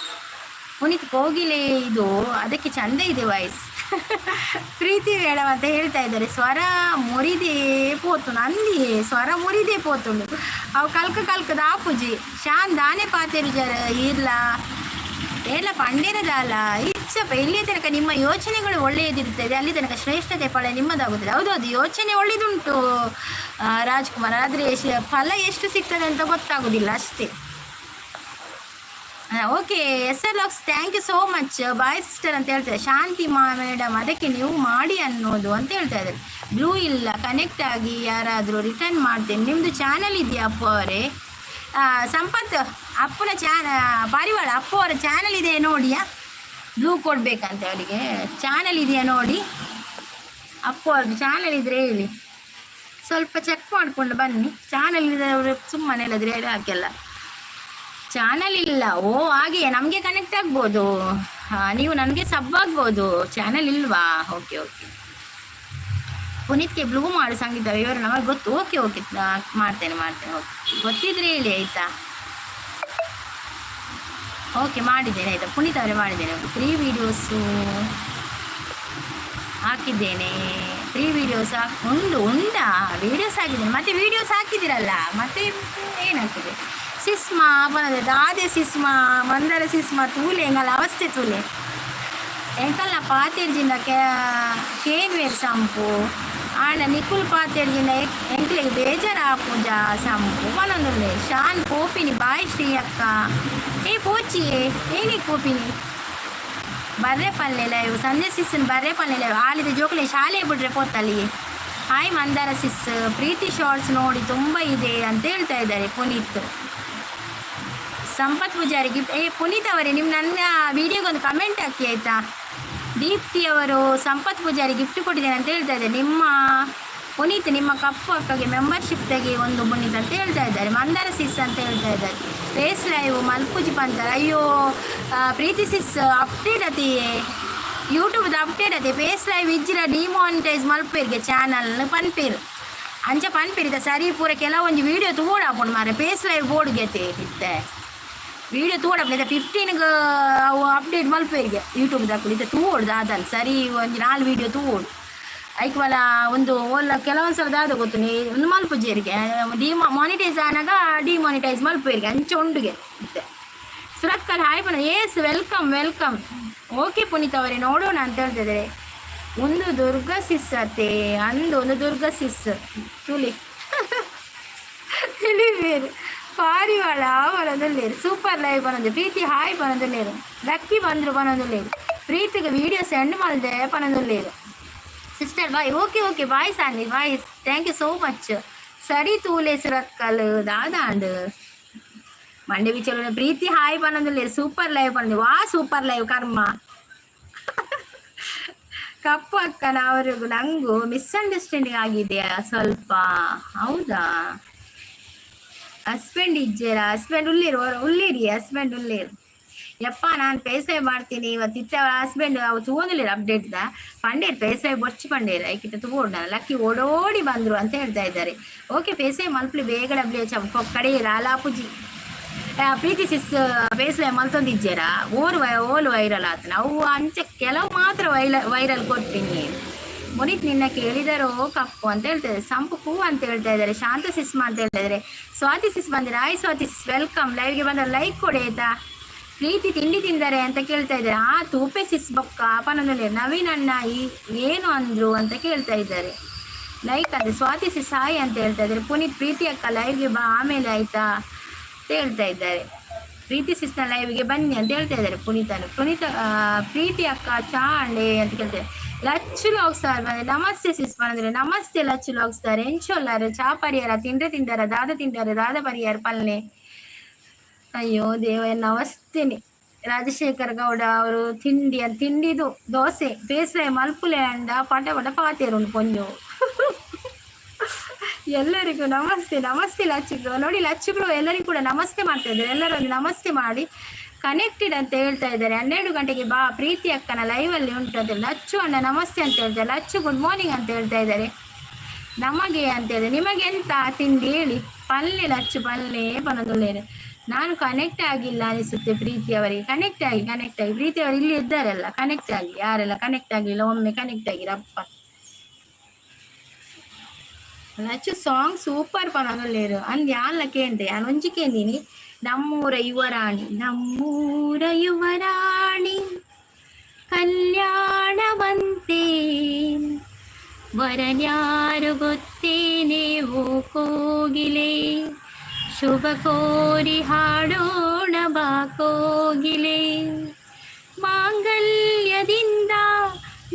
ಪುನೀತ್ ಕೋಗಿಲೆ ಇದು ಅದಕ್ಕೆ ಚಂದ ಇದೆ ವಾಯ್ಸ್. ಪ್ರೀತಿ ಬೇಡ ಅಂತ ಹೇಳ್ತಾ ಇದ್ದಾರೆ. ಸ್ವರ ಮುರಿದೇ ಪೋತು ನಂದಿಯೇ ಸ್ವರ ಮುರಿದೇ ಪೋತುಂಡು ಅವು ಕಲ್ಕದ ಆಪುಜಿ ಶಾನ್ ದಾನೆ ಪಾತೆರು ಜರ ಇರ್ಲ ಏರ್ಲ ಪಂಡೇರದಲ್ಲ ಇಚ್ಛಪ್ಪ. ಇಲ್ಲಿ ತನಕ ನಿಮ್ಮ ಯೋಚನೆಗಳು ಒಳ್ಳೆಯದಿರ್ತದೆ, ಅಲ್ಲಿ ತನಕ ಶ್ರೇಷ್ಠತೆ ಫಲ ನಿಮ್ಮದಾಗುತ್ತದೆ. ಹೌದು, ಅದು ಯೋಚನೆ ಒಳ್ಳೆದುಂಟು ರಾಜ್ಕುಮಾರ್, ಆದರೆ ಫಲ ಎಷ್ಟು ಸಿಗ್ತದೆ ಅಂತ ಗೊತ್ತಾಗೋದಿಲ್ಲ ಅಷ್ಟೇ. ಓಕೆ, ಎಸ್ ಆರ್ ಲಾಕ್ಸ್ thank you so much. Bye sister ಅಂತ ಹೇಳ್ತಾರೆ ಶಾಂತಿ ಮೇಡಮ್, ಅದಕ್ಕೆ ನೀವು ಮಾಡಿ ಅನ್ನೋದು ಅಂತ ಹೇಳ್ತಾ ಇದ್ದಾರೆ. ಬ್ಲೂ ಇಲ್ಲ, ಕನೆಕ್ಟ್ ಆಗಿ ಯಾರಾದರೂ ರಿಟರ್ನ್ ಮಾಡ್ತೇನೆ. ನಿಮ್ಮದು ಚಾನಲ್ ಇದೆಯಾ ಅಪ್ಪು ಅವರೇ? ಸಂಪತ್ ಅಪ್ಪನ ಪಾರಿವಾಳ ಅಪ್ಪು ಅವರ ಚಾನಲ್ ಇದೆ ನೋಡಿಯಾ? ಬ್ಲೂ ಕೊಡ್ಬೇಕಂತ ಅವರಿಗೆ ಚಾನಲ್ ಇದೆಯಾ ನೋಡಿ. ಅಪ್ಪು ಅವ್ರದ್ದು ಚಾನಲ್ ಇದ್ರೆ ಹೇಳಿ, ಸ್ವಲ್ಪ ಚೆಕ್ ಮಾಡಿಕೊಂಡು ಬನ್ನಿ. ಚಾನಲ್ ಇದ್ರೆ ಅವರು ಸುಮ್ಮನೆ ಇಲ್ಲದ್ರೆ ಹೇಳಿ ಹಾಕಲ್ಲ. ಚಾನಲ್ ಇಲ್ಲ, ಓ ಹಾಗೆ ನಮಗೆ ಕನೆಕ್ಟ್ ಆಗ್ಬೋದು, ನೀವು ನನಗೆ ಸಬ್ ಆಗ್ಬೋದು. ಚಾನಲ್ ಇಲ್ವಾ? Okay okay. ಪುನೀತ್ಗೆ ಬ್ಲೂ ಮಾಡು ಸಂಗೀತ ಇವರು ನಮಗೆ ಗೊತ್ತು. ಓಕೆ ಓಕೆ, ಮಾಡ್ತೇನೆ ಓಕೆ, ಗೊತ್ತಿದ್ರೆ ಹೇಳಿ ಆಯಿತಾ? ಓಕೆ, ಮಾಡಿದ್ದೇನೆ ಆಯಿತಾ ಪುನೀತ್ ಅವರೇ, ಮಾಡಿದ್ದೇನೆ. 3 ವೀಡಿಯೋಸು ಹಾಕಿದ್ದೇನೆ. 3 ವೀಡಿಯೋಸ್ ಉಂಟಾ? ವೀಡಿಯೋಸ್ ಹಾಕಿದ್ದೇನೆ, ಮತ್ತೆ ವೀಡಿಯೋಸ್ ಹಾಕಿದ್ದೀರಲ್ಲ, ಮತ್ತೆ ಏನಾಗ್ತದೆ? ಸಿಸ್ಮಾ ಬನದೆ ದಾದೆ ಸಿಸ್ಮಾ ಮಂದರ ಸಿಸ್ಮಾ ತೂಲೆ ಎಂಗಲ್ಲ ಅವಸ್ಥೆ ತೂಲೆ ಎಂಕಲ್ನ ಪಾತೇರ್ಜಿಂದ ಕೇನ್ವೇರ್ ಸಂಪು ಆಂಡ ನಿಕುಲ್ ಪಾತೇರ್ಜಿಂದ ಎಂಕ್ಲಿಗೆ ಬೇಜಾರ ಪೂಜ ಸಂಪು ಬನೊಂದುಲ್ಲೆ ಶಾನ್ ಪೋಪಿನಿ ಬಾಯ್ ಶ್ರೀ ಅಕ್ಕ ಏ ಪೋಚಿಯೇ ಏನಿ ಪೋಪಿನಿ ಬರ್ರೆ ಪಲ್ಲೆ ಲೈವ್ ಸಂಜೆ ಸಿಸ್ಸನ್ ಬರ್ರೆ ಪಲ್ಲೆ ಲೈವ್ ಆಳಿದ ಜೋಕಲೆ ಶಾಲೆ ಬಿಡ್ರೆ ಪೋತಲ್ಲಿ. ಹಾಯ್ ಮಂದಾರ ಸಿಸ್, ಪ್ರೀತಿ ಶಾರ್ಟ್ಸ್ ನೋಡಿ ತುಂಬ ಇದೆ ಅಂತ ಹೇಳ್ತಾ ಇದ್ದಾರೆ ಪುನೀತ್. ಸಂಪತ್ ಪೂಜಾರಿ ಗಿಫ್ಟ್. ಪುನೀತ್ ಅವರೇ, ನಿಮ್ಮ ನನ್ನ ವಿಡಿಯೋಗೊಂದು ಕಮೆಂಟ್ ಹಾಕಿ ಆಯಿತಾ? ದೀಪ್ತಿ ಅವರು ಸಂಪತ್ ಪೂಜಾರಿ ಗಿಫ್ಟ್ ಕೊಟ್ಟಿದ್ದೇನೆ ಅಂತ ಹೇಳ್ತಾ ಇದ್ದಾರೆ. ನಿಮ್ಮ ಪುನೀತ್ ನಿಮ್ಮ ಕಪ್ಪು ಅಕ್ಕಗೆ ಮೆಂಬರ್ಶಿಪ್ ತೆಗಿ ಒಂದು ಪುನೀತ್ ಅಂತ ಹೇಳ್ತಾ ಇದ್ದಾರೆ. ಮಂದಾರ ಸಿಸ್ ಅಂತ ಹೇಳ್ತಾ ಇದ್ದಾರೆ. ಫೇಸ್ ಲೈವ್ ಮಲ್ಪುಜಿ ಪಂತಾರೆ. ಅಯ್ಯೋ ಪ್ರೀತಿ ಸಿಸ್ ಅಪ್ಡೇಟ್ ಅತಿ ಯೂಟ್ಯೂಬ್ದು ಅಪ್ಡೇಟ್ ಅತಿ ಫೇಸ್ ಲೈವ್ ಇಜ್ಜಿರ ಡಿಮಾನಿಟೈಸ್ ಮಲ್ಪೇರ್ಗೆ ಚಾನಲ್ ಪನ್ಪೇರು ಅಂಚ ಪನ್ಪೇರಿದ ಸರಿ ಪೂರ ಕೆಲವೊಂದು ವೀಡಿಯೋ ತೂಡಾಕೊಂಡು ಮಾರೆ ಫೇಸ್ ಲೈವ್ ಬೋರ್ಡ್ಗೆ ಇತ್ತೆ ವೀಡಿಯೋ ತೂಡಪ್ಪ 15ಗೆ ಅವು ಅಪ್ಡೇಟ್ ಮಲ್ಪೇರಿಗೆ ಯೂಟ್ಯೂಬ್ದು ಹಾಕಿ ತೂಡ್ದು ಅದಲ್ಲ ಸರಿ ಒಂದು 4 ವೀಡಿಯೋ ತೂಡು ಐಕ್ವಲ ಒಂದು ಒಲ್ಲ ಕೆಲವೊಂದು ಸಲ ದಾದ ಗೊತ್ತು ನೀ ಒಂದು ಮಲ್ಪುಜೇರಿಗೆ ಮಾನಿಟೈಸ್ ಆನಾಗ ಡಿಮಾನಿಟೈಸ್ ಮಲ್ಪೇರಿಗೆ ಅಂಚೆ ಉಂಡುಗೆ ಇತ್ತೆ. ಸುರತ್ಕಲ್ ಹಾಯ್ ಪುನಃ ಎಸ್ ವೆಲ್ಕಮ್. ಓಕೆ ಪುನೀತ್ ಅವರೇ, ನೋಡೋಣ ಅಂತ ಹೇಳ್ತಿದ್ದಾರೆ. ಒಂದು ದುರ್ಗ ಸಿಸ್ ಅತ್ತೆ ಒಂದು ದುರ್ಗ ಸಿಸ್ ತುಲಿ ತಿಳಿಬೇರು ಪಾರಿವಾಳ ಬರೋದಿಲ್ಲೇರು ಸೂಪರ್ ಲೈವ್ ಬನ್ನೋದು ಪ್ರೀತಿ ಹಾಯ್ ಬನ್ನೋದಿಲ್ಲೇರು ಲಕ್ಕಿ ಬಂದರು ಬನ್ನೋದಿಲ್ಲೇರು ಪ್ರೀತಿಗೆ ವಿಡಿಯೋ ಸೆಂಡ್ ಮಾಡಿದೆ ಬನ್ನೋದಿಲ್ಲೇರು sister bye. Okay bye Saanvi bye, thank you so much. ಸರಿ ತೂಲೆ ಸುರತ್ಕಲ್ ದಾದಾಂಡ್ ಮಂಡೆ ವಿಚಾರ ಪ್ರೀತಿ ಹಾಯ್ ಬನ್ನೋದಿಲ್ಲೇರು ಸೂಪರ್ ಲೈವ್ ಬಂದಿದೆ. ವಾ ಸೂಪರ್ ಲೈವ್ ಕರ್ಮ ಕಪ್ಪು ಅಕ್ಕನ ಅವ್ರಿಗೂ ನಂಗೂ ಮಿಸ್ಅಂಡರ್ಸ್ಟ್ಯಾಂಡಿಂಗ್ ಆಗಿದೆಯಾ ಸ್ವಲ್ಪ? ಹೌದಾ? ಹಸ್ಬೆಂಡ್ ಇಜ್ಜೇರ ಹಸ್ಬೆಂಡ್ ಉಳ್ಳೀರಿ ಹಸ್ಬೆಂಡ್ ಉಳ್ಳೀರು ಯಪ್ಪ ನಾನು ಪೇಸೆ ಮಾಡ್ತೀನಿ ಇವತ್ತಿತ್ತ ಹಸ್ಬೆಂಡ್ ಅವು ತಗೊಂಡಿಲ್ಲ ಅಪ್ಡೇಟ್ದ ಪಂಡೇರು ಪೇಸೆ ಬೊಚ್ಚಿ ಪಂಡೇರು ಐಕಿತ್ತ ತಗೋಡ್ ನಾನು ಲಕ್ಕಿ ಓಡೋಡಿ ಬಂದರು ಅಂತ ಹೇಳ್ತಾ ಇದ್ದಾರೆ. ಓಕೆ ಪೇಸೆ ಮಲ್ಪಲಿ ಬೇಗ ಡಬ್ಲ್ಯೂ ಎಚ್ ಕಡೆ ಲಾಲಾಪುಜಿ ಪ್ರೀತಿ ಸಿಸ್ ಪೇಸೆ ಮಲ್ತೊಂದಿಜ್ಜೇರ ಓಲ್ ವೈರಲ್ ಆತನ ಅವು ಅಂಚೆ ಕೆಲವು ಮಾತ್ರ ವೈರಲ್ ಕೊಡ್ತೀನಿ. ಮುನೀತ್ ನಿನ್ನ ಕೇಳಿದರೋ ಕಪ್ಪು ಅಂತ ಹೇಳ್ತಾ ಸಂಪು ಹೂ ಅಂತ ಹೇಳ್ತಾ ಇದ್ದಾರೆ. ಶಾಂತ ಸಿಸ್ಮಾ ಅಂತ ಹೇಳ್ತಾ ಇದ್ದಾರೆ. ಸ್ವಾತಿ ಸಿಸ್ ಬಂದಿದ್ದಾರೆ. ಆಯ್ ಸ್ವಾತಿ ಸಿಸ್ ವೆಲ್ಕಮ್. ಲೈವ್ಗೆ ಬಂದ ಲೈಕ್ ಕೊಡಿ ಆಯ್ತಾ? ಪ್ರೀತಿ ತಿಂಡಿ ತಿಂದರೆ ಅಂತ ಕೇಳ್ತಾ ಇದ್ದಾರೆ. ತೂಪೆ ಸಿಸ್ ಬೊಕ್ಕ ಪನದಲ್ಲಿ ನವೀನ್ ಅಣ್ಣ ಏನು ಅಂದ್ರು ಅಂತ ಕೇಳ್ತಾ ಇದ್ದಾರೆ. ಲೈಕ್ ಅಂದರೆ ಸ್ವಾತಿ ಸಿಸ್ ಹಾಯ್ ಅಂತ ಹೇಳ್ತಾ ಇದ್ದಾರೆ. ಪುನೀತ್ ಪ್ರೀತಿ ಅಕ್ಕ ಲೈವ್ಗೆ ಬಾ ಆಮೇಲೆ ಆಯ್ತಾ ಅಂತ ಹೇಳ್ತಾ ಇದ್ದಾರೆ. ಪ್ರೀತಿ ಸಿಸ್ನ ಲೈವ್ಗೆ ಬನ್ನಿ ಅಂತ ಹೇಳ್ತಾ ಇದ್ದಾರೆ ಪುನೀತ ಪ್ರೀತಿ ಅಕ್ಕ ಚಾ ಅಂಡೆ ಅಂತ ಕೇಳ್ತಾರೆ. ಲಚ್ಚು ಲಾಗ್ಸ್ತಾರ್ ಬಂದರೆ ನಮಸ್ತೆ ಸಿಸ್ ಬಂದರೆ ನಮಸ್ತೆ ಲಚ್ಚು ಲಾಗ್ಸ್ತಾರೆ. ಎಂಚೊಲ್ಲಾರು ಚಾ ಪರಿಹಾರ ತಿಂದಾರ ದಾದ ಪರಿಹಾರ ಪಲ್ಲೆ. ಅಯ್ಯೋ ದೇವ ನಮಸ್ತೇನೆ. ರಾಜಶೇಖರ್ ಗೌಡ ಅವರು ತಿಂಡಿದು ದೋಸೆ ಪೇಸ್ಲೆ ಮಲ್ಪುಲೆ ಅಂಡ ಪಟ ಪಾತೇರು ಕೊಂಜು ಎಲ್ಲರಿಗೂ ನಮಸ್ತೆ ಲಚ್ಚುಗಳು ನೋಡಿ. ಲಚ್ಚುಗಳು ಎಲ್ಲರಿಗೂ ಕೂಡ ನಮಸ್ತೆ ಮಾಡ್ತಾ ಇದ್ದಾರೆ. ಎಲ್ಲರೂ ಒಂದು ನಮಸ್ತೆ ಮಾಡಿ ಕನೆಕ್ಟೆಡ್ ಅಂತ ಹೇಳ್ತಾ ಇದ್ದಾರೆ. 12 ಗಂಟೆಗೆ ಬಾ ಪ್ರೀತಿ ಅಕ್ಕನ ಲೈವಲ್ಲಿ ಉಂಟು ಅಂತ ಲಚ್ಚು ಅಣ್ಣ ನಮಸ್ತೆ ಅಂತ ಹೇಳ್ತಾರೆ. ಲಚ್ಚು ಗುಡ್ ಮಾರ್ನಿಂಗ್ ಅಂತ ಹೇಳ್ತಾ ಇದ್ದಾರೆ. ನಮಗೆ ಅಂತ ಹೇಳಿದೆ ನಿಮಗೆ ಎಂತ ತಿಂಡಿ ಹೇಳಿ? ಪಲ್ಲೆ ಲಚ್ಚು ಪಲ್ಲೆ ಬನ್ನೋದಿಲ್ಲ. ನಾನು ಕನೆಕ್ಟ್ ಆಗಿಲ್ಲ ಅನಿಸುತ್ತೆ ಪ್ರೀತಿ ಅವರಿಗೆ. ಕನೆಕ್ಟ್ ಆಗಿ ಪ್ರೀತಿ ಅವರು ಇಲ್ಲಿ ಇದ್ದಾರಲ್ಲ ಕನೆಕ್ಟ್ ಆಗಿ. ಯಾರೆಲ್ಲ ಕನೆಕ್ಟ್ ಆಗಲಿಲ್ಲ ಒಮ್ಮೆ ಕನೆಕ್ಟ್ ಆಗಿರಪ್ಪ. ಲಚ್ಚು ಸಾಂಗ್ ಸೂಪರ್ ಪನಗಲ್ಲೇರು ಅಂದ್ ಯಾನ್ಲ ಕೇಂದ್ರೆ ಯಾನ್ ಒಂಜಿ ಕೇಂದಿನಿ. ನಮ್ಮೂರ ಯುವರಾಣಿ ಕಲ್ಯಾಣವಂತೆ ವರನ್ಯಾರು ಗೊತ್ತೇನೇವೋ ಕೋಗಿಲೆ, ಶುಭ ಕೋರಿ ಹಾಡೋಣ ಬಾ ಕೋಗಿಲೆ. ಮಾಂಗಲ್ಯದಿಂದ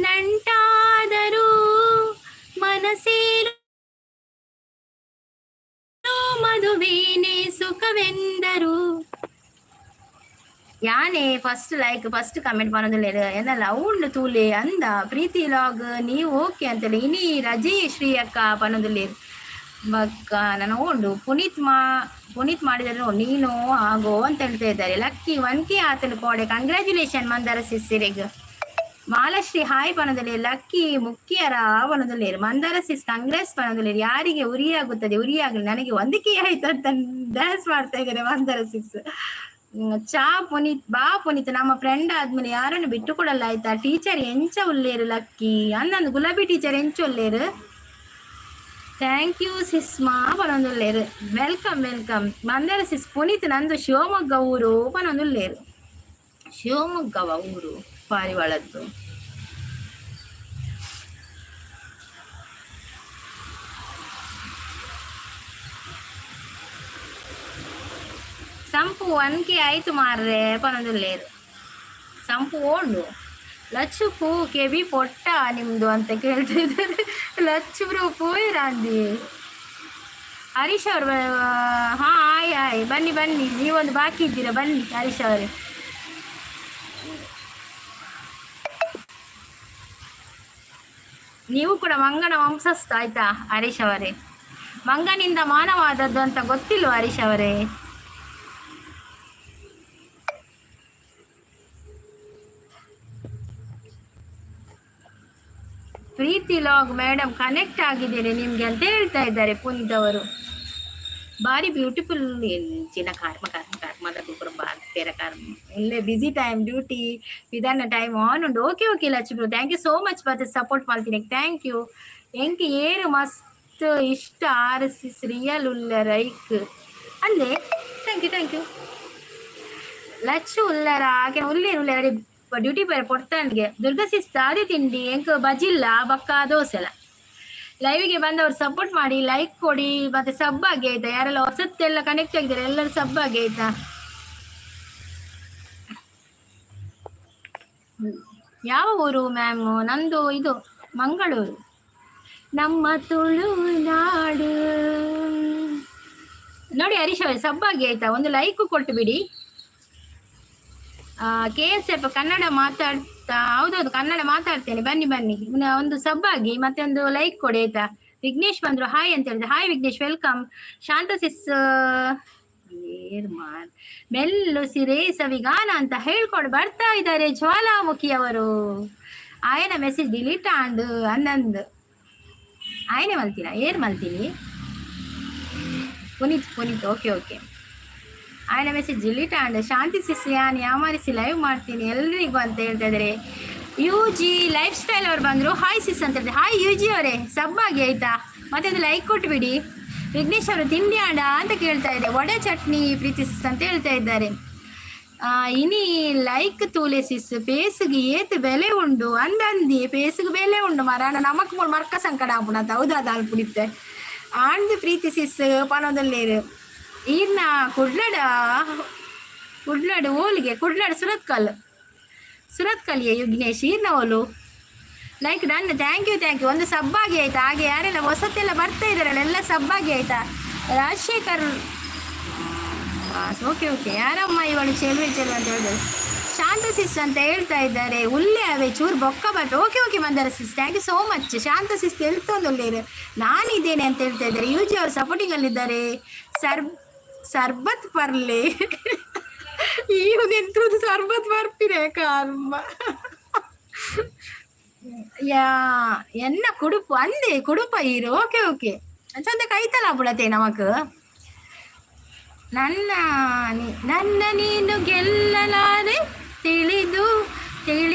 ನಂಟಾದರೂ ಮನಸ್ಸೇನು ಮದುವೇನೆ ಸುಖವೆಂದರು. ಯಾನೇ ಫಸ್ಟ್ ಲೈಕ್ ಫಸ್ಟ್ ಕಮೆಂಟ್ ಮಾಡೋದಿಲ್ಲ ಏನಲ್ಲ ಉಂಡು ತೂಲೆ ಅಂದ ಪ್ರೀತಿ ಲಾಗ್ ನೀವು ಓಕೆ ಅಂತೇಳಿ ಇನಿ ರಜೆ ಶ್ರೀ ಅಕ್ಕ ಪನ್ನೋದಿಲ್ಲ ಬಕ್ಕ ನಾನು ಉಂಡು ಪುನೀತ್ ಮಾಡಿದ್ರು ನೀನು ಆಗೋ ಅಂತ ಹೇಳ್ತಾ ಇದ್ದಾರೆ. ಲಕ್ಕಿ 1K ಆತನ ಕೋಡೆ ಕಂಗ್ರ್ಯಾಚುಲೇಷನ್ ಮಂದಾರ ಸಿಸ್ಸಿರಿಗೆ. ಮಾಲಾಶ್ರೀ ಹಾಯ್ ಪನ್ನೋದಿಲ್ಲ. ಲಕ್ಕಿ ಮುಖ್ಯರ ಪನ್ನೋದಿಲ್ಲ. ಮಂದಾರ ಸಿಸ್ ಕಂಗ್ರೆಸ್ ಪನ್ನೋದಿಲ್ಲ. ಯಾರಿಗೆ ಉರಿ ಆಗುತ್ತದೆ ಉರಿ ಆಗಲಿ ನನಗೆ 1K ಆಯ್ತು ಅಂತ ಡ್ಯಾನ್ಸ್ ಮಾಡ್ತಾ ಇದ್ದಾರೆ ಮಂದಾರ ಸಿಸ್. ಚಾ ಪುನೀತ್ ಬಾ ಪುನೀತ್ ನಮ್ಮ ಫ್ರೆಂಡ್ ಆದ್ಮೇಲೆ ಯಾರನ್ನು ಬಿಟ್ಟು ಕೊಡಲ್ಲ ಆಯ್ತಾ. ಟೀಚರ್ ಎಂಚ ಒಲ್ಲೇರು ಲಕ್ಕಿ ಅಂದಂದು ಗುಲಾಬಿ ಟೀಚರ್ ಎಂಚ ಒಲ್ಲೇರು. ಥ್ಯಾಂಕ್ ಯು ಸಿಸ್ಮಾ ಪನೊಂದುಲ್ಲೇರು. Welcome welcome Mandara sis. Puneeth ನಂದು ಶಿವಮೊಗ್ಗ ಊರು ಪನೊಂದುಲ್ಲೇರು. ಶಿವಮೊಗ್ಗವ ಊರು ಪಾರಿವಾಳದ್ದು. ಸಂಪು 1K ಆಯ್ತು ಮಾರ್ರೆ ಪನೊಂದುಲ್ಲೇರು. ಸಂಪು ಓಡು ಲಚ್ಚು ಪೂ ಕೆಬಿ ಪೊಟ್ಟ ನಿಮ್ದು ಅಂತ ಕೇಳ್ತಾ ಇದ್ದಾರೆ. ಲಚ್ಚು ಬ್ರೋ ಪೋಯಿರಾಂದಿ. ಹರೀಶ್ ಅವರು ಹಾಂ ಆಯ್ ಬನ್ನಿ ಬನ್ನಿ ನೀವೊಂದು ಬಾಕಿ ಇದ್ದೀರಾ ಬನ್ನಿ ಹರೀಶ್ ಅವರೇ. ನೀವು ಕೂಡ ಮಂಗನ ವಂಶಸ್ಥ ಆಯ್ತಾ ಹರೀಶ್ ಅವರೇ. ಮಂಗನಿಂದ ಮಾನವಾದದ್ದು ಅಂತ ಗೊತ್ತಿಲ್ವ ಹರೀಶ್ ಅವರೇ. ಪ್ರೀತಿ ಲಾಗ್ ಮೇಡಮ್ ಕನೆಕ್ಟ್ ಆಗಿದ್ದೇನೆ ನಿಮಗೆ ಅಂತ ಹೇಳ್ತಾ ಇದ್ದಾರೆ ಪುನೀತ್ ಅವರು. ಭಾರಿ ಬ್ಯೂಟಿಫುಲ್ ಎಂಚಿನ ಕರ್ಮದ ಕುಕ್ಕರ ಬೇರೆ ಕರ್ಮ ಒಳ್ಳೆ ಬಿಸಿ ಟೈಮ್ ಡ್ಯೂಟಿ ವಿಧಾನ ಟೈಮ್ ಆನ್ ಉಂಡು. Okay okay Lakshmi thank you so much ಬರ್ತೆ ಸಪೋರ್ಟ್ ಮಾಡ್ತೀನಿ. ಥ್ಯಾಂಕ್ ಯು ಎಂಗೆ ಏರು ಮಸ್ತ್ ಇಷ್ಟ RSS ರಿಯಲ್ ಉಲ್ಲ ರೈಕ್ ಅಂದೆ. ಥ್ಯಾಂಕ್ ಯು ಲಚ್ಚು ಉಲ್ಲರ ಆಕೆ ಉಲ್ಲೇನು ಡ್ಯೂಟಿ ಬೇರೆ ಕೊಡ್ತಾನಿಗೆ. ದುರ್ಗಸಿಸ್ತ ಅದೇ ತಿಂಡಿ ಎಂಕ್ ಬಜಿಲ್ಲ ಬಕ್ಕ ದೋಸೆಲ್ಲ. ಲೈವಿಗೆ ಬಂದವರು ಸಪೋರ್ಟ್ ಮಾಡಿ ಲೈಕ್ ಕೊಡಿ ಮತ್ತೆ ಸಬ್ ಆಗಿ ಆಯ್ತಾ. ಯಾರೆಲ್ಲ ಹೊಸತ್ತೆಲ್ಲ ಕನೆಕ್ಟ್ ಆಗಿದ್ದಾರೆ ಎಲ್ಲರೂ ಸಬ್ ಆಗಿ ಆಯ್ತಾ. ಯಾವ ಊರು ಮ್ಯಾಮ್? ನಂದು ಇದು ಮಂಗಳೂರು. ನಮ್ಮ ತುಳುನಾಡು ನೋಡಿ ಹರೀಶ್ ಅವರೇ ಸಬ್ ಆಗಿ ಆಯ್ತಾ. ಒಂದು ಲೈಕ್ ಕೊಟ್ಟು ಬಿಡಿ. KSF ಕನ್ನಡ ಮಾತಾಡ್ತಾ ಹೌದೌದು ಕನ್ನಡ ಮಾತಾಡ್ತೇನೆ ಬನ್ನಿ ಒಂದು ಸಬ್ ಆಗಿ ಮತ್ತೆ ಒಂದು ಲೈಕ್ ಕೊಡಿ ಆಯ್ತಾ. ವಿಘ್ನೇಶ್ ಬಂದ್ರು ಹಾಯ್ ಅಂತ ಹೇಳಿದ್ರೆ ಹಾಯ್ ವಿಘ್ನೇಶ್ ವೆಲ್ಕಮ್. ಶಾಂತಸಿಸ್ ಮೆಲ್ಲು ಸಿರೇ ಸವಿಗಾನ ಅಂತ ಹೇಳ್ಕೊಂಡು ಬರ್ತಾ ಇದ್ದಾರೆ ಜ್ವಾಲಾಮುಖಿ ಅವರು. ಆಯನ ಮೆಸೇಜ್ ಡಿಲೀಟ್ ಆಂಡು ಅನ್ನಂದು ಆಯ್ನೆ ಮಲ್ತೀನ ಏನ್ ಮಲ್ತೀನಿ ಪುನೀತ್ ಓಕೆ ಆಯ್ನ ಮೆಸೇಜ್ ಡಿಲೀಟ್ ಆಂಡ್. ಶಾಂತಿ ಸಿಸ್ ಯಾನ್ ಯಾಮಾರಿಸಿ ಲೈವ್ ಮಾಡ್ತೀನಿ ಎಲ್ರಿಗೂ ಅಂತ ಹೇಳ್ತಾ ಇದ್ದಾರೆ. UG ಲೈಫ್ ಸ್ಟೈಲ್ ಅವ್ರು ಬಂದರು ಹಾಯ್ ಸಿಸ್ ಅಂತ ಹೇಳಿದ್ರೆ ಹಾಯ್ UG ಅವರೇ ಸಬ್ ಆಗಿ ಆಯ್ತಾ. ಮತ್ತೆ ಒಂದು ಲೈಕ್ ಕೊಟ್ಬಿಡಿ. ವಿಘ್ನೇಶ್ ಅವರು ತಿಂಡಿ ಆಡ ಅಂತ ಕೇಳ್ತಾ ಇದೆ. ವಡೆ ಚಟ್ನಿ ಪ್ರೀತಿ ಸಿಸ್ ಅಂತ ಹೇಳ್ತಾ ಇದ್ದಾರೆ. ಇನಿ ಲೈಕ್ ತೂಲೆ ಸಿಸ್ ಪೇಸ್ಗೆ ಏತ್ ಬೆಲೆ ಉಂಡು ಅಂದಂದಿ ಪೇಸ್ಗೆ ಬೆಲೆ ಉಂಡು ಮರ ನಮಕ್ ಮರ್ಕ ಸಂಕಟ ಆಪುಣ ಹೌದಾದ ಅಲ್ಪುಡಿತ್ತೆ ಆಂದು ಪ್ರೀತಿ ಸಿಸ್ ಪನೋದಲ್ಲೇರು. ಈರ್ನ ಕುಡ್ಲಡ ಓಲಿಗೆ ಕುಡ್ಲಡ ಸುರತ್ಕಲ್ಗೆ ವಿಘ್ನೇಶ್ ಈರ್ನ ಓಲು ಲೈಕ್ ಡನ್. ಥ್ಯಾಂಕ್ ಯು ಒಂದು ಸಬ್ ಆಗಿ ಆಯ್ತಾ. ಹಾಗೆ ಯಾರೆಲ್ಲ ಹೊಸತ್ತೆಲ್ಲ ಬರ್ತಾ ಇದ್ದಾರಲ್ಲ ಎಲ್ಲ ಸಬ್ ಆಗಿ ಆಯ್ತಾ. ರಾಜಶೇಖರ್ ಓಕೆ ಯಾರಮ್ಮ ಇವಳು ಚೆಲ್ವೆ ಅಂತ ಹೇಳಿದ್ರು. ಶಾಂತ ಸಿಸ್ ಅಂತ ಹೇಳ್ತಾ ಇದ್ದಾರೆ. ಉಲ್ಲೆ ಅವೇ ಚೂರು ಬೊಕ್ಕ but okay Mandara sis thank you so much. Shanta sis ಹೇಳ್ತೊಂದು ನಾನಿದ್ದೇನೆ ಅಂತ ಹೇಳ್ತಾ ಇದ್ದಾರೆ. UG ಅವರು ಸಪೋರ್ಟಿಂಗಲ್ಲಿದ್ದಾರೆ. ಸರ್ಬತ್ ಪರ್ಲೆ ಈವನೆಂತದ್ದು ಸರ್ಬತ್ ಬರ್ಪಿರೆ ಕರ್ಮ ಎನ್ನ ಕುಡುಪು ಅಂದೆ ಕುಡುಪ ಈರು ಓಕೆ ಚಂದ ಕೈತಲ್ಲ ಬಿಡತ್ತೆ ನಮಕ್. ನನ್ನ ನೀನು ಗೆಲ್ಲಲಾರೆ ತಿಳಿದು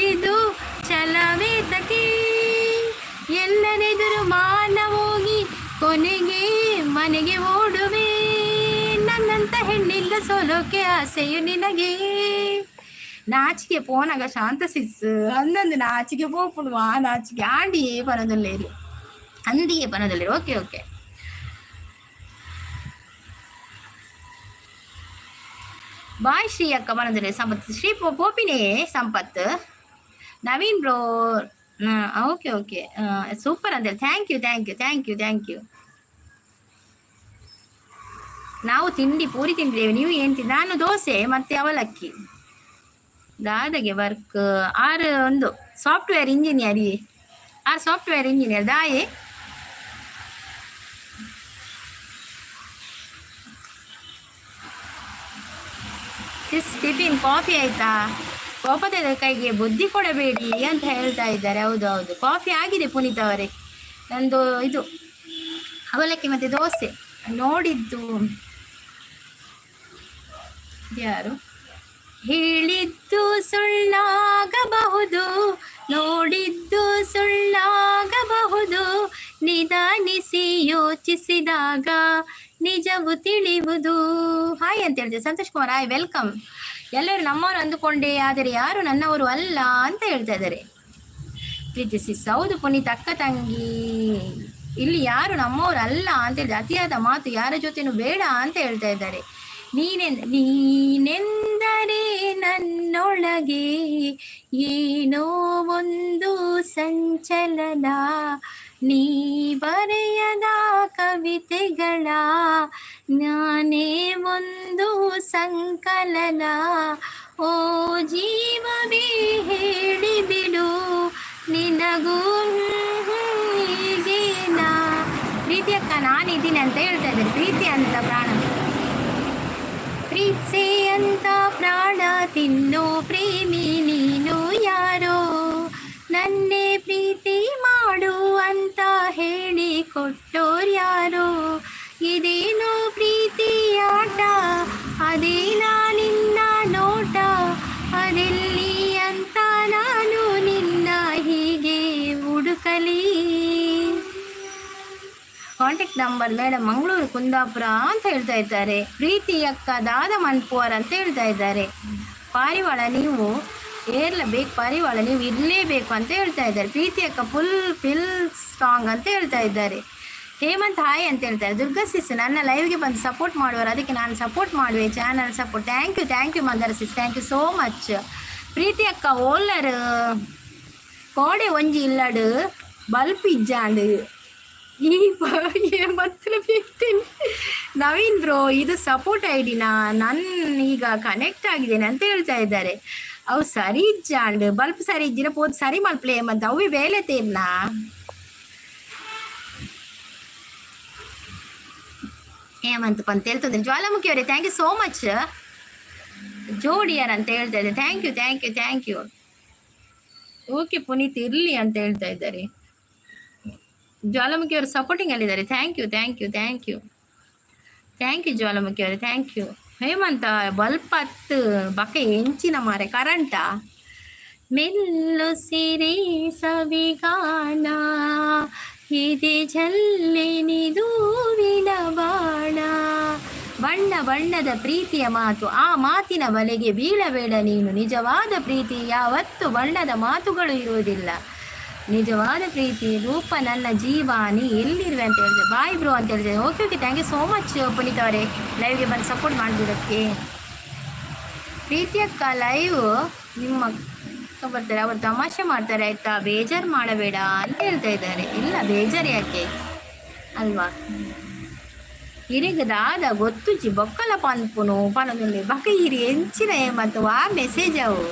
ಛಲವೇ ತಕಿ ಎಲ್ಲರೆದುರು ಮಾನವೋಗಿ ಕೊನೆಗೆ ಮನೆಗೆ ಓಡುವೆ. ನನ್ನಂತ ಹೆಣ್ಣಿಂದ ಸೋಲೋಕೆ ಆಸೆಯು ನಿನಗೆ നാച്ചിക്ക് പോനക ശാന്ത സിസ് അന്നൊന്ന് നാച്ചിക്ക് പോപ്പുടുവാ നാച്ചിക്ക് ആണ്ടിയേ പനതുള്ളേര് ಅಂದಿಗೆ ಪನದಲ್ಲಿ ಓಕೆ ಓಕೆ ಬಾಯ್ ಶ್ರೀ ಅಕ್ಕ ಪನದಲ್ಲಿ ಸಂಪತ್ ಶ್ರೀ ಪೋಪಿನೇ Sampath Naveen bro okay okay super ಅಂತೇಳಿ thank you thank you thank you thank you ನಾವು ತಿಂಡಿ ಪೂರಿ ತಿಂದಿದ್ದೇವೆ ನೀವು ಏನು ತಿಂದ ನಾನು ದೋಸೆ ಮತ್ತೆ ಅವಲಕ್ಕಿ ದಾದಗೆ ವರ್ಕ್ ಆರು ಒಂದು ಸಾಫ್ಟ್ವೇರ್ ಇಂಜಿನಿಯರ್ ಆರು ಸಾಫ್ಟ್ವೇರ್ ಇಂಜಿನಿಯರ್ ದಾಯೆ ಸಿಸ್ ಟಿಫಿನ್ ಕಾಫಿ ಆಯ್ತಾ ಕೋಪದ ಕೈಗೆ ಬುದ್ಧಿ ಕೊಡಬೇಡಿ ಅಂತ ಹೇಳ್ತಾ ಇದ್ದಾರೆ ಹೌದು ಹೌದು ಕಾಫಿ ಆಗಿದೆ ಪುನೀತ್ ಅವರೇ ನಂದು ಇದು ಅವಲಕ್ಕಿ ಮತ್ತೆ ದೋಸೆ ನೋಡಿದ್ದು ಯಾರು ಹೇಳಿದ್ದು ಸುಳ್ಳಾಗಬಹುದು ನೋಡಿದ್ದು ಸುಳ್ಳಾಗಬಹುದು ನಿಧಾನಿಸಿ ಯೋಚಿಸಿದಾಗ ನಿಜವು ತಿಳಿಯುವುದು ಹಾಯ್ ಅಂತ ಹೇಳ್ತೇವೆ ಸಂತೋಷ್ ಕುಮಾರ್ ಹಾಯ್ ವೆಲ್ಕಮ್ ಎಲ್ಲರೂ ನಮ್ಮವರು ಅಂದುಕೊಂಡೆ ಆದರೆ ಯಾರು ನನ್ನವರು ಅಲ್ಲ ಅಂತ ಹೇಳ್ತಾ ಇದ್ದಾರೆ ಪ್ರೀತಿಸಿ ಹೌದು ಪುನೀತ್ ಅಕ್ಕ ತಂಗಿ ಇಲ್ಲಿ ಯಾರು ನಮ್ಮವರು ಅಲ್ಲ ಅಂತ ಹೇಳಿದ್ರೆ ಅತಿಯಾದ ಮಾತು ಯಾರ ಜೊತೆನೂ ಬೇಡ ಅಂತ ಹೇಳ್ತಾ ಇದ್ದಾರೆ ನೀನೆಂದರೆ ನನ್ನೊಳಗೆ ಏನೋ ಒಂದು ಸಂಚಲನ ನೀ ಬರೆಯದ ಕವಿತೆಗಳ ನಾನೇ ಒಂದು ಸಂಕಲನ ಓ ಜೀವವೇ ಹೇಳಿಬಿಡು ನಿನಗೂ ಹೀಗೇನಾ ಪ್ರೀತಿ ಅಕ್ಕ ನಾನಿದ್ದೀನಿ ಅಂತ ಹೇಳ್ತಾ ಇದ್ದಾರೆ ಪ್ರೀತಿ ಅಂತ ಪ್ರಾಣ ಪ್ರೀತ್ಸೆ ಅಂತ ಪ್ರಾಣ ತಿನ್ನೋ ಪ್ರೇಮಿ ನೀನು ಯಾರೋ ನನ್ನೇ ಪ್ರೀತಿ ಮಾಡು ಅಂತ ಹೇಳಿ ಕೊಟ್ಟೋರ್ಯಾರೋ ಇದೇನೋ ಪ್ರೀತಿ ಆಟ ಅದೇನಾ ನಿನ್ನ ನೋಟ ಅದೆಲ್ಲಿ ಅಂತ ನಾನು ನಿನ್ನ ಹೀಗೆ ಹುಡುಕಲಿ contact number madam Mangaluru Kundapura ಅಂತ ಹೇಳ್ತಾ ಇದ್ದಾರೆ ಪ್ರೀತಿ ಅಕ್ಕ ದಾದ ಮನ್ಪುವರ್ ಅಂತ ಹೇಳ್ತಾ ಇದ್ದಾರೆ ಪಾರಿವಾಳ ನೀವು ಏರ್ಲೇಬೇಕು ಪಾರಿವಾಳ ನೀವು ಇರಲೇಬೇಕು ಅಂತ ಹೇಳ್ತಾ ಇದ್ದಾರೆ ಪ್ರೀತಿ ಅಕ್ಕ ಫಿಲ್ ಸ್ಟ್ರಾಂಗ್ ಅಂತ ಹೇಳ್ತಾ ಇದ್ದಾರೆ ಹೇಮಂತ್ ಹಾಯ್ ಅಂತ ಹೇಳ್ತಾರೆ ದುರ್ಗಾ ಸಿಸ್ ನನ್ನ ಲೈವ್ಗೆ ಬಂದು ಸಪೋರ್ಟ್ ಮಾಡುವರು ಅದಕ್ಕೆ ನಾನು ಸಪೋರ್ಟ್ ಮಾಡುವೆ channel support thank you Mandara sis thank you so much Preethi ಅಕ್ಕ ಓಲ್ಲರ್ ಕೋಡೆ ಒಂಜಿ ಇಲ್ಲಡು ಬಲ್ಪ್ ಇಜ್ಜಾಂಡು ಈ ಮತ್ತೆ ಬಿಡ್ತೀನಿ ನವೀನ್ ಬ್ರೋ ಇದು ಸಪೋರ್ಟ್ ಐಡಿನಾ ನನ್ನ ಈಗ ಕನೆಕ್ಟ್ ಆಗಿದ್ದೇನೆ ಅಂತ ಹೇಳ್ತಾ ಇದ್ದಾರೆ ಅವು ಸರಿ ಇಜ್ಜಾಂಡ್ ಬಲ್ಪ್ ಸರಿ ಇಜ್ಜಿನ ಪೋದು ಸರಿ ಮಲ್ಪ್ಲೆ ಮತ್ತು ಅವು ಬೇಲೆ ತೇರ್ನಾ ಏಮಂತಪ್ಪ ಅಂತ ಹೇಳ್ತದೆ ಜ್ವಾಲಾಮುಖಿ ಅವರೇ ಥ್ಯಾಂಕ್ ಯು ಸೋ ಮಚ್ ಜೋಡಿಯರ್ ಅಂತ ಹೇಳ್ತಾ ಇದ್ದಾರೆ ಥ್ಯಾಂಕ್ ಯು ಓಕೆ ಪುನೀತ್ ಇರಲಿ ಅಂತ ಹೇಳ್ತಾ ಇದ್ದಾರೆ ಜ್ವಾಲಾಮುಖಿ ಅವರು ಸಪೋರ್ಟಿಂಗ್ ಅಲ್ಲಿದ್ದಾರೆ ಥ್ಯಾಂಕ್ ಯು ಜ್ವಾಲಾಮುಖಿ ಅವರೇ ಥ್ಯಾಂಕ್ ಯು ಹೇಮಂತ ಬಲ್ಪ್ ಹತ್ತು ಬಕ ಎಂಚಿನ ಮಾರೆ ಕರೆಂಟಾ ಮೆಲ್ಲು ಸಿರಿ ಸವಿಗಾನ ಇದೆ ಜಲ್ಲೆನಿದೂವಿನ ಬಾಣ ಬಣ್ಣ ಬಣ್ಣದ ಪ್ರೀತಿಯ ಮಾತು ಆ ಮಾತಿನ ಬಲೆಗೆ ಬೀಳಬೇಡ ನೀನು ನಿಜವಾದ ಪ್ರೀತಿ ಯಾವತ್ತು ಬಣ್ಣದ ಮಾತುಗಳು ಇರುವುದಿಲ್ಲ ನಿಜವಾದ ಪ್ರೀತಿ ರೂಪ ನನ್ನ ಜೀವ ನೀ ಎಲ್ಲಿರುವೆ ಅಂತ ಹೇಳಿದೆ ಬಾಯ್ ಬ್ರೋ ಅಂತ ಹೇಳಿದೆ okay thank you so much Puneeth ಅವರೇ ಲೈವ್ಗೆ ಬಂದು ಸಪೋರ್ಟ್ ಮಾಡಿಬಿಡೋಕ್ಕೆ ಪ್ರೀತಿ ಅಕ್ಕ ಲೈವ್ ನಿಮ್ಮ ಅಕ್ಕ ಬರ್ತಾರೆ ಅವರು ತಮಾಷೆ ಮಾಡ್ತಾರೆ ಆಯಿತಾ ಬೇಜಾರು ಮಾಡಬೇಡ ಅಂತ ಹೇಳ್ತಾ ಇದ್ದಾರೆ ಇಲ್ಲ ಬೇಜಾರು ಯಾಕೆ ಅಲ್ವಾ ಇರಿಗದಾದ ಗೊತ್ತುಜಿ ಬೊಕ್ಕಲ ಪನ್ಪುನು ಪನದಲ್ಲಿ ಬಕ ಹಿರಿ ಎಂಚಿನ ಮತ್ತು ಆ ಮೆಸೇಜ್ ಅವು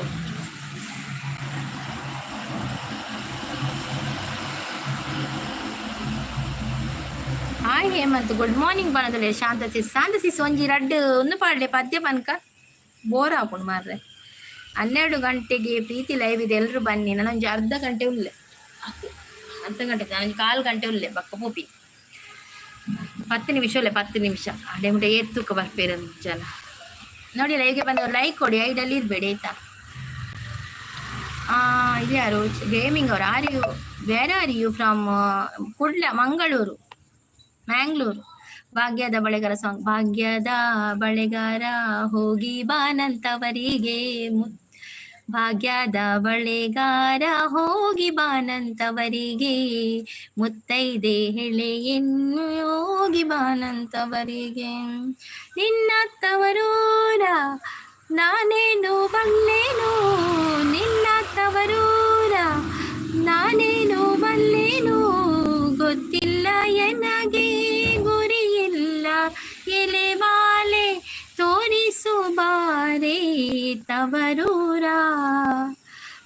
ಹಾಯ್ ಹೇಮಂತ್ ಗುಡ್ ಮಾರ್ನಿಂಗ್ ಪನದಲ್ಲಿ ಶಾಂತ ಸಿಸ್ ಒಂಜಿ ರಡ್ಡು ಒಂದು ಪಾಡ್ಲೆ ಪದ್ಯ ಪನ್ಕ ಬೋರ್ ಹಾಕೊಂಡು ಮಾರ್ರೆ 12 ಗಂಟೆಗೆ ಪ್ರೀತಿ ಲೈವ್ ಇದೆ ಎಲ್ಲರೂ ಬನ್ನಿ ನಾನೊಂದು ಅರ್ಧ ಗಂಟೆ ಉಳ್ಳೆ ಅರ್ಧ ಗಂಟೆ ನಾನೊಂದು 1/4 ಗಂಟೆ ಉಳ್ಳೆ ಬಕ್ಕ ಪೂಪಿ 10 ನಿಮಿಷ ಅಡೆ ಮುಟ್ಟೆ ಎತ್ತುಕ ಬರ್ಪೇರ ಜನ ನೋಡಿ ಲೈವ್ಗೆ ಬಂದವರು ಲೈಕ್ ಕೊಡಿ ಐಡಲ್ಲಿ ಇರಬೇಡಿ ಆಯ್ತಾ ಇದು ಯಾರು ಗೇಮಿಂಗ್ ಅವರು where are you from Kudla Mangalore ಭಾಗ್ಯದ ಬಳೆಗಾರ ಸಾಂಗ್ ಭಾಗ್ಯದ ಬಳೆಗಾರ ಹೋಗಿ ಬಾನಂತವರಿಗೆ ಭಾಗ್ಯದ ಬಳೆಗಾರ ಹೋಗಿ ಬಾನಂತವರಿಗೆ, ಮುತ್ತೈದೆ ಹೆಳೆಯನ್ನು ಹೋಗಿ ಬಾನಂತವರಿಗೆ. ನಿನ್ನ ತವರೂರ ನಾನೇನು ಬಲ್ಲೇನು, ನಿನ್ನ ತವರೂರ ನಾನೇನು ಬಲ್ಲೇನು, ಗೊತ್ತಿಲ್ಲ ಎನಗೆ ಗುರಿಯಿಲ್ಲ ಎಲೆವಾಲೆ ತೋರಿಸು ಬಾರೆ ತವರೂರ.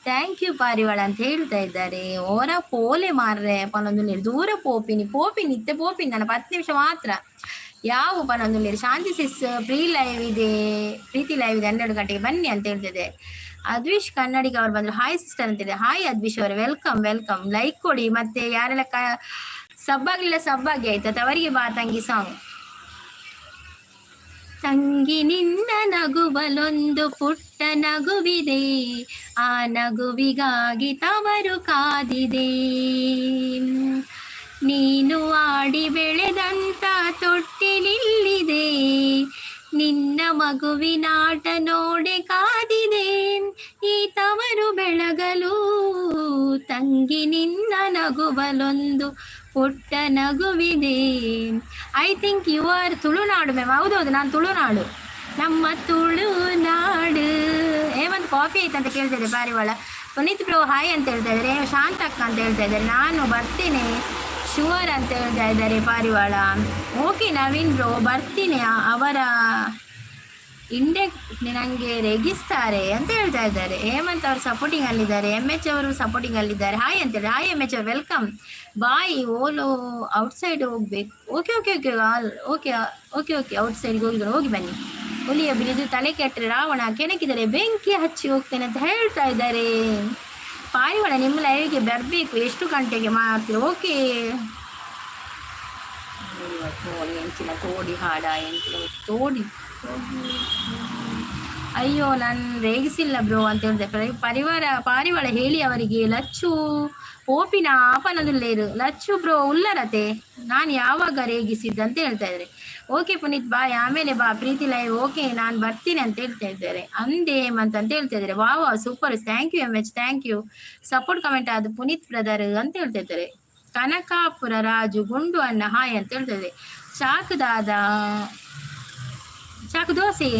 ಥ್ಯಾಂಕ್ ಯು ಪಾರಿವಾಳ ಅಂತ ಹೇಳ್ತಾ ಇದ್ದಾರೆ. ಓರ ಪೋಲೆ ಮಾರ್ರೆ ಪನೊಂದು ದೂರ ಪೋಪಿನಿ ಪೋಪಿನಿ ಇತ್ತೆ ಪೋಪಿನಿ ನನ್ನ 10 ನಿಮಿಷ ಮಾತ್ರ. ಯಾವ ಪನೊಂದು ಶಾಂತಿ ಸಿಸ್ ಪ್ರೀತಿ ಲೈವ್ ಇದೆ 12 ಗಂಟೆಗೆ ಬನ್ನಿ ಅಂತ ಹೇಳ್ತಿದೆ. ಅದ್ವಿಶ್ ಕನ್ನಡಿಗ ಅವ್ರು ಬಂದ್ರು. ಹಾಯ್ ಸಿಸ್ಟರ್ ಅಂತಿದೆ. ಹಾಯ್ ಅದ್ವಿಶ್ ಅವರೇ, ವೆಲ್ಕಮ್ ವೆಲ್ಕಮ್. ಲೈಕ್ ಕೊಡಿ. ಮತ್ತೆ ಯಾರೆಲ್ಲ ಸಬ್ಬಾಗ್ಲಿಲ್ಲ ಸಬ್ಬಾಗಿ ಆಯ್ತಾ ತವರಿಗೆ ಬಾ ತಂಗಿ ಸಾಂಗ್. ತಂಗಿ ನಿನ್ನ ನಗುವಲೊಂದು ಪುಟ್ಟ ನಗುವಿದೆ, ಆ ನಗುವಿಗಾಗಿ ತವರು ಕಾದಿದೆ. ನೀನು ಆಡಿ ಬೆಳೆದಂತ ತೊಟ್ಟಿಲಿಲ್ಲಿದೆ, ನಿನ್ನ ಮಗುವಿನಾಟ ನೋಡೆ ಕಾದಿದೆ. ಈ ತವರು ಬೆಳಗಲು ತಂಗಿ ನಿನ್ನ ನಗುವಲೊಂದು ಪುಟ್ಟ ನಗುವಿದೆ. I think you are Tulunadu ma'am. ಹೌದೌದು, ನಾನು ತುಳುನಾಡು. ನಮ್ಮ ತುಳುನಾಡು. ಹೇಮಂತ್ ಕಾಫಿ ಆಯ್ತು ಅಂತ ಕೇಳ್ತಾ ಇದ್ದಾರೆ ಪಾರಿವಾಳ. ಪುನೀತ್ ಬ್ರೋ ಹಾಯ್ ಅಂತ ಹೇಳ್ತಾ ಇದ್ದಾರೆ. ಶಾಂತ ಅಕ್ಕ ಅಂತ ಹೇಳ್ತಾ ಇದ್ದಾರೆ. ನಾನು ಬರ್ತೇನೆ ಶುವರ್ ಅಂತ ಹೇಳ್ತಾ ಇದ್ದಾರೆ ಪಾರಿವಾಳ. ಓಕೆ ನವೀನ್ ಬ್ರೋ ಬರ್ತೀನಿ, ಅವರ ಇಂಡೆಕ್ ನನಗೆ ರೇಗಿಸ್ತಾರೆ ಅಂತ ಹೇಳ್ತಾ ಇದ್ದಾರೆ. ಹೇಮಂತ್ ಅವರು ಸಪೋರ್ಟಿಂಗ್ ಅಲ್ಲಿದ್ದಾರೆ. MH ಅವರು ಸಪೋರ್ಟಿಂಗ್ ಅಲ್ಲಿದ್ದಾರೆ. ಹಾಯ್ ಅಂತ ಹೇಳಿ. ಹಾಯ್ MH ಅವರು ವೆಲ್ಕಮ್. ಬಾಯ್ ಓಲೋ ಔಟ್ಸೈಡ್ ಹೋಗ್ಬೇಕು. Okay okay okay okay okay okay ಔಟ್ಸೈಡ್ಗೆ ಹೋಗಿ ಬನ್ನಿ. ಹುಲಿಯ ಬಿರಿದು ತಲೆ ಕೆಟ್ಟರೆ ರಾವಣ ಕೆಣಕಿದರೆ ಬೆಂಕಿ ಹಚ್ಚಿ ಹೋಗ್ತೇನೆ ಅಂತ ಹೇಳ್ತಾ ಇದ್ದಾರೆ. ಪಾರಿವಾಳ ನಿಮ್ಮ ಲೈವ್ಗೆ ಬರಬೇಕು. ಎಷ್ಟು ಗಂಟೆಗೆ ಮಾಡ್ತೀವಿ? ಓಕೆ. ಎಂಚಿನ ತೋಡಿ ಹಾಡ ಎಂಚಿನ ತೋಡಿ. ಅಯ್ಯೋ ನಾನು ರೇಗಿಸಿಲ್ಲ ಬ್ರೋ ಅಂತ ಹೇಳಿದೆ. ಪಾರಿವಾಳ ಹೇಳಿ ಅವರಿಗೆ. ಲಚ್ಚು ಓಪಿನ ಆಪನದುಲ್ಲೇರು ಲಚ್ಚು ಬ್ರೋ ಉಲ್ಲರತೆ ನಾನು ಯಾವಾಗ ರೇಗಿಸಿದ್ದ ಅಂತ ಹೇಳ್ತಾ ಇದ್ದಾರೆ. ಓಕೆ ಪುನೀತ್ ಬಾಯ್, ಆಮೇಲೆ ಬಾ ಪ್ರೀತಿ ಲೈವ್. ಓಕೆ ನಾನು ಬರ್ತೀನಿ ಅಂತ ಹೇಳ್ತಾ ಇದ್ದಾರೆ. ಅಂದೇ ಅಂತ ಹೇಳ್ತಾ ಇದ್ದಾರೆ. Wow super, thank you MH, thank you. Support comment ಆದ ಪುನೀತ್ ಬ್ರದರ್ ಅಂತ ಹೇಳ್ತಾ ಇದ್ದಾರೆ. ಕನಕಾಪುರ ರಾಜು ಗುಂಡು ಅಣ್ಣ ಹಾಯ್ ಅಂತ ಹೇಳ್ತಾ ಇದ್ದಾರೆ. ಚಾಕು ದೋಸೆ.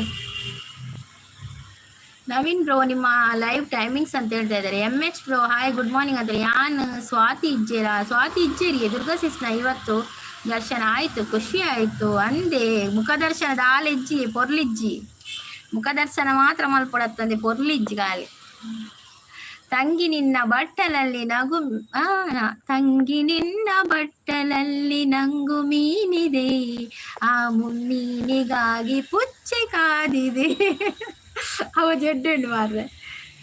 ನವೀನ್ ಬ್ರೋ ನಿಮ್ಮ ಲೈವ್ ಟೈಮಿಂಗ್ಸ್ ಅಂತ ಹೇಳ್ತಾ ಇದ್ದಾರೆ. MH bro hi good morning ಅಂತ. ಯಾನ್ ಸ್ವಾತಿ ಇಜ್ಜೇರಿ ದುರ್ಗಾ ಸಿಸ್ನ ಇವತ್ತು ದರ್ಶನ ಆಯಿತು, ಖುಷಿ ಆಯಿತು ಅಂದೆ. ಮುಖದರ್ಶನದ ಆಲೆಜ್ಜಿ ಪೊರ್ಲಿಜ್ಜಿ, ಮುಖದರ್ಶನ ಮಾತ್ರ ಮಲ್ಪಡತ್ತಂದೆ ಪೊರ್ಲಿಜ್ಜಿ ಗಾಲಿ. ತಂಗಿ ನಿನ್ನ ಬಟ್ಟಲಲ್ಲಿ ತಂಗಿ ನಿನ್ನ ಬಟ್ಟಲಲ್ಲಿ ನಂಗು ಮೀನಿದೆ, ಆ ಮೀನಿಗಾಗಿ ಪುಚ್ಚೆ ಕಾದಿದೆ. ಅವ ಜಡ್ಡು ಮಾರ್ರೆ.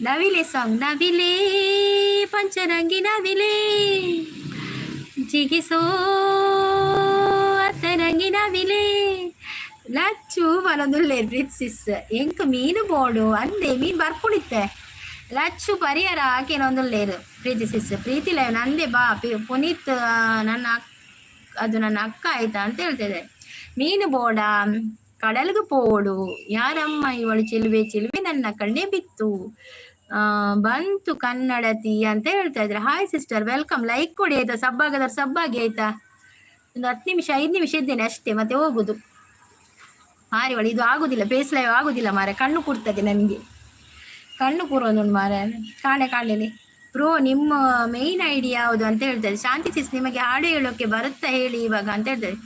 ನವಿಲೆ ಸಾಂಗ್. ನವಿಲೆ ಪಂಚರಂಗಿ ನವಿಲೆ ಜಿಗಿಸೋ ಅತ್ತರಂಗಿ ನವಿಲೆ. ಲಚ್ಚು ಮನದುಲ್ಲೆ ಪ್ರೀತಿಸ್ ಎಂಕ ಮೀನು ಬೋಡು ಅಂದೆ ಮೀನು ಬರ್ಪುಳಿತ್ತೆ. ಲಚ್ಚು ಪರಿಹಾರ ಹಾಕೇನೊಂದುಲ್ಲೇರು ಪ್ರೀತಿಸಿಸ್ ಪ್ರೀತಿ ಲೈವ್ ನಂದೇ ಬಾ ಪುನೀತ್ ನನ್ನ ಅಕ್ಕ ಆಯ್ತಾ ಅಂತ ಹೇಳ್ತಿದೆ. ಮೀನು ಬೋಡ ಕಡಲ್ಗೆ ಪೋಡು ಯಾರಮ್ಮ ಇವಳು ಚಿಲುವೆ ನನ್ನ ಕಣ್ಣೆ ಬಿತ್ತು ಬಂತು ಕನ್ನಡತಿ ಅಂತ ಹೇಳ್ತಾ ಇದ್ರೆ. Hi sister welcome. ಲೈಕ್ ಕೊಡಿ ಆಯ್ತಾ. ಸಬ್ಬಾಗಿ ಆಯ್ತಾ. ಒಂದು 10 ನಿಮಿಷ 5 ನಿಮಿಷ ಇದ್ದೇನೆ ಅಷ್ಟೇ, ಮತ್ತೆ ಹೋಗುದು. ಪಾರಿವಾಳ ಇದು ಆಗುದಿಲ್ಲ, ಫೇಸ್ ಲೈವ್ ಆಗುದಿಲ್ಲ ಮಾರೆ, ಕಣ್ಣು ಕೂರ್ತದೆ ನನಗೆ. ಕಣ್ಣು ಕೂರೋದು ಮಾರೆ, ಕಾಣಲಿ ಬ್ರೋ. ನಿಮ್ಮ ಮೇನ್ ಐಡಿಯಾ ಯಾವುದು ಅಂತ ಹೇಳ್ತಾರೆ. ಶಾಂತಿ ಸಿಸ್ ನಿಮಗೆ ಹಾಡು ಹೇಳೋಕೆ ಬರುತ್ತಾ ಹೇಳಿ ಇವಾಗ ಅಂತ ಹೇಳ್ತಾರೆ.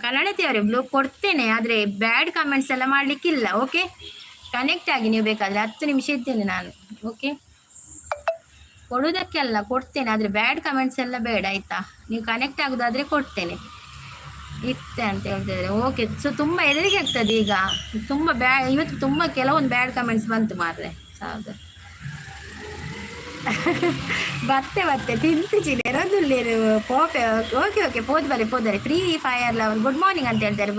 ಕನ್ನಡತಿಯವರೇ ಬ್ಲೂ ಕೊಡ್ತೇನೆ, ಆದರೆ ಬ್ಯಾಡ್ ಕಮೆಂಟ್ಸ್ ಎಲ್ಲ ಮಾಡಲಿಕ್ಕಿಲ್ಲ. ಓಕೆ, ಕನೆಕ್ಟ್ ಆಗಿ ನೀವು ಬೇಕಾದರೆ 10 ನಿಮಿಷ ಇದ್ದೇನೆ ನಾನು. ಓಕೆ, ಕೊಡೋದಕ್ಕೆಲ್ಲ ಕೊಡ್ತೇನೆ, ಆದರೆ ಬ್ಯಾಡ್ ಕಮೆಂಟ್ಸ್ ಎಲ್ಲ ಬೇಡ ಆಯಿತಾ. ನೀವು ಕನೆಕ್ಟ್ ಆಗೋದಾದರೆ ಕೊಡ್ತೇನೆ ಇತ್ತೆ ಅಂತ ಹೇಳ್ತಿದ್ದಾರೆ. ಓಕೆ, ಸೊ ತುಂಬ ಎದುರಿಗೆ ಆಗ್ತದೆ ಈಗ. ತುಂಬ ಇವತ್ತು ತುಂಬ ಕೆಲವೊಂದು ಬ್ಯಾಡ್ ಕಮೆಂಟ್ಸ್ ಬಂತು ಮಾರ್ರೆ. ಹೌದು ಬತ್ತೆ ತಿಂತಿದ್ದೀನಿ ಎರದುಲ್ಲೇರು ಪೋಪೆ. ಓಕೆ ಪೋದರೆ Free Fire lover good morning ಅಂತ ಹೇಳ್ತಾರೆ.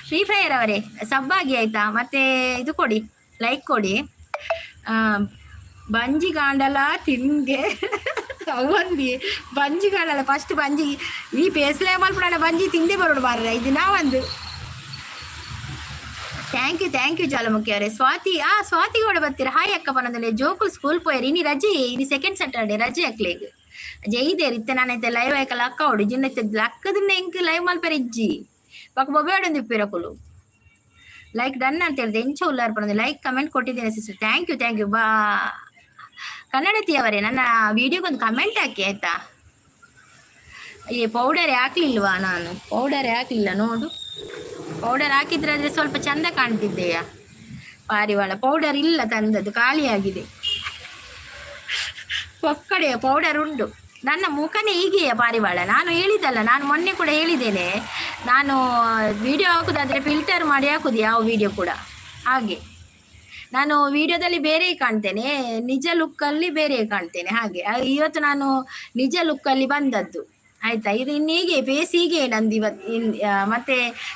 ಫ್ರೀ ಫೈರ್ ಅವರೇ ಸಬ್ಬಾಗಿ ಆಯಿತಾ. ಮತ್ತೆ ಇದು ಕೊಡಿ, ಲೈಕ್ ಕೊಡಿ. ಬಂಜಿ ಗಾಂಡಲ ತಿಂಗೆ ಒಂದಿ ಬಂಜಿ ಗಾಂಡಲ ಫಸ್ಟ್ ಬಂಜಿ ಈ ಪೇಸ್ಲೆ ಮಲ್ಪಡ ಬಂಜಿ ತಿಂದೆ ಬರೋಡು ಮಾರ್ರೆ. ಇದು ನಾವೊಂದು ಥ್ಯಾಂಕ್ ಯು ಜ್ವಾಲಾಮುಖಿ ಅವರೇ. ಸ್ವಾತಿ ಕೂಡ ಬರ್ತೀರಾ? ಹಾಯ್ ಅಕ್ಕ ಪನ್ನದಲ್ಲಿ ಜೋಕುಲ್ ಸ್ಕೂಲ್ ಪೋಯರ್ ಇನಿ ರಜೆ ಇನಿ ಸೆಕೆಂಡ್ ಸ್ಯಾಟರ್ಡೆ ರಜೆ ಅಕ್ಲೇಗ್ ಜೈದೆ ಇತ್ತೆ ನಾನೈತೆ ಲೈವ್ ಆಯ್ಕಲ್ಲ ಅಕ್ಕ ಹೊಡಿ ಜಿನ್ನೈತೆ ಅಕ್ಕದನ್ನ ಎಂಕ್ ಲೈವ್ ಮಲ್ಪೆರ ಇಜ್ಜಿ ಪಕ್ಕ ಬೊಬ್ಬೆ ಇಪ್ಪಿರಕುಲು ಲೈಕ್ ಡನ್ ಅಂತ ಹೇಳಿದೆ ಎಂಚ ಉಲ್ಲಾರ ಪಡೋದು ಲೈಕ್ ಕಮೆಂಟ್ ಕೊಟ್ಟಿದ್ದೇನೆ ಸಿಸ್ಟರ್. ಥ್ಯಾಂಕ್ ಯು ಬಾ ಕನ್ನಡತಿಯವರೇ ನನ್ನ ವಿಡಿಯೋಗೊಂದು ಕಮೆಂಟ್ ಹಾಕಿ ಆಯ್ತಾ. ಪೌಡರ್ ಹಾಕ್ಲಿಲ್ವಾ? ನಾನು ಪೌಡರ್ ಹಾಕ್ಲಿಲ್ಲ ನೋಡು. ಪೌಡರ್ ಹಾಕಿದ್ರೆ ಆದರೆ ಸ್ವಲ್ಪ ಚಂದ ಕಾಣ್ತಿದ್ದೆಯ ಪಾರಿವಾಳ. ಪೌಡರ್ ಇಲ್ಲ ತಂದದ್ದು, ಖಾಲಿಯಾಗಿದೆ. ಒಕ್ಕಡೆ ಪೌಡರ್ ಉಂಟು. ನನ್ನ ಮುಖನೇ ಹೀಗೆಯಾ ಪಾರಿವಾಳ? ನಾನು ಹೇಳಿದ್ದಲ್ಲ, ನಾನು ಮೊನ್ನೆ ಕೂಡ ಹೇಳಿದ್ದೇನೆ, ನಾನು ವಿಡಿಯೋ ಹಾಕೋದಾದರೆ ಫಿಲ್ಟರ್ ಮಾಡಿ ಹಾಕೋದು ಯಾವ ವಿಡಿಯೋ ಕೂಡ. ಹಾಗೆ ನಾನು ವಿಡಿಯೋದಲ್ಲಿ ಬೇರೆ ಕಾಣ್ತೇನೆ, ನಿಜ ಲುಕ್ಕಲ್ಲಿ ಬೇರೆ ಕಾಣ್ತೇನೆ. ಹಾಗೆ ಇವತ್ತು ನಾನು ನಿಜ ಲುಕ್ಕಲ್ಲಿ ಬಂದದ್ದು ಆಯ್ತಾ. ಇದು ಇನ್ನೀಗೆ ಫೇಸ್ ಹೀಗೆ ನಂದು ಇವತ್ತು. ಮತ್ತೆ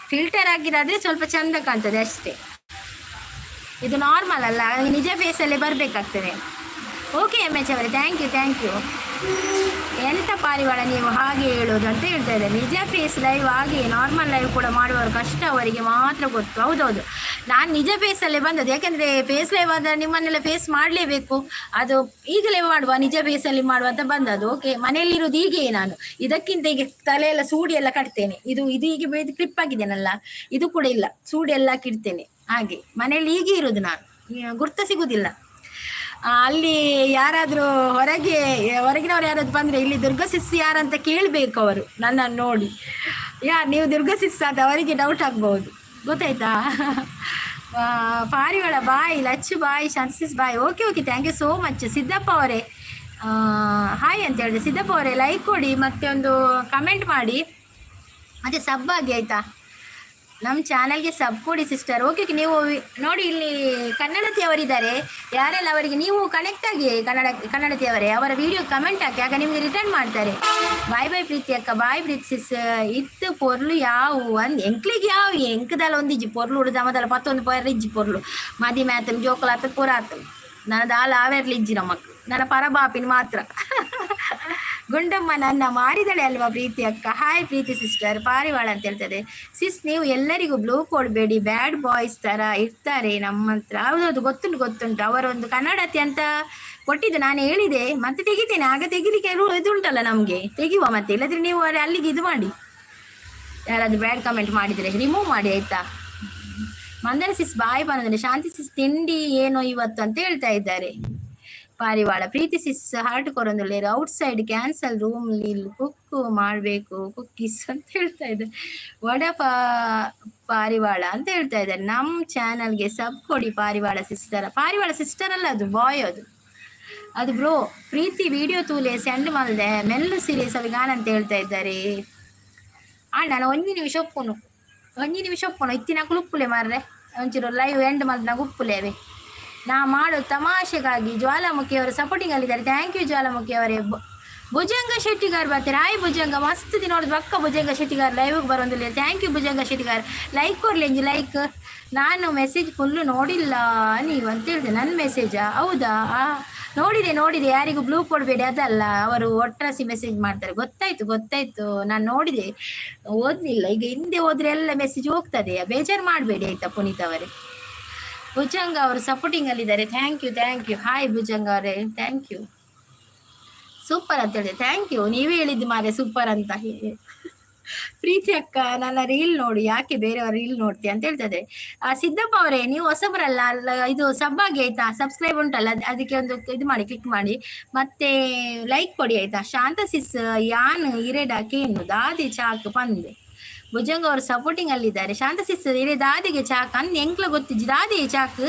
ಫಿಲ್ಟರ್ ಹಾಕಿದಾದ್ರೆ ಸ್ವಲ್ಪ ಚಂದ ಕಾಣ್ತದೆ ಅಷ್ಟೇ. ಇದು ನಾರ್ಮಲ್ ಅಲ್ಲ, ನಿಜ ಫೇಸಲ್ಲೇ ಬರಬೇಕಾಗ್ತದೆ. ಓಕೆ MH ಅವರೇ, ಥ್ಯಾಂಕ್ ಯು. ಎಂಥ ಪಾರಿವಾಳ ನೀವು ಹಾಗೆ ಹೇಳೋದು ಅಂತ ಹೇಳ್ತಾ ಇದ್ದಾರೆ. ನಿಜ ಫೇಸ್ ಲೈವ್ ಹಾಗೆ ನಾರ್ಮಲ್ ಲೈವ್ ಕೂಡ ಮಾಡುವವರು ಕಷ್ಟ, ಅವರಿಗೆ ಮಾತ್ರ ಗೊತ್ತು. ಹೌದೌದು, ನಾನು ನಿಜ ಫೇಸಲ್ಲೇ ಬಂದದ್ದು. ಯಾಕೆಂದರೆ ಫೇಸ್ ಲೈವ್ ಆದರೆ ನಿಮ್ಮನ್ನೆಲ್ಲ ಫೇಸ್ ಮಾಡಲೇಬೇಕು, ಅದು ಈಗಲೇ ಮಾಡುವ, ನಿಜ ಫೇಸಲ್ಲಿ ಮಾಡುವ ಅಂತ ಬಂದದ್ದು. ಓಕೆ, ಮನೆಯಲ್ಲಿರೋದು ಹೀಗೆ ನಾನು. ಇದಕ್ಕಿಂತ ಈಗ ತಲೆಯೆಲ್ಲ ಸೂಡಿ ಎಲ್ಲ ಕಟ್ತೇನೆ. ಇದು ಹೀಗೆ ಬೆಳೆದು ಕ್ಲಿಪ್ ಆಗಿದ್ದೇನಲ್ಲ, ಇದು ಕೂಡ ಇಲ್ಲ, ಸೂಡಿ ಎಲ್ಲ ಕಿಡ್ತೇನೆ. ಹಾಗೆ ಮನೆಯಲ್ಲಿ ಹೀಗೆ ಇರೋದು ನಾನು, ಗುರ್ತ ಸಿಗುವುದಿಲ್ಲ. ಅಲ್ಲಿ ಯಾರಾದರೂ ಹೊರಗಿನವ್ರು ಯಾರಾದ್ರು ಬಂದರೆ ಇಲ್ಲಿ ದುರ್ಗಾ ಸಿಸ್ ಯಾರಂತ ಕೇಳಬೇಕು ಅವರು ನನ್ನನ್ನು ನೋಡಿ. ನೀವು ದುರ್ಗಾ ಸಿಸ್ ಅಂತ ಅವರಿಗೆ ಡೌಟ್ ಆಗ್ಬೋದು, ಗೊತ್ತಾಯ್ತಾ? ಪಾರಿವಾಳ bye, Lachchu bye, Shanti sis bye. Okay thank you so much. Siddappa ಅವರೇ ಹಾಯ್ ಅಂತ ಹೇಳಿದೆ. ಸಿದ್ದಪ್ಪ ಅವರೇ ಲೈಕ್ ಕೊಡಿ, ಮತ್ತೆ ಒಂದು ಕಮೆಂಟ್ ಮಾಡಿ, ಮತ್ತು ಸಬ್ ಆಗಿ ಆಯಿತಾ. ನಮ್ಮ ಚಾನಲ್ಗೆ ಸಬ್ ಕೊಡಿ ಸಿಸ್ಟರ್. ಓಕೆ, ನೀವು ನೋಡಿ ಇಲ್ಲಿ ಕನ್ನಡತಿಯವರಿದ್ದಾರೆ, ಯಾರೆಲ್ಲ ಅವರಿಗೆ ನೀವು ಕನೆಕ್ಟ್ ಆಗಿ ಕನ್ನಡತಿಯವರೇ ಅವರ ವಿಡಿಯೋ ಕಮೆಂಟ್ ಹಾಕಿ, ಆಗ ನಿಮಗೆ ರಿಟರ್ನ್ ಮಾಡ್ತಾರೆ. ಬಾಯ್ ಪ್ರೀತಿ ಅಕ್ಕ, ಬಾಯ್ ಪ್ರೀತಿ ಸಿಸ್. ಇತ್ತು ಪೊರ್ಲು ಯಾವು ಒಂದು ಎಂಕ್ಲಿಗೆ ಯಾವ ಎಂಕದಲ್ಲ ಒಂದಿಜ್ಜಿ ಪೊರ್ಲು ಉಡ್ದ ಮೊದಲ 11 ಪೊರ್ ಇಜ್ಜಿ ಪೊರ್ಲು ಮದಿ ಮ್ಯಾತನ್ ಜೋಕಲಾತ ಪುರಾತು ನನ್ನದು ಆಲ ಆವೇರ್ಲಿ ಇಜ್ಜಿ ನಮ್ಮಕ್ಕ ನನ್ನ ಪರಬಾಪಿನ ಮಾತ್ರ. ಗುಂಡಮ್ಮ ನನ್ನ ಮಾಡಿದಳೆ ಅಲ್ವಾ ಪ್ರೀತಿ ಅಕ್ಕ. ಹಾಯ್ ಪ್ರೀತಿ ಸಿಸ್ಟರ್. ಪಾರಿವಾಳ ಅಂತ ಹೇಳ್ತದೆ ಸಿಸ್. ನೀವು ಎಲ್ಲರಿಗೂ ಬ್ಲೂ ಕೊಡಬೇಡಿ, ಬ್ಯಾಡ್ ಬಾಯ್ಸ್ ಥರ ಇರ್ತಾರೆ ನಮ್ಮ ಹತ್ರ. ಹೌದೌದು, ಗೊತ್ತುಂಟು. ಅವರೊಂದು ಕನ್ನಡತಿ ಅಂತ ಕೊಟ್ಟಿದ್ದು ನಾನು ಹೇಳಿದೆ, ಮತ್ತೆ ತೆಗಿತೇನೆ. ಆಗ ತೆಗಿಲಿಕ್ಕೆ ಇದು ಉಂಟಲ್ಲ ನಮಗೆ, ತೆಗಿಯುವ ಮತ್ತೆ. ಇಲ್ಲದ್ರೆ ನೀವು ಅಲ್ಲಿಗೆ ಇದು ಮಾಡಿ, ಯಾರಾದರೂ ಬ್ಯಾಡ್ ಕಮೆಂಟ್ ಮಾಡಿದರೆ ರಿಮೂವ್ ಮಾಡಿ ಆಯಿತಾ. ಮಂದನ ಸಿಸ್ ಬಾಯ್ ಬಂದರೆ, ಶಾಂತಿ ಸಿಸ್ ತಿಂಡಿ ಏನೋ ಇವತ್ತು ಅಂತ ಹೇಳ್ತಾ ಇದ್ದಾರೆ. ಪಾರಿವಾಳ ಪ್ರೀತಿ ಸಿಸ್ ಹಾರ್ಟ್ ಕೊರೊಂದುಳ್ಳೇರು. ಔಟ್ಸೈಡ್ ಕ್ಯಾನ್ಸಲ್ ರೂಮ್ ಇಲ್ಲಿ ಕುಕ್ ಮಾಡಬೇಕು ಕುಕ್ಕೀಸ್ ಅಂತ ಹೇಳ್ತಾ ಇದ್ದಾರೆ. ಪಾರಿವಾಳ ಅಂತ ಹೇಳ್ತಾ ಇದ್ದಾರೆ. ನಮ್ಮ ಚಾನಲ್ಗೆ ಸಬ್ ಕೊಡಿ ಪಾರಿವಾಳ ಸಿಸ್ಟರ್ ಅಲ್ಲ, ಅದು ಬಾಯ್, ಅದು ಬ್ರೋ. ಪ್ರೀತಿ ವಿಡಿಯೋ ತೂಲೆ ಸೆಂಡ್ ಮಲ್ದೆ ಮೆಲ್ಲು ಸೀರಿಯಸ್ ಅವಿಗಾನ ಅಂತ ಹೇಳ್ತಾ ಇದ್ದಾರೆ. ನಾನು ಒಂದು ನಿಮಿಷ ಒಪ್ಪೋನು ಇತ್ತಿನಾಗ ಉಪ್ಪುಲೆ ಮಾರ್ರೆ ಒಂಚೂರು ಲೈವ್ ಎಂಡ್ ಮಾಡಿದಾಗ ಉಪ್ಪುಲೇವೆ. ನಾ ಮಾಡೋ ತಮಾಷೆಗಾಗಿ ಜ್ವಾಲಾಮುಖಿಯವರು ಸಪೋರ್ಟಿಂಗಲ್ಲಿದ್ದಾರೆ. ಥ್ಯಾಂಕ್ ಯು ಜ್ವಾಲಾಮುಖಿ ಅವರೇ. ಭುಜಂಗ ಶೆಟ್ಟಿಗಾರ್ ಬರ್ತಾರೆ. ಹಾಯ್ ಭುಜಂಗ, ಮಸ್ತ್ ನೋಡಿದ್ ಪಕ್ಕ ಭುಜಂಗ ಶೆಟ್ಟಿಗಾರ್ ಲೈವ್ಗೆ ಬರೋದಿಲ್ಲ. Thank you Bhujanga Shettigar. Like ಕೊಡ್ಲಿ ಅಂಜಿ ಲೈಕ್. ನಾನು ಮೆಸೇಜ್ ಫುಲ್ಲು ನೋಡಿಲ್ಲ ನೀವು ಅಂತ ಹೇಳಿದೆ. ನನ್ನ ಮೆಸೇಜಾ? ಹೌದಾ, ನೋಡಿದೆ. ಯಾರಿಗೂ ಬ್ಲೂ ಕೊಡಬೇಡಿ ಅದಲ್ಲ, ಅವರು ಒಟ್ರಾಸಿ ಮೆಸೇಜ್ ಮಾಡ್ತಾರೆ. ಗೊತ್ತಾಯ್ತು. ನಾನು ನೋಡಿದೆ, ಓದಲಿಲ್ಲ. ಈಗ ಹಿಂದೆ ಹೋದ್ರೆ ಎಲ್ಲ ಮೆಸೇಜ್ ಹೋಗ್ತದೆ, ಬೇಜಾರು ಮಾಡಬೇಡಿ ಆಯ್ತಾ ಪುನೀತ್ ಅವರೇ. ಭುಜಂಗ ಅವರು ಸಪೋರ್ಟಿಂಗಲ್ಲಿದ್ದಾರೆ. Thank you. ಹಾಯ್ ಭುಜಂಗ ಅವರೇ, ಥ್ಯಾಂಕ್ ಯು. ಸೂಪರ್ ಅಂತ ಹೇಳಿದೆ. Thank you. ನೀವೇ ಹೇಳಿದ್ದು ಮಾರೆ ಸೂಪರ್ ಅಂತ. ಪ್ರೀತಿ ಅಕ್ಕ ನನ್ನ ರೀಲ್ ನೋಡಿ, ಯಾಕೆ ಬೇರೆಯವ್ರ ರೀಲ್ ನೋಡ್ತೀಯ ಅಂತ ಹೇಳ್ತದೆ. ಸಿದ್ದಪ್ಪ ಅವರೇ, ನೀವು ಹೊಸಬರಲ್ಲ, ಇದು ಸಬ್ ಆಗಿ ಆಯ್ತಾ, ಸಬ್ಸ್ಕ್ರೈಬ್ ಉಂಟಲ್ಲ, ಅದಕ್ಕೆ ಒಂದು ಇದು ಮಾಡಿ, ಕ್ಲಿಕ್ ಮಾಡಿ, ಮತ್ತೆ ಲೈಕ್ ಕೊಡಿ ಆಯ್ತಾ. ಶಾಂತ ಸಿಸ್ ಯಾನ್ ಇರೆಡಾಕೇನು ದಾದಿ ಚಾಕ್ ಪಂದೆ. ಭುಜಂಗ ಅವರು ಸಪೋರ್ಟಿಂಗ್ ಅಲ್ಲಿದ್ದಾರೆ. ಶಾಂತ ಸಿಸ್ ಇರೇ ದಾದಿಗೆ ಚಾಕ್ ಅಂದ್ ಎಂಕ್ಲ ಗೊತ್ತಿಜ್ಜಿ ದಾದಿ ಚಾಕ್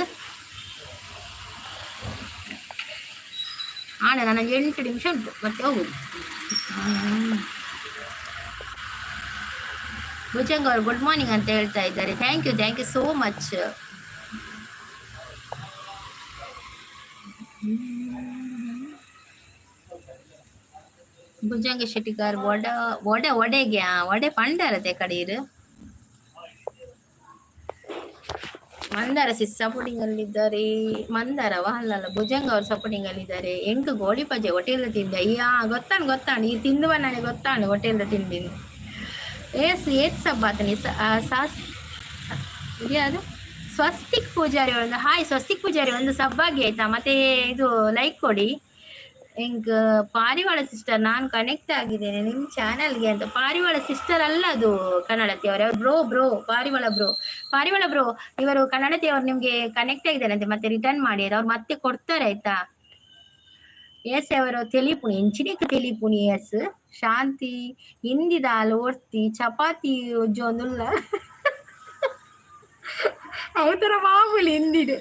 ನನಗೆ 8 ನಿಮಿಷ ಉಂಟು, ಮತ್ತೆ ಹೋಗುದು. ಭುಜಂಗ ಅವರು ಗುಡ್ ಮಾರ್ನಿಂಗ್ ಅಂತ ಹೇಳ್ತಾ ಇದ್ದಾರೆ. Thank you so much. Bhujanga Shettigar ಒಡೆ ಪಂಡರತೆ ಕಡೀರು. ಮಂದಾರ ಸಿಸ್ ಸಪೋರ್ಟಿಂಗ್ ಅಲ್ಲಿದ್ದಾರೆ. ಮಂದಾರವ ಅಲ್ಲಲ್ಲ, ಭುಜಂಗ ಅವ್ರು ಸಪೋರ್ಟಿಂಗ್ ಅಲ್ಲಿದ್ದಾರೆ. ಎಂಟು ಗೋಳಿ ಪಜೆ ಹೊಟೇಲ್ದ ತಿಂದ. ಗೊತ್ತಾಣು ಈ ತಿಂದುವ ನನಗೆ ಗೊತ್ತಾಣು ಹೊಟೇಲ್ದ ತಿಂದಿದ್ದು. ಏತ್ ಸಬ್ಬಾತನಿ ಸಾಸ್ ಯಾವುದು ಸ್ವಸ್ತಿಕ್ ಪೂಜಾರಿ ಒಂದು ಹಾಯ್, ಸ್ವಸ್ತಿಕ್ ಪೂಜಾರಿ ಒಂದು ಸಬ್ಬಾಗಿ ಆಯ್ತಾ, ಮತ್ತೆ ಇದು ಲೈಕ್ ಕೊಡಿ. ಹಿಂಗ ಪಾರಿವಾಳ ಸಿಸ್ಟರ್ ನಾನು ಕನೆಕ್ಟ್ ಆಗಿದ್ದೇನೆ ನಿಮ್ಮ ಚಾನಲ್ಗೆ ಅಂತ. ಪಾರಿವಾಳ ಸಿಸ್ಟರ್ ಅಲ್ಲ ಅದು ಕನ್ನಡತಿಯವರು, ಬ್ರೋ ಪಾರಿವಾಳ ಬ್ರೋ ಇವರು ಕನ್ನಡತಿಯವರು ನಿಮ್ಗೆ ಕನೆಕ್ಟ್ ಆಗಿದ್ದಾರೆ ಅಂತೆ, ಮತ್ತೆ ರಿಟರ್ನ್ ಮಾಡಿ ಅವ್ರು ಮತ್ತೆ ಕೊಡ್ತಾರೆ ಆಯ್ತಾ. ಎಸ್ ಅವರು ತೆಲಿಪುಣಿ ಎಂಚಿನೇಕ ತೆಲಿಪುಣಿ ಎಸ್ ಶಾಂತಿ ಹಿಂದಿ ದಾಲ್ ಓಡ್ತಿ ಚಪಾತಿ ಉಜ್ಜೊಂದುಲ್ಲ ಅವತರ ಮಾಮೂಲಿ ಹಿಂದಿಡು.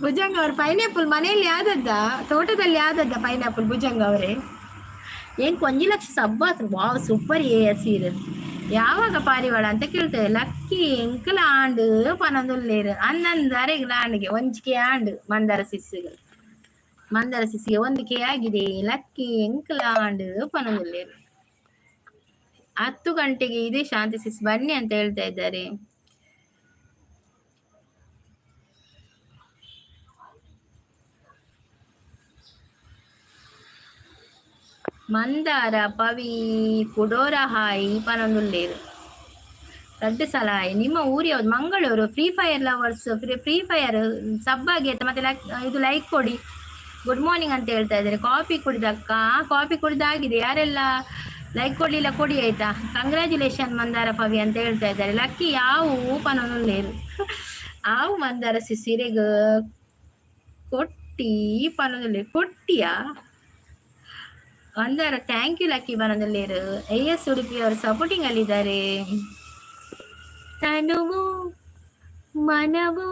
ಭುಜಂಗ ಅವ್ರ ಪೈನಾಪಲ್ ಮನೆಯಲ್ಲಿ ಯಾವ್ದದ್ದ, ತೋಟದಲ್ಲಿ ಯಾವ್ದದ್ದ ಪೈನಾಪಲ್ ಭುಜಂಗ ಅವರೇ ಏನ್ 1 ಲಕ್ಷ ಸಬ್ಬಾತ್ರ ವಾವ್ ಸೂಪರ್ ಸೀರೆ ಯಾವಾಗ ಪಾರಿವಾಳ ಅಂತ ಕೇಳ್ತೇವೆ. ಲಕ್ಕಿ ಎಂಕಲ ಆಂಡು ಪನೊಂದುಲ್ಲೇರು ಅನ್ನಂದರೆಗೆ ಆಂಡಿಗೆ ಒಂಚಿಕೆ ಆಂಡು ಮಂದಾರ ಸಿಸಿಗೆ ಒಂದಿಕೆ ಆಗಿದೆ. ಲಕ್ಕಿ ಎಂಕಲ ಆಂಡು ಪನೊಂದುಲ್ಲೇರು 10 ಗಂಟೆಗೆ ಇದೆ ಶಾಂತಿ ಸಿಸ್ ಬನ್ನಿ ಅಂತ ಹೇಳ್ತಾ ಇದ್ದಾರೆ. ಮಂದಾರ ಪವಿ ಕುಡೋರ ಹಾಯ್ ಪನೊಂದುಲ್ಲೇರು ರಡ್ಡು ಸಲ ಹಾಯ್. ನಿಮ್ಮ ಊರು ಯಾವ್ದು? Mangaluru. Free Fire lovers Free Fire ಸಬ್ಬಾಗಿ ಆಯ್ತು, ಮತ್ತೆ ಇದು ಲೈಕ್ ಕೊಡಿ. ಗುಡ್ ಮಾರ್ನಿಂಗ್ ಅಂತ ಹೇಳ್ತಾ ಇದ್ದಾರೆ. ಕಾಫಿ ಕುಡಿದಕ್ಕ? ಕಾಫಿ ಕುಡಿದಾಗಿದೆ. ಯಾರೆಲ್ಲ ಲೈಕ್ ಕೊಡ್ಲಿಲ್ಲ ಕೊಡಿ ಆಯ್ತಾ. ಕಂಗ್ರ್ಯಾಚುಲೇಷನ್ ಮಂದಾರ ಪವಿ ಅಂತ ಹೇಳ್ತಾ ಇದ್ದಾರೆ. ಲಕ್ಕಿ ಯಾವು ಪನೊಂದುಲ್ಲೇರು ಆವು ಮಂದಾರ ಸಿಸಿರೆಗ ಕೊಟ್ಟಿ ಪನೊಂದುಲ್ಲೇರು ಕೊಟ್ಟಿಯಾ ಮಂದಾರ. ಥ್ಯಾಂಕ್ ಯು ಲಕ್ಕಿ ಪನೊಂದುಲ್ಲೇರು. AS ಉಡುಪಿ ಅವರು ಸಪೋರ್ಟಿಂಗ್ ಅಲ್ಲಿದ್ದಾರೆ. ತನುವು ಮನವು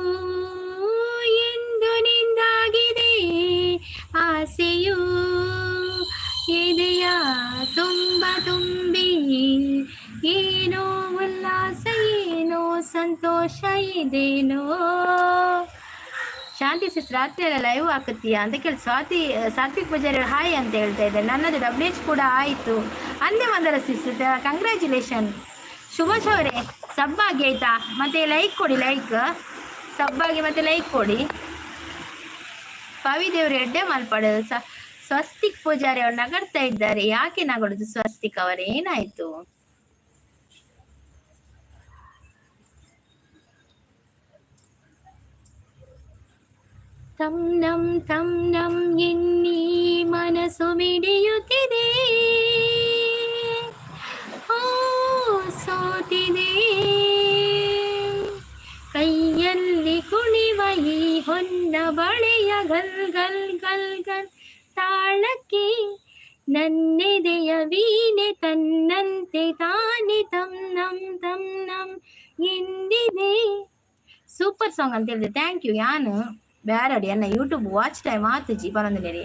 ಎಂದು ನಿಂದಾಗಿದೆ, ಆಸೆಯು ಎದೆಯ ತುಂಬಿ ಏನೋ ಉಲ್ಲಾಸ ಏನೋ ಸಂತೋಷ ಇದೇನೋ. ಶಾಂತಿ ಸಿಸ್ ರಾತ್ರಿ ಎಲ್ಲ ಲೈವ್ ಹಾಕತ್ತೀಯಾ ಅಂತ ಕೇಳಿ ಸಾತ್ವಿಕ್ ಪೂಜಾರಿ ಹಾಯ್ ಅಂತ ಹೇಳ್ತಾ ಇದ್ದಾರೆ. ನನ್ನದು WH ಕೂಡ ಆಯಿತು ಅಂದೆ ಮಂದರ ಸಿಸ್, ಕಂಗ್ರ್ಯಾಚುಲೇಷನ್. ಶುಭಾಶ್ ಅವರೇ ಸಬ್ಬಾಗಿ ಆಯ್ತಾ, ಮತ್ತೆ ಲೈಕ್ ಕೊಡಿ. ಲೈಕ್ ಸಬ್ಬಾಗಿ ಮತ್ತೆ ಲೈಕ್ ಕೊಡಿ. ಪವಿದೇವ್ರು ಎಡ್ಡೆ ಮಲ್ಪಡು. ಸ್ವಸ್ತಿಕ್ ಪೂಜಾರಿ ಅವ್ರು ನಗಡ್ತಾ ಇದ್ದಾರೆ. ಯಾಕೆ ನಗಡುದು ಸ್ವಸ್ತಿಕ್ ಅವರೇ, ಏನಾಯ್ತು? ತಂ ನಂ ಎನ್ನಿ ಮನಸ್ಸು ಮಿಡಿಯುತ್ತಿದೆ, ಓ ಸೋತಿದೆ ಕೈಯಲ್ಲಿ ಕುಣಿವ ಈ ಹೊನ್ನ ಬಳೆಯ ಗಲ್ ಗಲ್ ಗಲ್ ಗಲ್ ತಾಳಕ್ಕೆ ನನ್ನೆದೆಯ ವೀಣೆ ತನ್ನಂತೆ ತಾನೆ ತಂ ನಂ ಎಂದಿದೆ. ಸೂಪರ್ ಸಾಂಗ್ ಅಂತ ಹೇಳಿದೆ. Thank you. ಯಾನು ಬ್ಯಾರಡಿ ಅನ್ನ ಯೂಟ್ಯೂಬ್ ವಾಚ್ ಟೈಮ್ ಆತುಜಿ ಪನೊಂದಿನೇರಿ.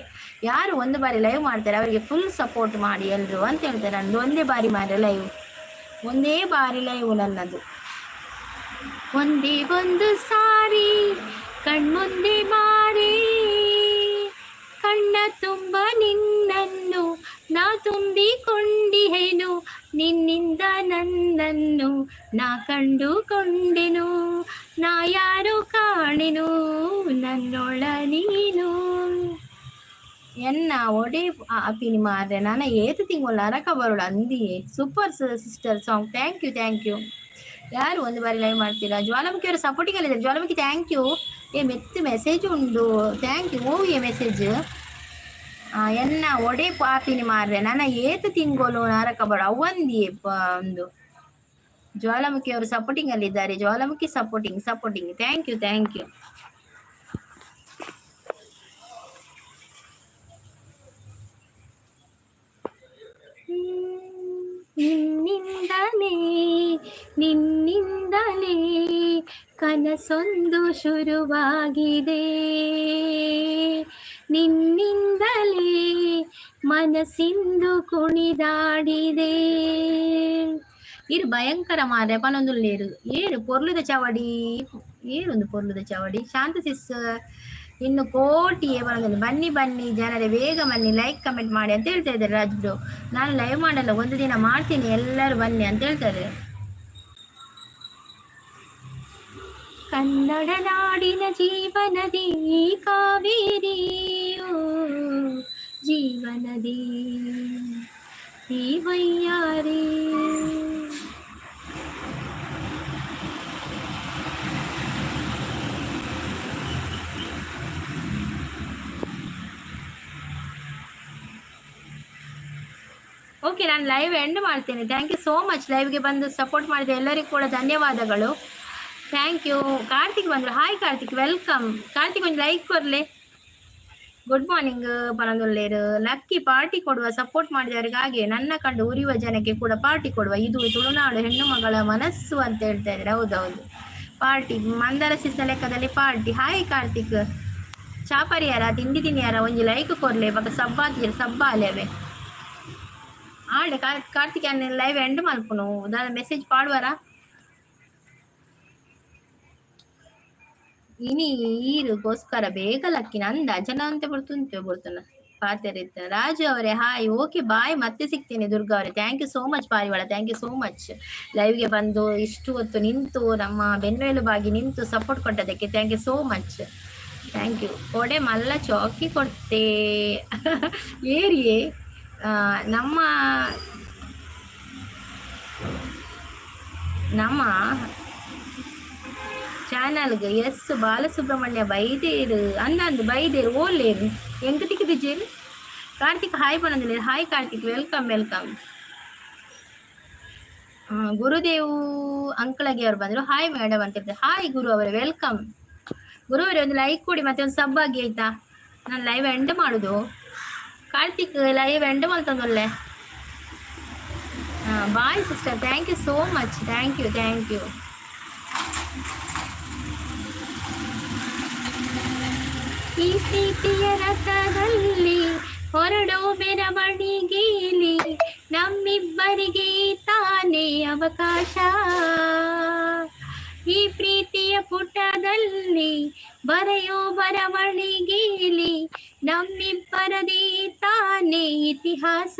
ಯಾರು ಒಂದು ಬಾರಿ ಲೈವ್ ಮಾಡ್ತಾರೆ ಅವರಿಗೆ ಫುಲ್ ಸಪೋರ್ಟ್ ಮಾಡಿ ಎಲ್ರು ಅಂತ ಹೇಳ್ತಾರೆ. ನಂದು ಒಂದೇ ಬಾರಿ ಲೈವ್ ನನ್ನದು. ಒಂದೇ ಒಂದು ಸಾರಿ ಕಣ್ಮುಂದೆ ಬಾರಿ, ಕಣ್ಣ ತುಂಬ ನಿನ್ನನ್ನು ನಾ ತುಂಬಿಕೊಂಡಿಹೆನು, ನಿನ್ನಿಂದ ನನ್ನನ್ನು ನಾ ಕಂಡುಕೊಂಡೆನು, ನಾ ಯಾರು ಕಾಣೆನು ನನ್ನೊಳ ನೀನು. ಎನ್ನ ಒಡೆ ಆಪಿನಿ ಮಾರ್ರೆ ನಾನ ಏತು ತಿಂಗಳು ನರಕ ಬರೋಳ ಅಂದಿಯೇ. Super sister song. Thank you. ಯಾರು ಒಂದು ಬಾರಿ ಲೈವ್ ಮಾಡ್ತೀರಾ? ಜ್ವಾಲಾಮುಖಿ ಅವರು ಸಪೋರ್ಟಿಂಗ್ ಅಲ್ಲಿದ್ದಾರೆ. Jwalamukhi thank you. ಮೆತ್ತು ಮೆಸೇಜ್ ಉಂಡು. Thank you. ಮೂವಿಯ ಮೆಸೇಜ್. ಎನ್ನ ಒಡೆ ಪಾಪಿನಿ ಮಾರ್ರೆ ನನ್ನ ಏತು ತಿಂಗೋಲು ನರಕ ಬಡ ಅವಂದಿಯೇ ಒಂದು. ಜ್ವಾಲಾಮುಖಿ ಅವರು ಸಪೋರ್ಟಿಂಗ್ ಅಲ್ಲಿದ್ದಾರೆ. ಜ್ವಾಲಾಮುಖಿ ಸಪೋರ್ಟಿಂಗ್. Thank you. ನಿನ್ನಿಂದಲೇ ಕನಸೊಂದು ಶುರುವಾಗಿದೆ, ನಿನ್ನಿಂದಲೇ ಮನಸ್ಸಿಂದು ಕುಣಿದಾಡಿದೆ. ಇರು ಭಯಂಕರ ಮಾರ್ರೆ ಪನೊಂದುಲ್ಲೇರು ಏರು ಪೊರ್ಲುದ ಚವಡಿ ಏರೊಂದು ಪೊರ್ಲುದ ಚವಡಿ. ಶಾಂತ ಸಿಸ್ ಇನ್ನು ಕೋಟಿಯೇ ಬನ್ನಿ ಜನರೇ ಬೇಗ ಬನ್ನಿ, ಲೈಕ್ ಕಮೆಂಟ್ ಮಾಡಿ ಅಂತ ಹೇಳ್ತಾ ಇದ್ದಾರೆ. ರಾಜ್ ಬ್ರೋ ನಾನು ಲೈವ್ ಮಾಡಲ್ಲ, ಒಂದು ದಿನ ಮಾಡ್ತೀನಿ, ಎಲ್ಲರೂ ಬನ್ನಿ ಅಂತ ಹೇಳ್ತಾರೆ. ಕನ್ನಡ ನಾಡಿನ ಜೀವನದಿ ಕಾವೇರಿ, ಜೀವನದಿ ಈ ವೈಯಾರಿ. ಓಕೆ, ನಾನು ಲೈವ್ ಎಂಡ್ ಮಾಡ್ತೇನೆ. ಥ್ಯಾಂಕ್ ಯು ಸೋ ಮಚ್ ಲೈವ್ಗೆ ಬಂದು ಸಪೋರ್ಟ್ ಮಾಡಿದ ಎಲ್ಲರಿಗೂ ಕೂಡ ಧನ್ಯವಾದಗಳು. Thank you. ಕಾರ್ತಿಕ್ ಬಂದರು. Hi Karthik, welcome. ಕಾರ್ತಿಕ್ ಒಂದು ಲೈಕ್ ಕೊಡಲಿ. ಗುಡ್ ಮಾರ್ನಿಂಗ್ ಪನದೊಳ್ಳೇರು. ಲಕ್ಕಿ ಪಾರ್ಟಿ ಕೊಡುವ, ಸಪೋರ್ಟ್ ಮಾಡಿದವರಿಗೆ ಹಾಗೆ ನನ್ನ ಕಂಡು ಉರಿಯುವ ಜನಕ್ಕೆ ಕೂಡ ಪಾರ್ಟಿ ಕೊಡುವ, ಇದು ತುಳುನಾಡು ಹೆಣ್ಣು ಮಗಳ ಮನಸ್ಸು ಅಂತ ಹೇಳ್ತಾ ಇದ್ದಾರೆ. ಹೌದೌದು, ಪಾರ್ಟಿ ಮಂದರ ಶಿಸ್ತ ಲೆಕ್ಕದಲ್ಲಿ ಪಾರ್ಟಿ. ಹಾಯ್ ಕಾರ್ತಿಕ್. ಚಾಪರಿಯಾರ ತಿಂಡಿ ತಿನ್ನಿಯಾರ ಒಂಜಿ ಲೈಕ್ ಕೊರ್ಲೆ ಇವಾಗ ಸಬ್ಬಾತಿ ಸಬ್ಬಾಲೇವೆ ಆಡೆ ಕಾರ್ತಿಕ್ ಲೈವ್ ಎಂಡ್ ಮಲ್ಪುನು ದಾದ ಮೆಸೇಜ್ ಪಾಡುವಾರ ಇನಿ ಈರುಗೋಸ್ಕರ ಬೇಗ ಲಕ್ಕಿನ ಅಂದ ಜನ ಅಂತ ಬರ್ತುನ ಪಾತೆರಿತ್ತ. ರಾಜು ಅವರೇ ಹಾಯ್. ಓಕೆ ಬಾಯ್, ಮತ್ತೆ ಸಿಗ್ತೇನೆ. ದುರ್ಗಾ ಅವರೇ ಥ್ಯಾಂಕ್ ಯು ಸೋ ಮಚ್. ಪಾರಿವಾಳ ಥ್ಯಾಂಕ್ ಯು ಸೋ ಮಚ್ ಲೈವ್ಗೆ ಬಂದು ಇಷ್ಟು ಹೊತ್ತು ನಿಂತು ನಮ್ಮ ಬೆನ್ನೆಲುಬಾಗಿ ನಿಂತು ಸಪೋರ್ಟ್ ಕೊಟ್ಟದಕ್ಕೆ thank you so much. Thank you. ಕೊಡೆ ಮಲ್ಲ ಚೌಕಿ ಕೊಡ್ತೆ ಏರಿಯೇ ನಮ್ಮ ಚಾನಲ್ಗೆ ಎಸ್ ಬಾಲಸುಬ್ರಹ್ಮಣ್ಯ ಬೈದೇರು ಅಂದಂದು ಬೈದೇರು ಓಲೇರು ಎಂಕಟಿಗೆ ಬಿಜೇರು. ಕಾರ್ತಿಕ್ ಹಾಯ್ ಪಣಂದಿಲ್ಲ. Hi Karthik, welcome welcome. ಗುರುದೇವು ಅಂಕಳಗೆ ಅವ್ರು ಬಂದರು. ಹಾಯ್ ಮೇಡಮ್ ಅಂತ ಹೇಳ್ತಾರೆ. ಹಾಯ್ ಗುರು ಅವರೇ, ವೆಲ್ಕಮ್. ಗುರು ಅವರೇ ಒಂದು ಲೈಕ್ ಕೊಡಿ, ಮತ್ತೆ ಒಂದು ಸಬ್ ಆಗಿ ಆಯ್ತಾ. ನಾನು ಲೈವ್ ಎಂಡ್ ಮಾಡುದು. ಕಾರ್ತಿಕ್ ಲೈವ್ ಎಂಡ್ ಮಾಡ್ತಂದೊಳ್ಳೆ. Bye sister, thank you so much. Thank you thank you. ಈ ಪ್ರೀತಿಯ ರಥದಲ್ಲಿ ಹೊರಡೋ ಮೆರವಣಿಗೆಯಲ್ಲಿ ನಮ್ಮಿಬ್ಬರಿಗೆ ತಾನೇ ಅವಕಾಶ. ಈ ಪ್ರೀತಿಯ ಪುಟದಲ್ಲಿ ಬರೆಯೋ ಬರವಣಿಗೆಯಲ್ಲಿ ನಮ್ಮಿಬ್ಬರದೇ ತಾನೇ ಇತಿಹಾಸ.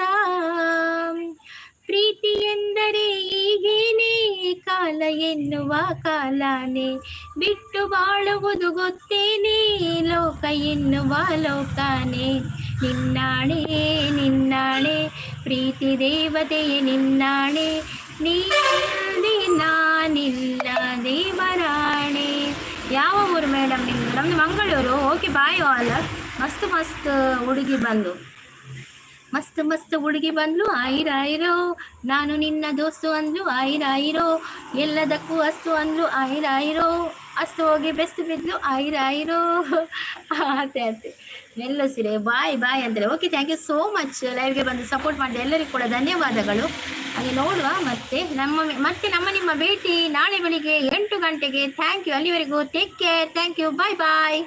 ಪ್ರೀತಿ ಎಂದರೆ ಈಗೇನೆ, ಕಾಲ ಎನ್ನುವ ಕಾಲನೇ ಬಿಟ್ಟು ಬಾಳುವುದು ಗೊತ್ತೇನೆ, ಲೋಕ ಎನ್ನುವ ಲೋಕನೇ. ನಿನ್ನಾಣೆ ನಿನ್ನಾಣೆ ಪ್ರೀತಿ ದೇವತೆಯೇ ನಿನ್ನಾಣೆ, ನೀಲ್ಲದೆ ನಾನಿಲ್ಲ ದೇವರಾಣೆ. ಯಾವ ಊರು ಮೇಡಮ್ ನಿಮ್ದು? ನಮ್ದು ಮಂಗಳೂರು. Okay bye all. ಮಸ್ತ್ ಮಸ್ತ್ ಹುಡುಗಿ ಬಂದು ಮಸ್ತ್ ಮಸ್ತ್ ಹುಡುಗಿ ಬಂದ್ಲು. ಆಯಿರಾಯಿರೋ ನಾನು ನಿನ್ನ ದೋಸ್ತು ಅಂದ್ಲು. ಆಯಿರಾಯಿರೋ ಎಲ್ಲದಕ್ಕೂ ಅಸ್ತು ಅಂದ್ಲು. ಆಯಿರಾಯಿರೋ ಅಷ್ಟು ಹೋಗಿ ಬೆಸ್ಟ್ ಬಿದ್ಲು. ಆಯಿರಾಯಿರೋ ಅತ್ತೆ ಅತ್ತೆ ನೆಲ್ಲಸಿರೆ ಬಾಯ್ ಬಾಯ್ ಅಂತಾರೆ. Okay thank you so much ಲೈವ್ಗೆ ಬಂದು ಸಪೋರ್ಟ್ ಮಾಡಿದೆ ಎಲ್ಲರಿಗೂ ಕೂಡ ಧನ್ಯವಾದಗಳು. ಹಾಗೆ ನೋಡುವ ಮತ್ತೆ ನಮ್ಮ ನಿಮ್ಮ ಭೇಟಿ ನಾಳೆ ಬೆಳಿಗ್ಗೆ 8 ಗಂಟೆಗೆ. Thank you. ಅಲ್ಲಿವರೆಗೂ take care. Thank you. Bye bye.